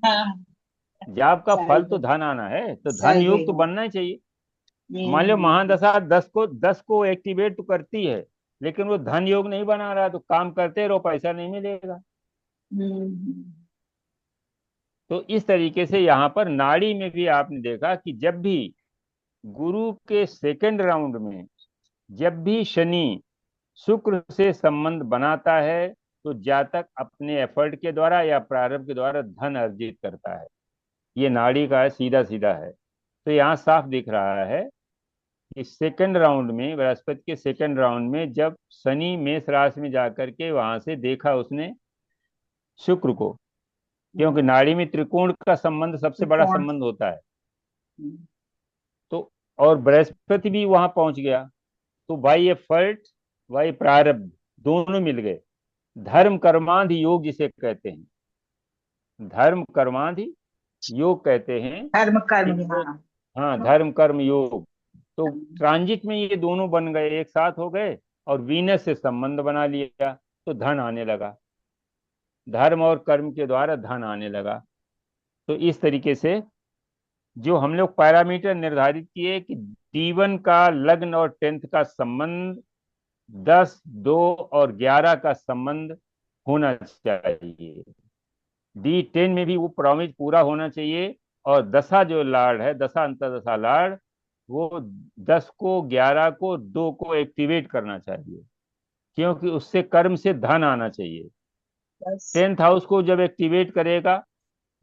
हाँ, जॉब का फल तो सैलरी। धन आना है, तो धन सैलरी योग तो हाँ। बनना ही चाहिए। मान लो महादशा 10 को एक्टिवेट तो करती है, लेकिन वो धन योग नहीं बना रहा, तो काम करते रहो, पैसा नहीं मिलेगा। हम्म, तो इस तरीके से यहाँ पर नाड़ी में भी आपने देखा कि जब भी गुरु के सेकंड राउंड में जब भी शनि शुक्र से संबंध बनाता है तो जातक अपने एफर्ट के द्वारा या प्रारब्ध के द्वारा धन अर्जित करता है। ये नाड़ी का है, सीधा सीधा है। तो यहाँ साफ दिख रहा है कि सेकंड राउंड में, बृहस्पति के सेकंड राउंड में, जब शनि मेष राशि में जाकर के वहां से देखा उसने शुक्र को, क्योंकि नाड़ी में त्रिकोण का संबंध सबसे बड़ा त्रिकोण। संबंध होता है। तो और बृहस्पति भी वहां पहुंच गया, तो बाई एफर्ट बाई प्रारब्ध दोनों मिल गए। धर्म कर्मांध योग जिसे कहते हैं, धर्म कर्मांध योग कहते हैं धर्म कर्म, कि हाँ। हाँ, धर्म कर्म योग। तो ट्रांजिट में ये दोनों बन गए, एक साथ हो गए, और वीनस से संबंध बना लिया तो धन आने लगा, धर्म और कर्म के द्वारा धन आने लगा। तो इस तरीके से जो हम लोग पैरामीटर निर्धारित किए कि D1 का लग्न और 10th का संबंध 10, 2 और 11 का संबंध होना चाहिए। D10 में भी वो प्रॉमिस पूरा होना चाहिए, और दशा जो लार्ड है, दशा अंतरदशा लार्ड, वो 10 को, 11 को, 2 को एक्टिवेट करना चाहिए, क्योंकि उससे कर्म से धन आना चाहिए। बस 10th हाउस को जब एक्टिवेट करेगा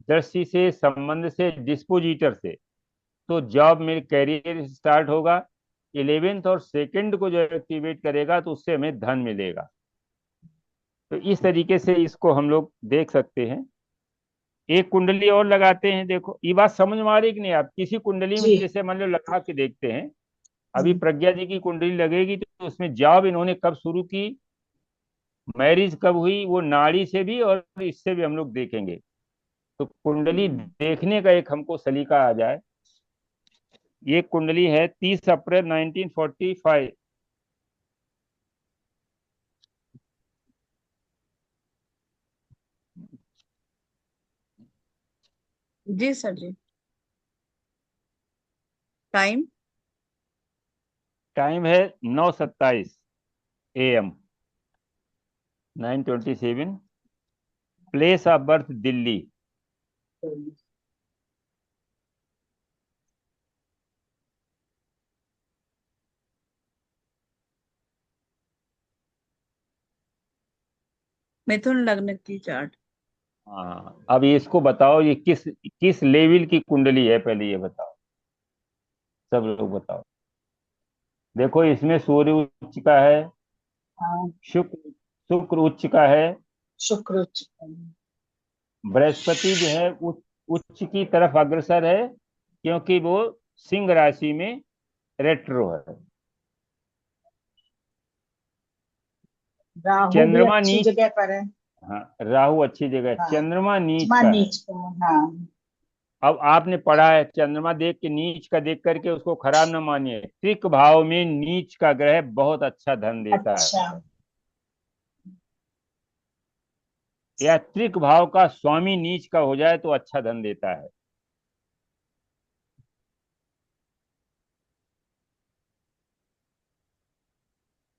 दृष्टि से, संबंध से, डिस्पोजिटर से, तो जॉब में कैरियर स्टार्ट होगा। 11th और 2nd को जो एक्टिवेट करेगा तो उससे हमें धन मिलेगा। तो इस तरीके से इसको हम लोग देख सकते हैं। एक कुंडली और लगाते हैं। देखो ये बात समझ में आ रही कि नहीं? आप किसी कुंडली में जी। जैसे मान लो लगा के देखते हैं, अभी प्रज्ञा जी की कुंडली लगेगी तो उसमें जॉब इन्होंने कब शुरू की, मैरिज कब हुई, वो नाड़ी से भी और इससे भी हम लोग देखेंगे। तो कुंडली देखने का एक हमको सलीका आ जाए। ये कुंडली है 30 अप्रैल 1945। जी सर जी। टाइम टाइम है 9:27 AM, 9:27। Place of birth Delhi. मिथुन लग्न की चार्ट। हाँ, अब इसको बताओ ये किस किस लेवल की कुंडली है, पहले ये बताओ, सब लोग बताओ। देखो इसमें सूर्य उच्च का है, हाँ, शुक्र शुक्र उच्च का है, शुक्र उच्च। बृहस्पति जो है उच्च की तरफ अग्रसर है, क्योंकि वो सिंह राशि में रेट्रो है। राहु भी चंद्रमा अच्छी नीच, जगह पर है। हाँ राहु अच्छी जगह है, हाँ, चंद्रमा नीच चंद्रमा का है। नीच का है, हाँ। अब आपने पढ़ा है, चंद्रमा देख के नीच का देख करके उसको खराब न मानिए। त्रिक भाव में नीच का ग्रह बहुत अच्छा धन देता है, अच्छा। या त्रिक भाव का स्वामी नीच का हो जाए तो अच्छा धन देता है।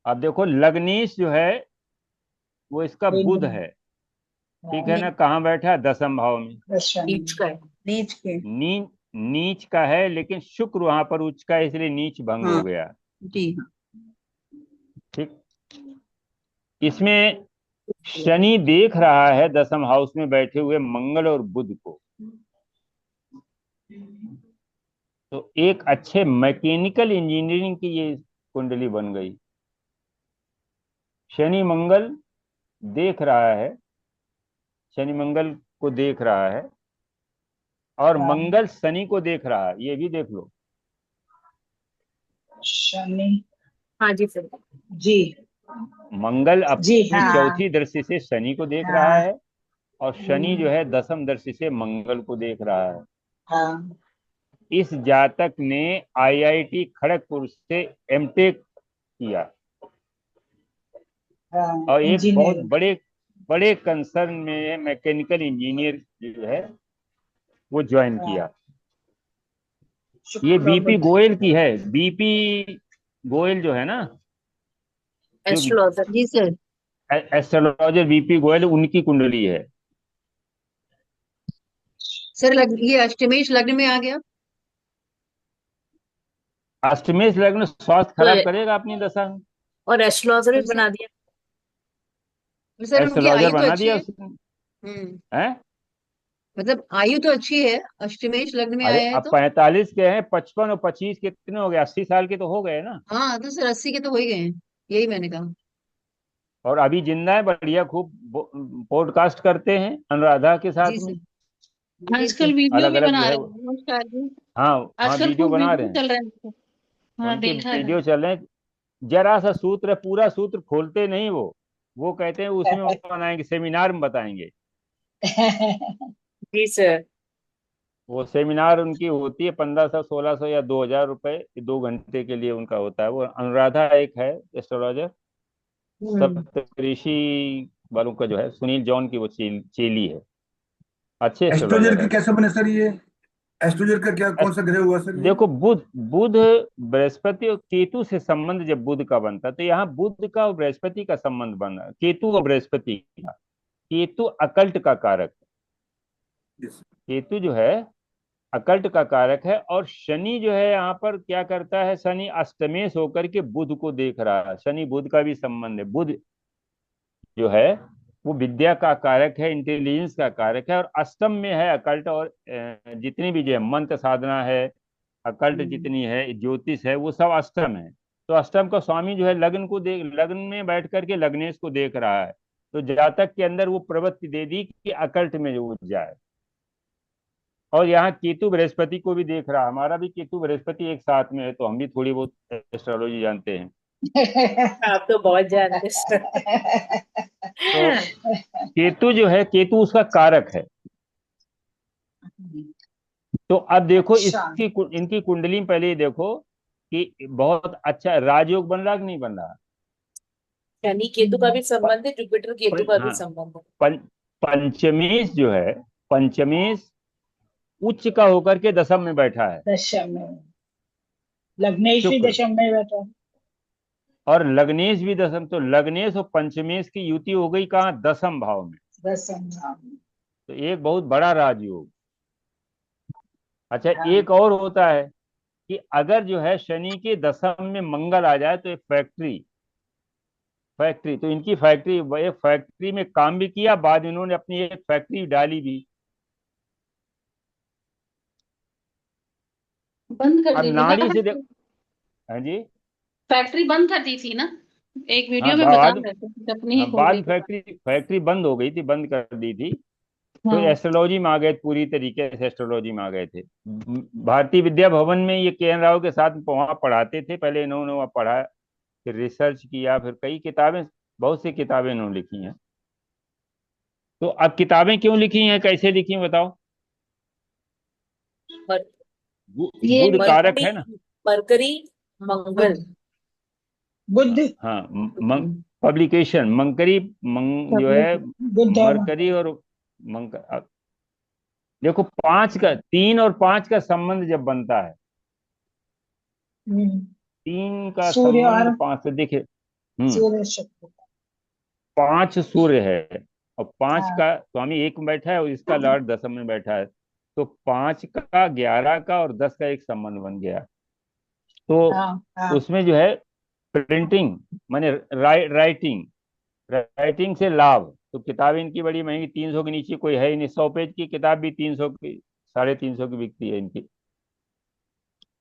अब देखो लग्नेश जो है वो इसका बुध है, ठीक है ना? कहाँ बैठा है? 10th भाव में। नीच का है। नीच के। नी नीच का है, लेकिन शुक्र वहां पर उच्च का है, इसलिए नीच भंग हो हाँ गया। जी हाँ। ठीक, इसमें शनि देख रहा है 10th हाउस में बैठे हुए मंगल और बुध को। तो एक अच्छे मैकेनिकल इंजीनियरिंग की ये कुंडली बन गई। शनि मंगल देख रहा है, शनि मंगल को देख रहा है, और हाँ, मंगल शनि को देख रहा है, ये भी देख लो। शनि। हाँ जी सर। जी। मंगल जी अपनी हाँ। चौथी दृष्टि से शनि को देख रहा हाँ। है, और शनि जो है 10th दृष्टि से मंगल को देख रहा है। हाँ। इस जातक ने IIT खड़गपुर से एमटेक किया, हाँ, और एक बहुत इंजीनियरिंग। बड़े बड़े कंसर्न में मैकेनिकल इंजीनियर जो है वो ज्वाइन हाँ, किया। ये शुक्र बीपी बुध। गोयल की है, बीपी गोयल जो है ना, जो एस्ट्रोलॉजर। जी सर। एस्ट्रोलॉजर बीपी गोयल, उनकी कुंडली है। सर ये अष्टमेश लग्न में आ गया। अष्टमेश लग्न स्वास्थ्य तो खराब करेगा अपनी दशा में। और एस्ट्रोलॉजर भी पर सर बना दिया। सर उनकी एस्ट्रोलॉजर आयु तो बना अच्छी दिया है। उसने। हम्म। हैं? मतलब आयु तो अच्छी है, अष्टमेश लग्न में अरे आया है अब तो। 45 के हैं, 55 और 25 कितने हो गए, 80 साल के तो हो गए ना। हाँ तो सर 80 के तो हो ही गए हैं, यही मैंने कहा। और अभी जिंदा है, बढ़िया, खूब पॉडकास्ट करते हैं अनुराधा के जी साथ सर। में। जी आजकल सर। वीडियो अलग भी अलग बना जो है रहे हैं नमस्कार जी। हाँ हाँ, आजकल वीडियो खूब बना रहे वीडियो हैं। चल रहे हैं। हाँ उनके देखा है। वीडियो चल रहे हैं। जरा सा सूत्र, पूरा सूत्र खोलते नहीं वो कहते हैं उसमें बनाएंगे, सेमिनार में बताएंगे। जी सर। वो सेमिनार उनकी होती है 1500 1600 या 2000 रुपए, 2 घंटे के लिए उनका होता है। वो अनुराधा एक है एस्ट्रोलॉजर, हम्म। सप्तऋषि वालों का जो है, सुनील जॉन की वो चेली है, अच्छे एस्ट्रोजर एस्ट्रोलॉजर के है। कैसे बने सर ये? एस्ट्रोजर का क्या, कौन सा ग्रह हुआ सर ये? देखो, बुध बुध बृहस्पति और केतु से संबंध जब बुध का बनता है, तो यहाँ बुध का और बृहस्पति का संबंध बना, केतु और बृहस्पति का। केतु अकल्ट का कारक है। Yes. केतु जो है अकल्ट का कारक है। और शनि जो है यहाँ पर क्या करता है, शनि अष्टमेश होकर के बुध को देख रहा है। शनि बुध का भी संबंध है। बुध जो है वो विद्या का कारक है, इंटेलिजेंस का कारक है, और अष्टम में है अकल्ट। और जितनी भी जो है मंत्र साधना है, अकल्ट जितनी है, ज्योतिष है, वो सब अष्टम है। तो अष्टम का स्वामी जो है लग्न में बैठ करके लग्नेश को देख रहा है। तो जातक के अंदर वो प्रवृत्ति दे दी कि अकल्ट में जो जाए। और यहाँ केतु बृहस्पति को भी देख रहा है। हमारा भी केतु बृहस्पति एक साथ में है, तो हम भी थोड़ी बहुत एस्ट्रोलॉजी जानते हैं। आप तो बहुत जानते हैं सर। तो केतु जो है, केतु उसका कारक है। तो अब देखो अच्छा। इनकी कुंडली में पहले ये देखो कि बहुत अच्छा राजयोग बन रहा कि नहीं बन रहा। शनि केतु का भी प, संबंध है, जुपिटर केतु का भी हाँ, संबंध है। पंचमेश जो है, पंचमेश उच्च का होकर के दशम में बैठा है। दशम में लग्नेश भी शुक्र। दशम में बैठा है। और लग्नेश भी दशम, तो लग्नेश और पंचमेश की युति हो गई कहाँ, दशम भाव में। दशम हाँ। तो एक बहुत बड़ा राजयोग। अच्छा, हाँ। एक और होता है कि अगर जो है शनि के दशम में मंगल आ जाए, तो एक फैक्ट्री तो इनकी फैक्ट्री, एक फैक्ट्री में काम भी किया, बाद में इन्होंने अपनी एक फैक्ट्री डाली भी। बंद कर अब दी थी ना नाड़ी से देख। फैक्ट्री। हाँ जी। फैक्ट्री बंद कर दी थी ना, एक हाँ वीडियो में बता बाद रहे थे कि अपनी ही हाँ, खोल बाद ली में थी। फैक्ट्री बंद हो गई थी, बंद कर दी थी। तो हाँ। एस्ट्रोलॉजी में आ गए, पूरी तरीके से एस्ट्रोलॉजी में आ गए थे। भारतीय विद्या भवन में ये के एन राव के साथ वहाँ पढ़ाते थे। पहले इन्होंने वहाँ पढ़ा, फिर रिसर्च किया, फिर कई किताबें, बहुत सी किताबें इन्होंने लिखी हैं। तो अब किताबें क्यों लिखी हैं, कैसे लिखी हैं, बताओ। मर, ये बुध कारक मरकरी है ना। मरकरी मंगल। बुध। हाँ, पब्लिकेशन मंकरी जो है, बुध और मरकरी मंगल। और देखो, 3 और 5 का संबंध जब बनता है, हम्म, 3 का सूर्य संबंध और 5 से, देखिए। हम्म सूर्य शुक्र। 5 सूर्य है, और 5 हाँ का स्वामी एक में बैठा है, और इसका लॉर्ड दशम में बैठा है। तो 5 का, 11 का और 10 का एक संबंध बन गया। तो हाँ हाँ। उसमें जो है प्रिंटिंग, माने राइटिंग, राइटिंग से लाभ। तो किताब इनकी बड़ी महंगी, 300 के नीचे कोई है ही नहीं। 100 पेज की किताब भी 300 की, 350 की बिकती है इनकी।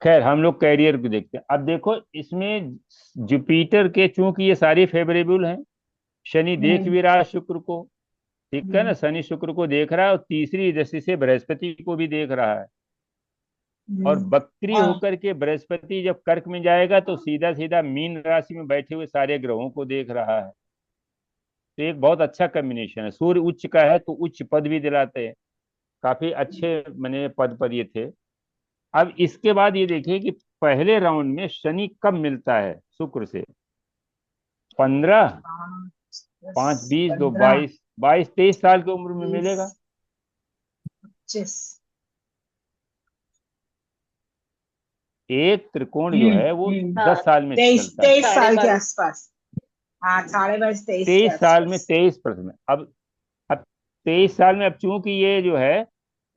खैर, हम लोग कैरियर को देखते हैं। अब देखो इसमें जुपिटर के, चूंकि ये सारी फेवरेबल हैं, शनि देख हम्म, भी रहा है शुक्र को, ठीक है ना, हम्म, शनि शुक्र को देख रहा है, और तीसरी दृष्टि से बृहस्पति को भी देख रहा है। और वक्री हाँ। होकर के बृहस्पति जब कर्क में जाएगा, तो सीधा सीधा मीन राशि में बैठे हुए सारे ग्रहों को देख रहा है। तो एक बहुत अच्छा कॉम्बिनेशन है। सूर्य उच्च का है, तो उच्च पद भी दिलाते हैं, काफी अच्छे मने पद पर ये थे। अब इसके बाद ये देखिए कि पहले राउंड में शनि कब मिलता है शुक्र से, 15, 5 10, 20 2 15, 22, 23 साल की उम्र में 20, मिलेगा। 25। एक त्रिकोण जो है वो हाँ, 10 साल में 23 चलता है। 23 साढ़े साल के 12। आसपास। हाँ 22.5 23 के 23 साल में आसपास। 23%। अब 23 साल में, अब चूंकि ये जो है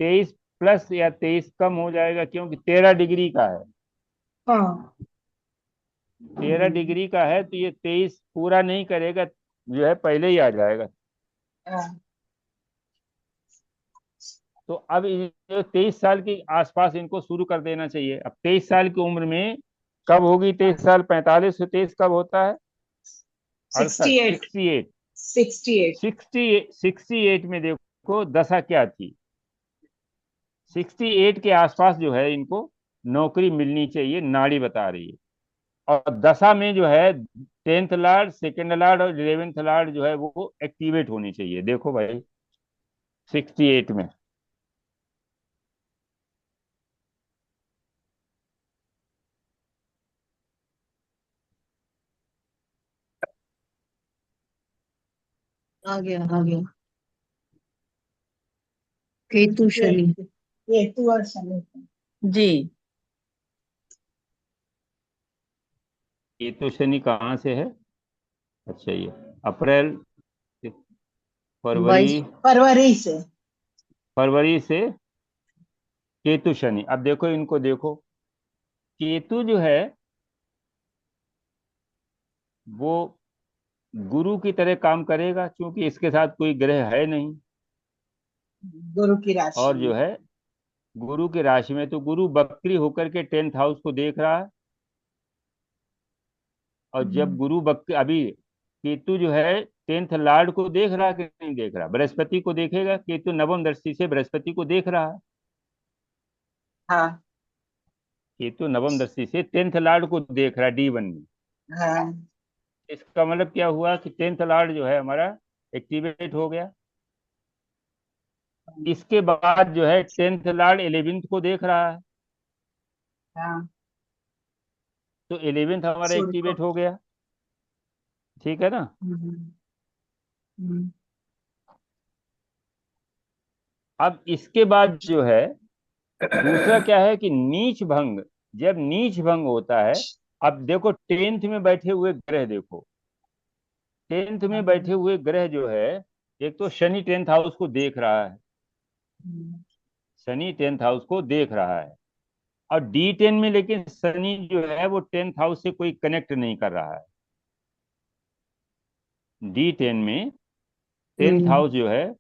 23 प्लस या 23 कम हो जाएगा, क्योंकि 13 डिग्री का है। हाँ 13 डिग्री का है तो ये 23 पूरा नहीं करेगा, जो है पहले ही आ जाएगा। हाँ तो अब 23 साल के आसपास इनको शुरू कर देना चाहिए। अब 23 साल की उम्र में कब होगी 23 साल? 45 से 23 कब होता है? 68 68। 68 68 में देखो दशा क्या थी। 68 के आसपास जो है इनको नौकरी मिलनी चाहिए, नाड़ी बता रही है। और दशा में जो है 10th लॉर्ड, सेकेंड लॉर्ड और 11th लॉर्ड जो है वो एक्टिवेट होनी चाहिए। देखो भाई 68 में आ गया आ गया। केतु ये शनि। केतु और शनि। जी। ये तो शनि कहाँ से है? अच्छा ये अप्रैल, फरवरी, 22। फरवरी से। फरवरी से केतु शनि। अब देखो इनको देखो, केतु जो है वो गुरु की तरह काम करेगा, क्योंकि इसके साथ कोई ग्रह है नहीं। गुरु की राशि और में। जो है गुरु की राशि में, तो गुरु बकरी होकर के 10th हाउस को देख रहा है। और जब गुरु बकरी, अभी केतु जो है 10th लॉर्ड को देख रहा है कि नहीं देख रहा? बृहस्पति को देखेगा। केतु नवम दृष्टि से बृहस्पति को देख रहा है। हाँ केतु नवम दृष्टि से 10th लॉर्ड को देख रहा है D1 में। हाँ इसका मतलब क्या हुआ कि 10th लॉर्ड जो है हमारा एक्टिवेट हो गया। इसके बाद जो है 10th लॉर्ड 11th को देख रहा है, हाँ। तो 11th हमारा सूर्य को। एक्टिवेट हो गया। ठीक है ना? हम्म, हम्म, अब इसके बाद जो है दूसरा क्या है कि नीच भंग। जब नीच भंग होता है, अब देखो 10th में बैठे हुए ग्रह देखो, 10th में बैठे हुए ग्रह जो है, एक तो शनि 10th हाउस को देख रहा है, हम्म, शनि 10th हाउस को देख रहा है। और D10 में लेकिन शनि जो है वो 10th हाउस से कोई कनेक्ट नहीं कर रहा है। D10 में 10th हम्म। हाउस जो है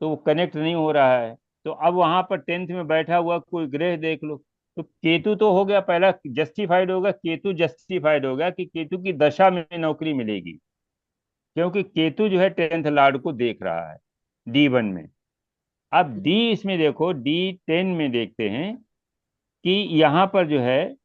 तो वो कनेक्ट नहीं हो रहा है। तो अब वहां पर 10th में बैठा हुआ कोई ग्रह देख लो, तो केतु तो हो गया पहला, जस्टिफाइड होगा। केतु जस्टिफाइड हो गया कि केतु की दशा में नौकरी मिलेगी, क्योंकि केतु जो है 10th लॉर्ड को देख रहा है D1 में। अब डी इसमें देखो, D10 में देखते हैं कि यहाँ पर जो है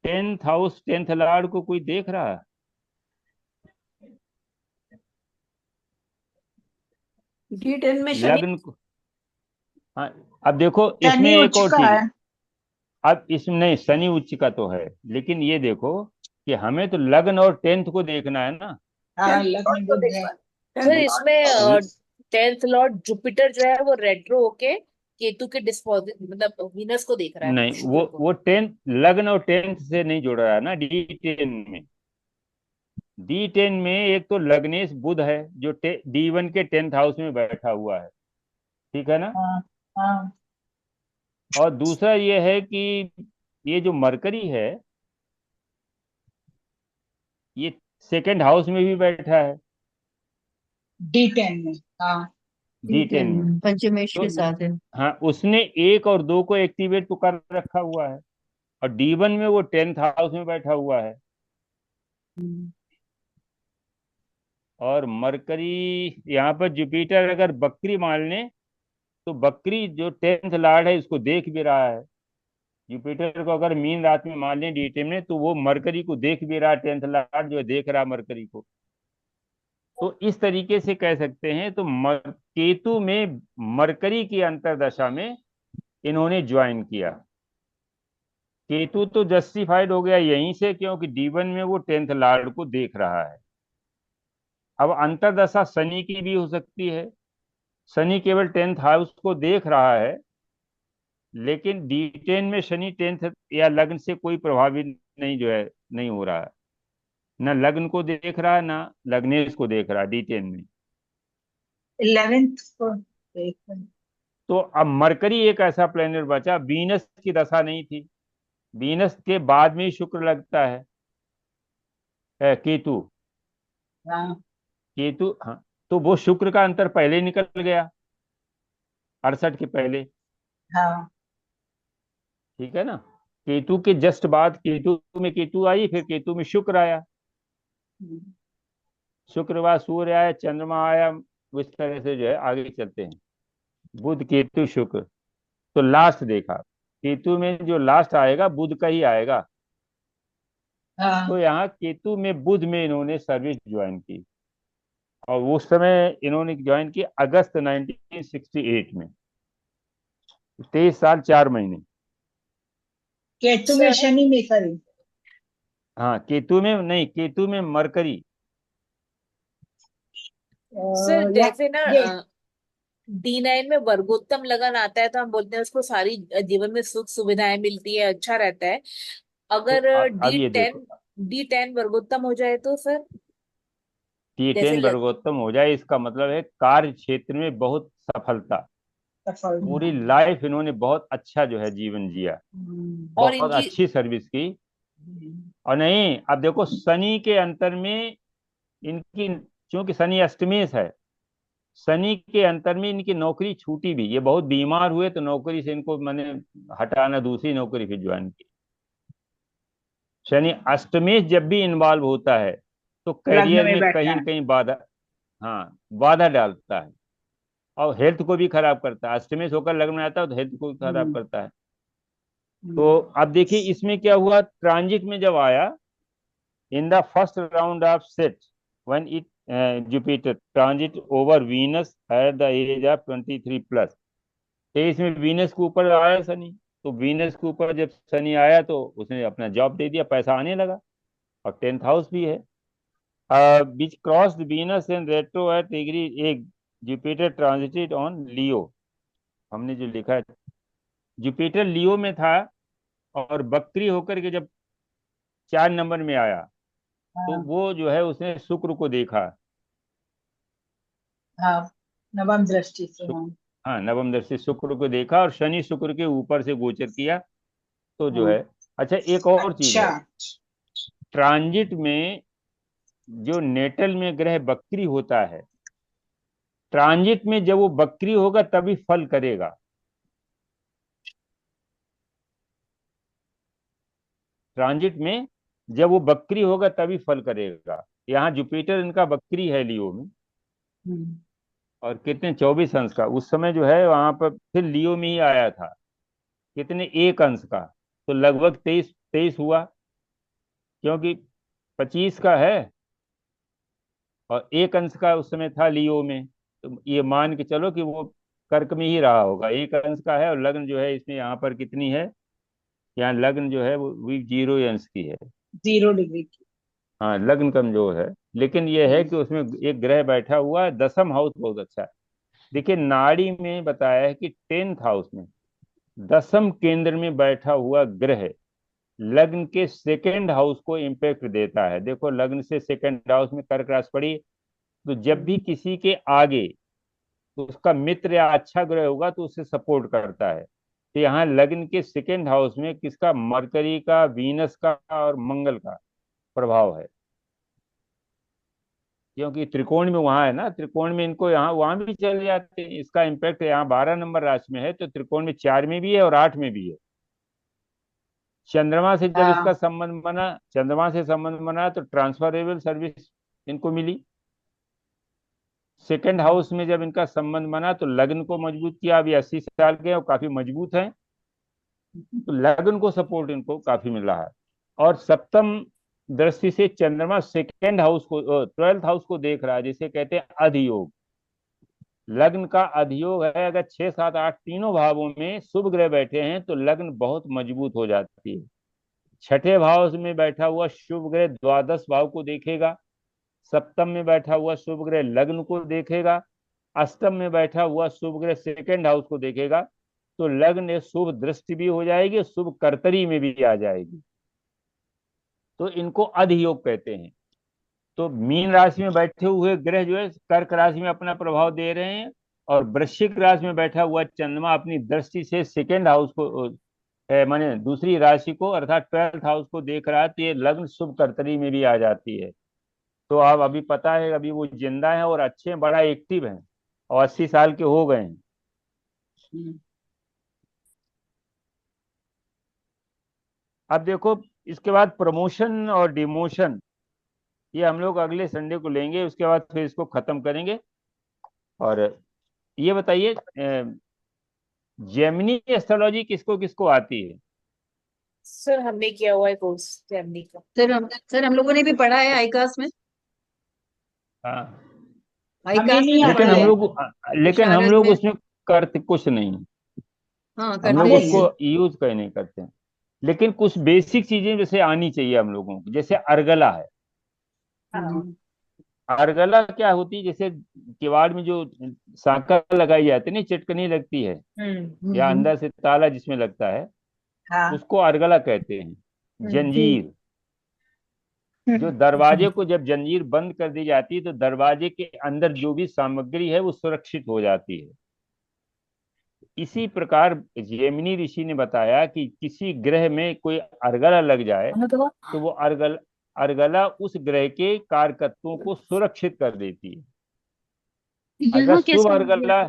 10th हाउस 10th लॉर्ड को कोई देख रहा है? D10 में शनि। लग्न को, हाँ। अब देखो इसमें शनि एक उच्च और का चीज। है। अब इसमें नहीं, शनि उच्च का तो है, लेकिन ये देखो कि हमें तो लग्न और 10th को देखना है ना। हाँ 10th लग्न लॉर्ड को बुध है। देखना है। सर 10th लॉर्ड इसमें को। ल- 10th लॉर्ड जुपिटर जो है वो रेट्रो होके केतु के डिस्पोजिट मतलब वीनस को देख रहा है, नहीं, वो शुक्र को। वो 10th, लग्न और 10th से नहीं जुड़ रहा है ना D10 में। D10 में एक तो लग्नेश बुध है जो D1 के 10th हाउस में बैठा हुआ है। ठीक है ना? हाँ हाँ और दूसरा ये है कि ये जो मरकरी है ये सेकंड हाउस में भी बैठा है D10 में। हाँ D10 में। पंचमेश तो के साथ है। हाँ, उसने 1 और 2 को एक्टिवेट तो कर रखा हुआ है, और D1 में वो 10th हाउस में बैठा हुआ है। हम्म। और मरकरी, यहाँ पर जुपिटर अगर बकरी मान ले तो बकरी जो 10th लॉर्ड है इसको देख भी रहा है। जुपिटर को अगर मीन रात में मान लें D10 में, तो वो मरकरी को देख भी रहा है, 10th लॉर्ड जो है देख रहा है मरकरी को। तो इस तरीके से कह सकते हैं। तो केतु में मरकरी की अंतरदशा में इन्होंने ज्वाइन किया। केतु तो जस्टिफाइड हो गया यहीं से, क्योंकि D1 में वो 10th लॉर्ड को देख रहा है। अब अंतरदशा शनि की भी हो सकती है। शनि केवल 10th हाउस को देख रहा है, लेकिन D10 में शनि 10th या लग्न से कोई प्रभावित नहीं जो है नहीं हो रहा है। ना लग्न को देख रहा है ना लग्नेश को देख रहा है D10 में। 11th को देख रहे हैं। तो अब मरकरी एक ऐसा प्लेनेट बचा, वीनस की दशा नहीं थी, वीनस के बाद में ही शुक्र लगता है केतु। हाँ केतु, हाँ, तो वो शुक्र का अंतर पहले निकल गया 68 के पहले, हाँ ठीक है ना। केतु के जस्ट बाद केतु में केतु आई, फिर केतु में शुक्र आया, हम्म, शुक्र बाद सूर्य आया, चंद्रमा आया, इस तरह से जो है आगे चलते हैं। बुध केतु शुक्र, तो लास्ट देखा केतु में जो लास्ट आएगा बुध का ही आएगा। हाँ तो यहाँ केतु में बुध में इन्होंने सर्विस ज्वाइन की, और उस समय इन्होंने ज्वाइन की अगस्त 1968 में, 23 साल 4 महीने। केतु में शनि में करी। हाँ, केतु में नहीं, केतु में मरकरी। सर या जैसे ना ये D9 में वर्गोत्तम लगन आता है तो हम बोलते हैं उसको सारी जीवन में सुख सुविधाएं मिलती है, अच्छा रहता है। तो अगर अब डी ये टेन देखो, D10 वर्गोत्तम हो जाए तो सर जैसे D10 वर्गोत्तम हो जाए, इसका मतलब है कार्य क्षेत्र में बहुत सफलता, सफल। पूरी लाइफ इन्होंने बहुत अच्छा जो है जीवन जिया, और बहुत इनकी अच्छी सर्विस की। और नहीं, अब देखो शनि के अंतर में इनकी, क्योंकि शनि अष्टमेश है, शनि के अंतर में इनकी नौकरी छूटी भी, ये बहुत बीमार हुए तो नौकरी से इनको मैंने हटाना, दूसरी नौकरी फिर ज्वाइन की। शनि अष्टमेश जब भी इन्वॉल्व होता है तो लग्न करियर में में बैठा कहीं न है। कहीं बाधा, हाँ, बाधा डालता है, और हेल्थ को भी खराब करता है। अष्टमेश होकर लग्न में आता है तो हेल्थ को भी खराब हम्म, करता है। तो हम्म, अब देखिए इसमें क्या हुआ, ट्रांजिट में जब आया, in the first round of set when it Jupiter transit over Venus at the age of 23 प्लस। 23 में वीनस के ऊपर आया शनि, तो वीनस के ऊपर जब शनि आया तो उसने अपना जॉब दे दिया, पैसा आने लगा, और 10th हाउस भी है। Which crossed Venus and retro at degree एक, जुपिटर ट्रांजिटेड ऑन लियो। हमने जो लिखा है, जुपिटर लियो में था, और बकरी होकर के जब 4 नंबर में आया, तो हाँ वो जो है उसने शुक्र को देखा। हाँ नवम दृष्टि से। शुक्र, हाँ हाँ, नवम दृष्टि शुक्र को देखा, और शनि शुक्र के ऊपर से गोचर किया, तो जो हाँ। है। अच्छा, एक और चीज अच्छा। है, ट्रांजिट में जो नेटल में ग्रह बकरी होता है, ट्रांजिट में जब वो बकरी होगा तभी फल करेगा। ट्रांजिट में जब वो बकरी होगा तभी फल करेगा। यहाँ जुपिटर इनका बकरी है लियो में, हम्म, और कितने 24 अंश का उस समय जो है वहां पर, फिर लियो में ही आया था, कितने 1 अंश का, तो लगभग 23 23 हुआ, क्योंकि 25 का है और 1 अंश का उस समय था लियो में। तो ये मान के चलो कि वो कर्क में ही रहा होगा, 1 अंश का है, और लग्न जो है इसमें यहाँ पर कितनी है, यहाँ लग्न जो है वो भी 0 अंश की है। 0 डिग्री की। हाँ, लग्न कमजोर है, लेकिन ये है कि उसमें एक ग्रह बैठा हुआ है, 10th हाउस बहुत अच्छा है। देखिए नाड़ी में बताया है कि 10th हाउस में 10th केंद्र में बैठा हुआ ग्रह लग्न के 2nd हाउस को इम्पैक्ट देता है। देखो लग्न से 2nd हाउस में कर्क राशि पड़ी, तो जब भी किसी के आगे तो उसका मित्र या अच्छा ग्रह होगा तो उसे सपोर्ट करता है। तो यहाँ लग्न के 2nd हाउस में किसका, मरकरी का, वीनस का और मंगल का प्रभाव है, क्योंकि त्रिकोण में वहां है ना, त्रिकोण में इनको यहाँ वहां भी चले जाते हैं। इसका इम्पैक्ट यहाँ 12 नंबर राशि में है, तो त्रिकोण में 4 में भी है और 8 में भी है। चंद्रमा से जब इसका हाँ संबंध बना, चंद्रमा से संबंध बना तो ट्रांसफरेबल सर्विस इनको मिली। 2nd हाउस में जब इनका संबंध बना तो लग्न को मजबूत किया, अभी 80 साल के हैं और काफी मजबूत हैं, तो लग्न को सपोर्ट इनको काफी मिल रहा है। और सप्तम दृष्टि से चंद्रमा 2nd हाउस को, 12th हाउस को देख रहा है, जिसे कहते हैं अधियोग। लग्न का अधियोग है, अगर 6 7 8 तीनों भावों में शुभ ग्रह बैठे हैं तो लग्न बहुत मजबूत हो जाती है। 6ठे भाव में बैठा हुआ शुभ ग्रह द्वादश भाव को देखेगा, सप्तम में बैठा हुआ शुभ ग्रह लग्न को देखेगा, अष्टम में बैठा हुआ शुभ ग्रह 2nd हाउस को देखेगा, तो लग्न शुभ दृष्टि भी हो जाएगी और शुभ कर्तरी में भी आ जाएगी। तो इनको अधियोग कहते हैं। तो मीन राशि में बैठे हुए ग्रह जो है कर्क राशि में अपना प्रभाव दे रहे हैं, और वृश्चिक राशि में बैठा हुआ चंद्रमा अपनी दृष्टि से सेकेंड हाउस को माने दूसरी राशि को अर्थात 12th हाउस को देख रहा है, तो ये लग्न शुभ कर्तरी में भी आ जाती है। तो आप अभी पता है अभी वो जिंदा है और अच्छे हैं, बड़ा एक्टिव हैं, और 80 साल के हो गए हैं। अब देखो इसके बाद प्रमोशन और डिमोशन, ये हम लोग अगले संडे को लेंगे, उसके बाद फिर इसको खत्म करेंगे। और ये बताइए जेमिनी एस्ट्रोलॉजी किसको किसको आती है? सर हमने किया हुआ है कोर्स फैमिली का। सर हम लोगों ने भी पढ़ा है आईकास में। हाँ, हमें आईकास नहीं में लेकिन पढ़ा आता हम है, है। लोग लेकिन हम विशारद लोग में। उसमें करते कुछ नहीं, हाँ, हम करते लोग नहीं उसको है। यूज कहीं नहीं करते हैं। लेकिन कुछ बेसिक चीजें जैसे आनी चाहिए हम लोगों को, जैसे अर्गला है। हम्म, अर्गला क्या होती है? जैसे किवाड़ में जो सांकल लगाई जाती है ना, चटकनी लगती है, या हम्म। अंदर से ताला जिसमें लगता है, हाँ। उसको अर्गला कहते हैं। जी। जंजीर, जो दरवाजे को जब जंजीर बंद कर दी जाती है तो दरवाजे के अंदर जो भी सामग्री है वो सुरक्षित हो जाती है। इसी प्रकार जेमिनी ऋषि ने बताया कि किसी ग्रह में कोई अर्गला लग जाए तो वो अर्गला उस ग्रह के कारकत्वों को सुरक्षित कर देती है। अगर यहाँ शुभ कैसे लगी अर्गला अर्गला?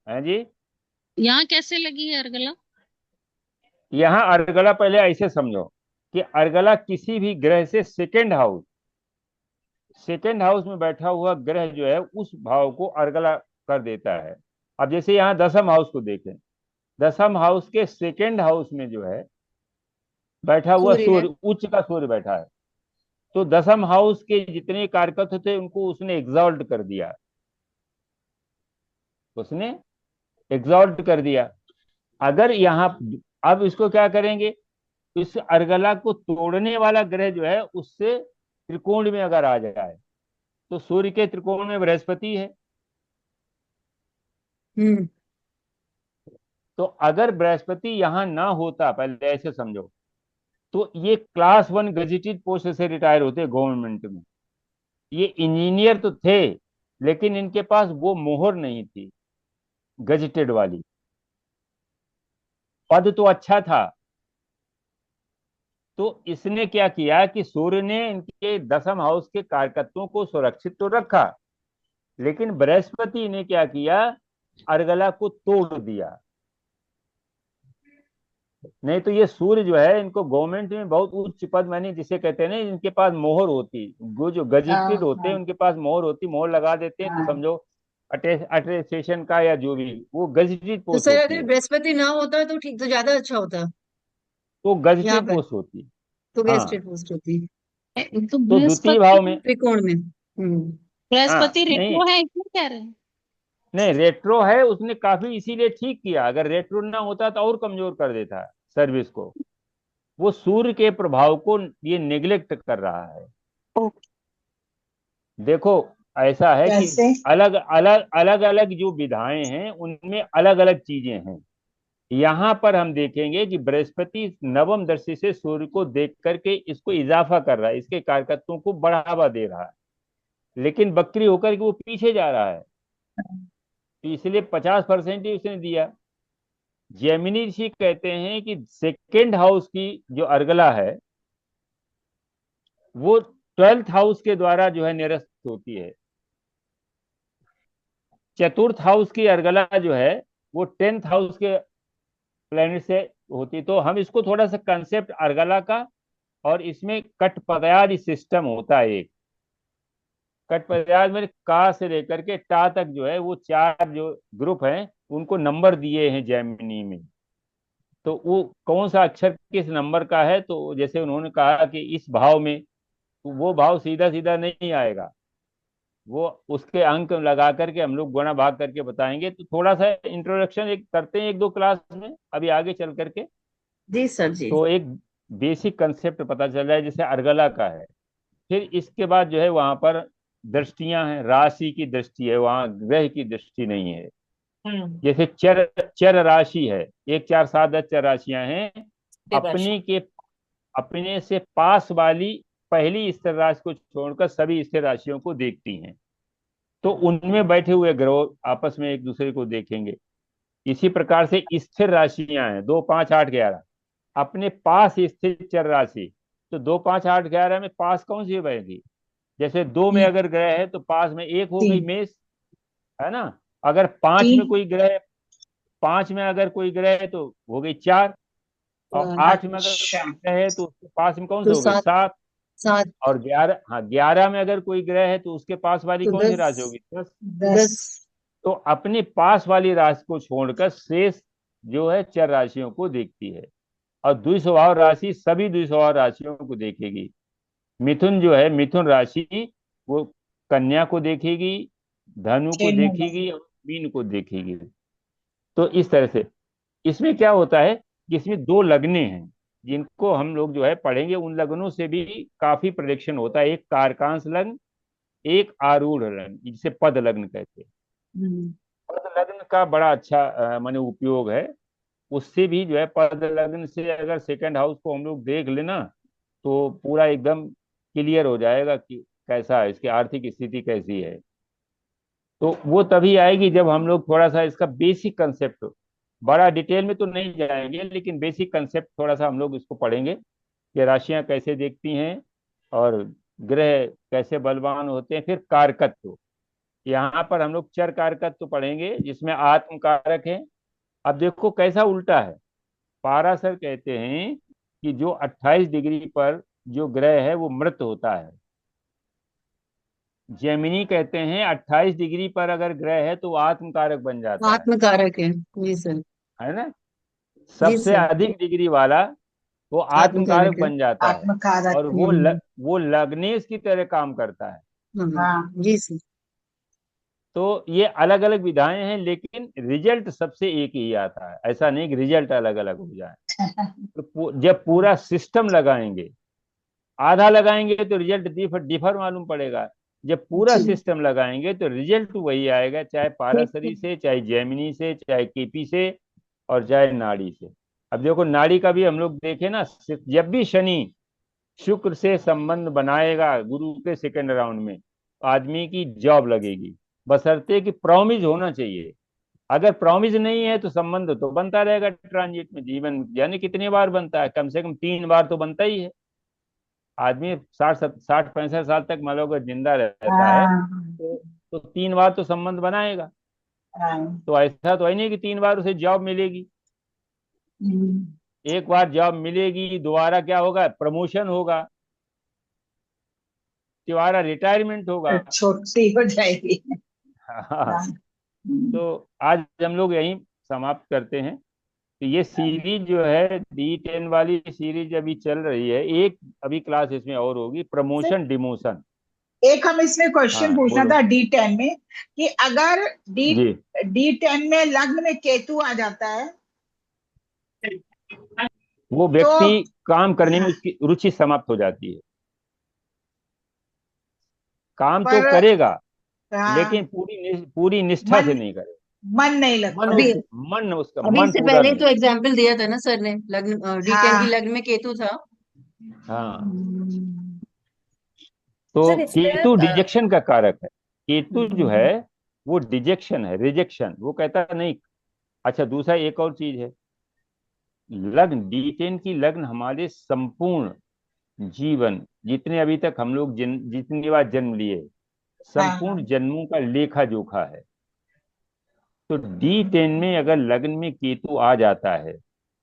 है जी, यहाँ कैसे लगी है अर्गला? यहाँ अर्गला पहले ऐसे समझो कि अर्गला किसी भी ग्रह से सेकेंड हाउस में बैठा हुआ ग्रह जो है उस भाव को अर्गला कर देता है। अब जैसे यहाँ दसम हाउस को देखें, दसम हाउस के सेकेंड हाउस में जो है बैठा हुआ सूर्य है। सूर्य, उच्च का सूर्य बैठा है, तो दसम हाउस के जितने कारकत्व थे उनको उसने एग्जॉल्ट कर दिया, उसने एग्जॉल्ट कर दिया। अगर यहाँ अब इसको क्या करेंगे, इस अर्गला को तोड़ने वाला ग्रह जो है उससे त्रिकोण में अगर आ जाए, तो सूर्य के त्रिकोण में बृहस्पति है। हम्म। तो अगर बृहस्पति यहाँ ना होता, पहले ऐसे समझो, तो ये क्लास 1 गजेटेड पोस्ट से रिटायर होते गवर्नमेंट में। ये इंजीनियर तो थे, लेकिन इनके पास वो मोहर नहीं थी गजेटेड वाली। पद तो अच्छा था, तो इसने क्या किया कि सूर्य ने इनके दसम हाउस के कारकत्वों को सुरक्षित तो रखा, लेकिन बृहस्पति ने क्या किया, अर्गला को तोड़ दिया। नहीं तो ये सूर्य जो है इनको गवर्नमेंट में बहुत उच्च पद, मानी जिसे कहते हैं ना, इनके पास मोहर होती, वो जो गजेटेड होते हैं उनके पास मोहर होती, मोहर लगा देते हैं, तो समझो अटेस्टेशन का या जो भी, वो गजेटेड तो पोस्ट सर होती अगर है, बृहस्पति ना होता तो ठीक, तो ज्यादा अच्छा होता तो यहाँ गजेटेड पर। पोस्ट होती है। तो हाँ, गेस्टेड पोस्ट होती है तो तो द्वितीय भाव में, बृहस्पति, त्रिकोण में। हम्म। हाँ बृहस्पति नहीं, रेट्रो है क्यों कह रहे हैं? नहीं रेट्रो है, उसने काफी इसीलिए ठीक किया, अगर रेट्रो ना होता तो और कमजोर कर देता है सर्विस को। वो सूर्य के प्रभाव को ये नेग्लेक्ट कर रहा है। ओके। देखो ऐसा है कि कैसे? अलग अलग जो विधाएं हैं उनमें अलग अलग चीजें हैं। यहाँ पर हम देखेंगे कि बृहस्पति नवम दृष्टि से सूर्य को देख करके इसको इजाफा कर रहा है, इसके कारकत्वों को बढ़ावा दे रहा है, लेकिन बकरी होकर के वो पीछे जा रहा है, तो इसलिए 50% ही उसने दिया। जेमिनी ऋषि कहते हैं कि सेकेंड हाउस की जो अर्गला है वो 12th हाउस के द्वारा जो है निरस्त होती है। चतुर्थ हाउस की अर्गला जो है वो 10th हाउस के प्लेनेट से होती। तो हम इसको थोड़ा सा कंसेप्ट अर्गला का, और इसमें कठपतयाज सिस्टम होता है एक, कठपतयाज में का से लेकर के टा तक जो है वो 4 जो ग्रुप हैं उनको नंबर दिए हैं जेमिनी में। तो वो कौन सा अक्षर किस नंबर का है, तो जैसे उन्होंने कहा कि इस भाव में, तो वो भाव सीधा सीधा नहीं आएगा, वो उसके अंक लगा करके हम लोग गुणा भाग करके बताएंगे। तो थोड़ा सा इंट्रोडक्शन एक करते हैं 1-2 क्लास में अभी आगे चल करके, जी सर जी। तो एक बेसिक कंसेप्ट पता चल जाए जैसे अर्गला का है। फिर इसके बाद जो है वहां पर दृष्टियां हैं, राशि की दृष्टि है, वहां ग्रह की दृष्टि नहीं है। जैसे चर चर राशि है, 1 4 7 10 चर राशियां हैं, अपने के अपने से पास वाली पहली स्थिर राशि को छोड़कर सभी स्थिर राशियों को देखती हैं। तो उनमें बैठे हुए ग्रह आपस में एक दूसरे को देखेंगे। इसी प्रकार से स्थिर राशियां हैं 2, 5, 8, 11 अपने पास स्थित चर राशि। तो 2, 5, 8, 11 में पास कौन सी बनेगी? जैसे 2 में अगर ग्रह है तो पास में 1 हो गई 3 मेष, है ना। अगर 5 में 3 कोई ग्रह, 5 में अगर कोई ग्रह है तो हो गई 4, और 8 में अगर अच्छा कोई ग्रह है तो उसके पास में कौन तो सी हो गई 7, 7, 7 और 11, हाँ 11 में अगर कोई ग्रह है तो उसके पास वाली तो कौन सी 10, राशि होगी 10। 10 10। तो अपने पास वाली राशि को छोड़कर शेष जो है चर राशियों को देखती है, और द्विस्वभाव राशि सभी द्विस्वभाव राशियों को देखेगी। मिथुन जो है, मिथुन राशि वो कन्या को देखेगी, धनु को चिन्ह में। देखेगी और मीन को देखेगी। तो इस तरह से इसमें क्या होता है कि इसमें 2 लग्नें हैं जिनको हम लोग जो है पढ़ेंगे। उन लग्नों से भी काफी प्रेडिक्शन होता है। एक कारकांश लग्न, एक आरूढ़ लग्न, जिसे पद लग्न कहते हैं। हम्म, पद लग्न का बड़ा अच्छा माने उपयोग है। उससे भी जो है पद लग्न से अगर सेकंड हाउस को हम लोग देख लेना तो पूरा एकदम क्लियर हो जाएगा कि कैसा है, इसकी आर्थिक स्थिति कैसी है। तो वो तभी आएगी जब हम लोग थोड़ा सा इसका बेसिक कंसेप्ट, बड़ा डिटेल में तो नहीं जाएंगे लेकिन बेसिक कंसेप्ट थोड़ा सा हम लोग इसको पढ़ेंगे कि राशियां कैसे देखती हैं और ग्रह कैसे बलवान होते हैं। फिर कारकत्व, यहाँ पर हम लोग चर कारकत्व पढ़ेंगे जिसमें आत्म कारक है। अब देखो कैसा उल्टा है। पाराशर कहते हैं कि जो 28 डिग्री पर जो ग्रह है वो मृत होता है। जेमिनी कहते हैं 28 डिग्री पर अगर ग्रह है तो वो आत्मकारक बन जाता आत्मकारक है। जी सर। है ना। जी सबसे सर। अधिक डिग्री वाला वो आत्मकारक आत्मकारक है। बन जाता है, आत्मकारक। और वो लग्नेश की तरह काम करता है। हाँ हाँ जी सर। तो ये अलग अलग विधाएं हैं लेकिन रिजल्ट सबसे एक ही आता है। ऐसा नहीं कि रिजल्ट अलग अलग हो जाए। तो जब पूरा सिस्टम लगाएंगे, आधा लगाएंगे तो रिजल्ट डिफर मालूम पड़ेगा। जब पूरा जी सिस्टम लगाएंगे तो रिजल्ट वही आएगा, चाहे पाराशरी से, चाहे जेमिनी से, चाहे केपी से, और चाहे नाड़ी से। अब देखो नाड़ी का भी हम लोग देखें ना, जब भी शनि शुक्र से संबंध बनाएगा गुरु के सेकंड राउंड में, आदमी की जॉब लगेगी, बशर्ते कि प्रॉमिस होना चाहिए। अगर प्रॉमिस नहीं है तो संबंध तो बनता रहेगा ट्रांजिट में। जीवन यानी कितनी बार बनता है? कम से कम 3 बार तो बनता ही है। आदमी 60, 65 साल तक मान लो अगर जिंदा रहता है हाँ तो 3 बार तो संबंध बनाएगा। हाँ। तो ऐसा तो है नहीं कि 3 बार उसे जॉब मिलेगी। हम्म, एक बार जॉब मिलेगी, दोबारा क्या होगा? प्रमोशन होगा, दोबारा रिटायरमेंट होगा। छोटी हो जाएगी। हाँ। हाँ। तो आज हम लोग यहीं समाप्त करते हैं। तो ये सीरीज जो है D10 वाली सीरीज अभी चल रही है। एक अभी क्लास इसमें और होगी, सर प्रमोशन डिमोशन। एक हम इसमें क्वेश्चन हाँ पूछना बोलो था D10 में कि अगर डी जी। D10 में लग्न में केतु आ जाता है वो तो व्यक्ति काम करने में उसकी रुचि समाप्त हो जाती है। काम तो पर करेगा हाँ, लेकिन पूरी निष्ठा मन से नहीं करेगा। मन नहीं मन लगता अभी है। उस मन उसका अभी मन इससे पूरा पहले नहीं। तो एग्जाम्पल दिया था ना सर ने, लग्न D10 की हाँ। लग्न में केतु था। हाँ। हम्म, तो सर इसमें केतु डिजेक्शन का कारक है। केतु जो है हम्म, वो डिजेक्शन है, रिजेक्शन। वो कहता है नहीं। अच्छा, दूसरा एक और चीज है। लग्न D10 की लग्न हमारे संपूर्ण जीवन, जितने अभी तक हम लोग जितनी बार जन्म लिए, हाँ संपूर्ण जन्मों का लेखा जोखा है। तो D10 में अगर लग्न में केतु आ जाता है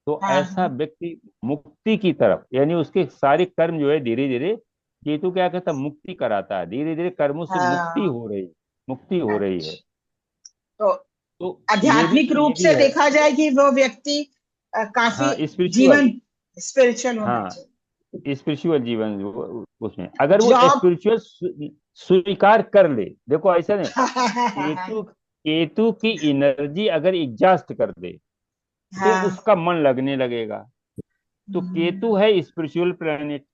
तो हाँ ऐसा व्यक्ति मुक्ति की तरफ, यानी उसके सारे कर्म जो है धीरे धीरे, केतु क्या कहता है, मुक्ति कराता है। धीरे धीरे कर्मों से मुक्ति हाँ। हो रही, मुक्ति हो रही है। अच्छा, तो तो आध्यात्मिक रूप ये भी से है। देखा जाए कि वो व्यक्ति काफी हाँ स्पिरिचुअल। जीवन स्पिरिचुअल होना हाँ चाहिए। स्पिरिचुअल जीवन उसमें अगर वो जॉब। स्पिरिचुअल स्वीकार कर ले। देखो ऐसा नहीं, केतु केतु की एनर्जी अगर एग्जॉस्ट कर दे तो हाँ। उसका मन लगने लगेगा। तो केतु है स्पिरिचुअल प्लैनेट।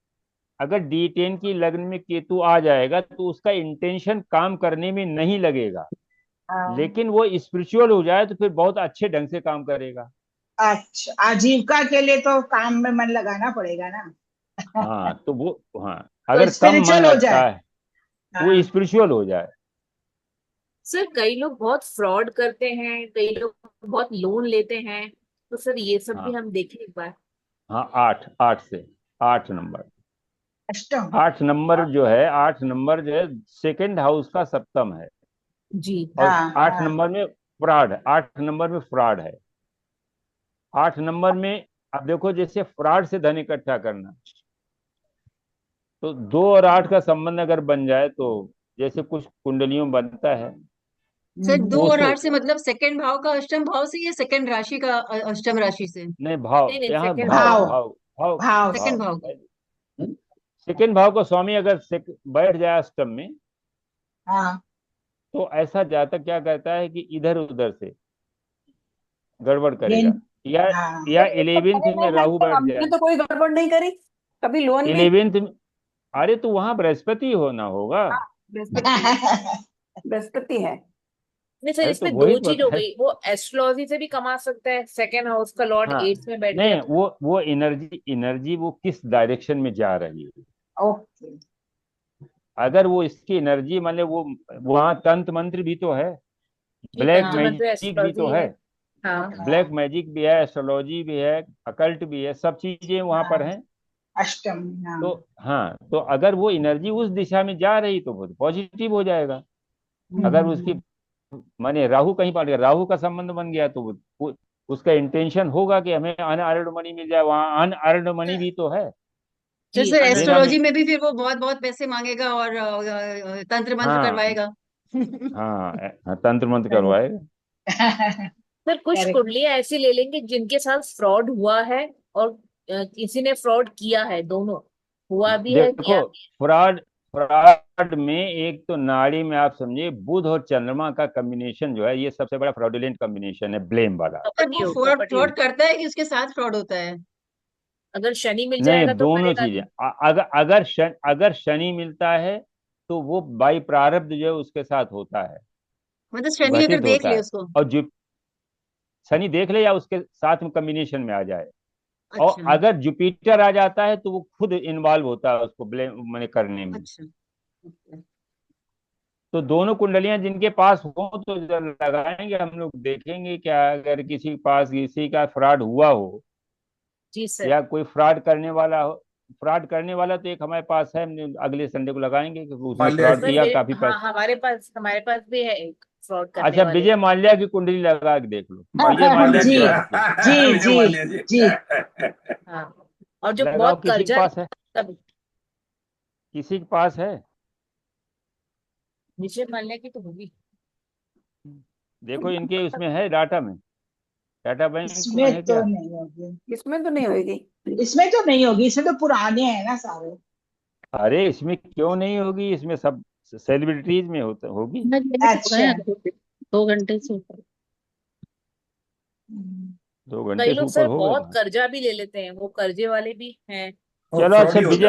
अगर D10 की लग्न में केतु आ जाएगा तो उसका इंटेंशन काम करने में नहीं लगेगा, हाँ। लेकिन वो स्पिरिचुअल हो जाए तो फिर बहुत अच्छे ढंग से काम करेगा। अच्छा, आजीविका के लिए तो काम में मन लगाना पड़ेगा ना। हाँ तो वो, हाँ अगर कम मन स्पिरिचुअल हो लगता जाए। है वो हाँ, स्पिरिचुअल हो जाए। सर कई लोग बहुत फ्रॉड करते हैं, कई लोग बहुत लोन लेते हैं, तो सर ये सब भी हाँ हम देखें एक बार। हाँ, 8 नंबर। अष्टम। 8 नंबर जो है, 8 नंबर जो है सेकेंड हाउस का सप्तम है। जी। और हाँ 8 हाँ, नंबर में फ्रॉड है, 8 नंबर में फ्रॉड है। 8 नंबर में अब देखो, जैसे फ्रॉड से धन इकट्ठा करना, तो 2 और 8 का संबंध अगर बन जाए तो जैसे कुछ कुंडलियों बनता है सर दो वो और उसको, आठ से मतलब सेकंड भाव का अष्टम भाव से या सेकंड राशि का अष्टम राशि से? नहीं भाव, नहीं नहीं, यहाँ सेकंड भाव भाव भाव भाव भाव से। सेकंड भाव। भाव का। सेकेंड भाव का स्वामी अगर बैठ जाए अष्टम में, हाँ तो ऐसा जातक क्या कहता है कि इधर उधर से गड़बड़ ये। करेगा, या हाँ या तो 11th में नहीं है, राहु तो बैठ हमने जाए। तो कोई गड़बड़ नहीं करी कभी लोन में। 11th में, अरे तो वहां बृहस्पति होना होगा। हाँ, बृहस्पति बृहस्पति है। नहीं सर, अरे तो इसमें वही दो तो चीज हो बताए। गई, वो एस्ट्रोलॉजी से भी कमा सकता है, सेकंड हाउस का लॉर्ड हाँ, 8th में बैठ गया नहीं तो। वो एनर्जी वो किस डायरेक्शन में जा रही है। ओके। अगर वो इसकी एनर्जी मान ले, वो वहाँ तंत्र मंत्र भी तो है, जी, ब्लैक तंत्र मंत्र मैजिक भी तो एस्ट्रोलॉजी है, है। हाँ। ब्लैक मैजिक भी है, एस्ट्रोलॉजी भी है, अकल्ट भी है, सब चीजें वहां पर हाँ हैं। अष्टम। हाँ। तो हाँ, तो अगर वो एनर्जी उस दिशा में जा रही तो वो पॉजिटिव हो जाएगा। अगर उसकी हम्म। माने राहु कहीं पर, राहु का संबंध बन गया तो उसका इंटेंशन होगा कि हमें अनअर्न्ड मनी मिल जाए, वहां अनअर्न्ड मनी भी तो है। तो जी सर अनंत। लेना में, एस्ट्रोलॉजी में भी फिर वो बहुत बहुत पैसे मांगेगा और तंत्र मंत्र हाँ करवाएगा। हाँ, तंत्र मंत्र सही। करवाएगा। सर कुछ करेक्ट। कुंडलियां ऐसी ले लेंगे जिनके साथ फ्रॉड हुआ है और किसी ने फ्रॉड किया है, दोनों हुआ भी है, देखो, किया। फ्रॉड फ्रॉड में एक तो नाड़ी में आप समझिए बुध और चंद्रमा का कॉम्बिनेशन जो है, ये सबसे बड़ा फ्रॉडुलेंट कॉम्बिनेशन है, ब्लेम वाला। सर कपट वो योग, फ्रॉड कपट योग। फ्रॉड करता है कि उसके साथ फ्रॉड होता है? अगर शनि मिल नहीं, जाएगा तो दोनों करेगा चीजें, नहीं। अगर शनि मिलता है तो वो बाई प्रारब्ध जो है उसके साथ होता है, मतलब शनि अगर घटित देख होता ले है। उसको। और जो शनि देख ले या उसके साथ में कॉम्बिनेशन में आ जाए, और अच्छा अगर जुपिटर आ जाता है तो वो खुद इन्वॉल्व होता है उसको ब्लेम मैंने करने में। अच्छा। Okay. तो दोनों कुंडलियां जिनके पास हो तो जरा लगाएंगे, हम लोग देखेंगे क्या, अगर किसी के पास किसी का फ्रॉड हुआ हो जी सर। या कोई फ्रॉड करने वाला हो। फ्रॉड करने वाला तो एक हमारे पास है, हम अगले संडे को लगाएंगे, क्योंकि उसने माल्या फ्रॉड जी। सर किया मेरे, काफी हाँ पैसे। हमारे पास भी है एक फ्रॉड करने अच्छा, वाले। विजय माल्या की कुंडली लगा के देख लो, विजय माल्या माल्या की जी जी। तरफ से जी विजय जी माल्या जी। जी। हाँ, और जो लगाओ। बहुत किसी के कर्जा पास है, तब किसी के पास है, विजय माल्या की तो होगी। देखो इनके उसमें है, डाटा में, डाटा बैंक में इसमें है तो क्या। नहीं होगी। इसमें तो नहीं होगी। इसमें तो नहीं होगी, इसमें तो पुराने हैं ना सारे। अरे इसमें क्यों नहीं होगी, इसमें सब सेलिब्रिटीज में होगी। मैं लेके तो गए अच्छा। हैं 2 घंटे से ऊपर। हम्म। कई2 घंटे से लोग ऊपर सर हो गए बहुत तो। कर्जा भी ले लेते हैं, वो कर्जे वाले भी हैं। वो चलो फ्रॉड अच्छा, ही हो जाता है।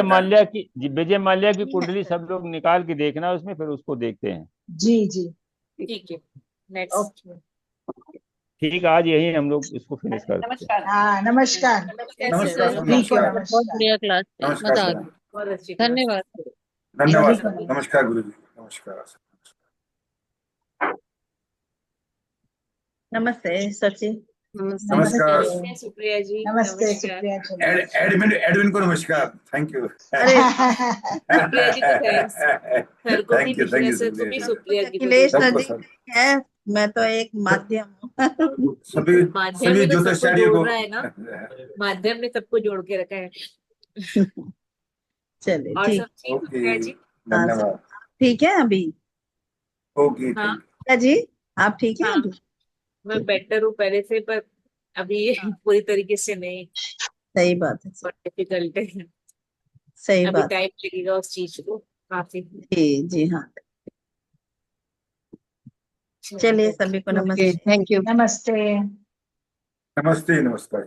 विजय माल्या की कुंडली सब लोग निकाल के देखना उसमें, फिर उसको देखते हैं। जी जी। ठीक है, नेक्स्ट। ओके। ठीक है, आज यही हम लोग इसको फिनिश करते हैं। नमस्कार। हाँ नमस्कार। नमस्कार नमस्कार सर। सर, सभी को नमस्कार। बहुत नमस्कार। बढ़िया क्लास थी, नमस्कार मजा आ सर। गया। बहुत अच्छी क्लास। धन्यवाद। धन्यवाद सभी सर। को नमस्कार। नमस्कार गुरु जी, नमस्कार। नमस्ते सची। नमस्ते। नमस्ते। नमस्कार। नमस्ते सुप्रिया जी, नमस्ते नमस्कार। सुप्रिया जी। एडमिन एडमिन को नमस्कार। Thank you. अरे सुप्रिया जी को थैंक्स, सर को भी, थैंक विजय यू सर को सुप्रिया भी, जी। सुप्रिया जी को अखिलेश भी। सबको नदी सब है, मैं तो एक माध्यम हूँ। सभी माध्यम सभी ही तो सबको ज्योतिषाचार्यों जोड़ को। रहा है ना, माध्यम ने सबको जोड़ के रखा है। चलिए और ठीक। सब ठीक ओके, सुप्रिया जी। हाँ सब धन्यवाद। ठीक है अभी। ओके, हाँ थैंक क्या जी, आप ठीक हैं हाँ, अभी? मैं बेटर हूँ पहले से, पर अभी हाँ पूरी तरीके से नहीं, सही बात है, बहुत डिफिकल्ट है। सही अभी बात। टाइम लगेगा उस चीज को काफी। जी जी हाँ। चलिए सभी को ओके नमस्ते। Thank you. नमस्ते। नमस्ते, नमस्कार।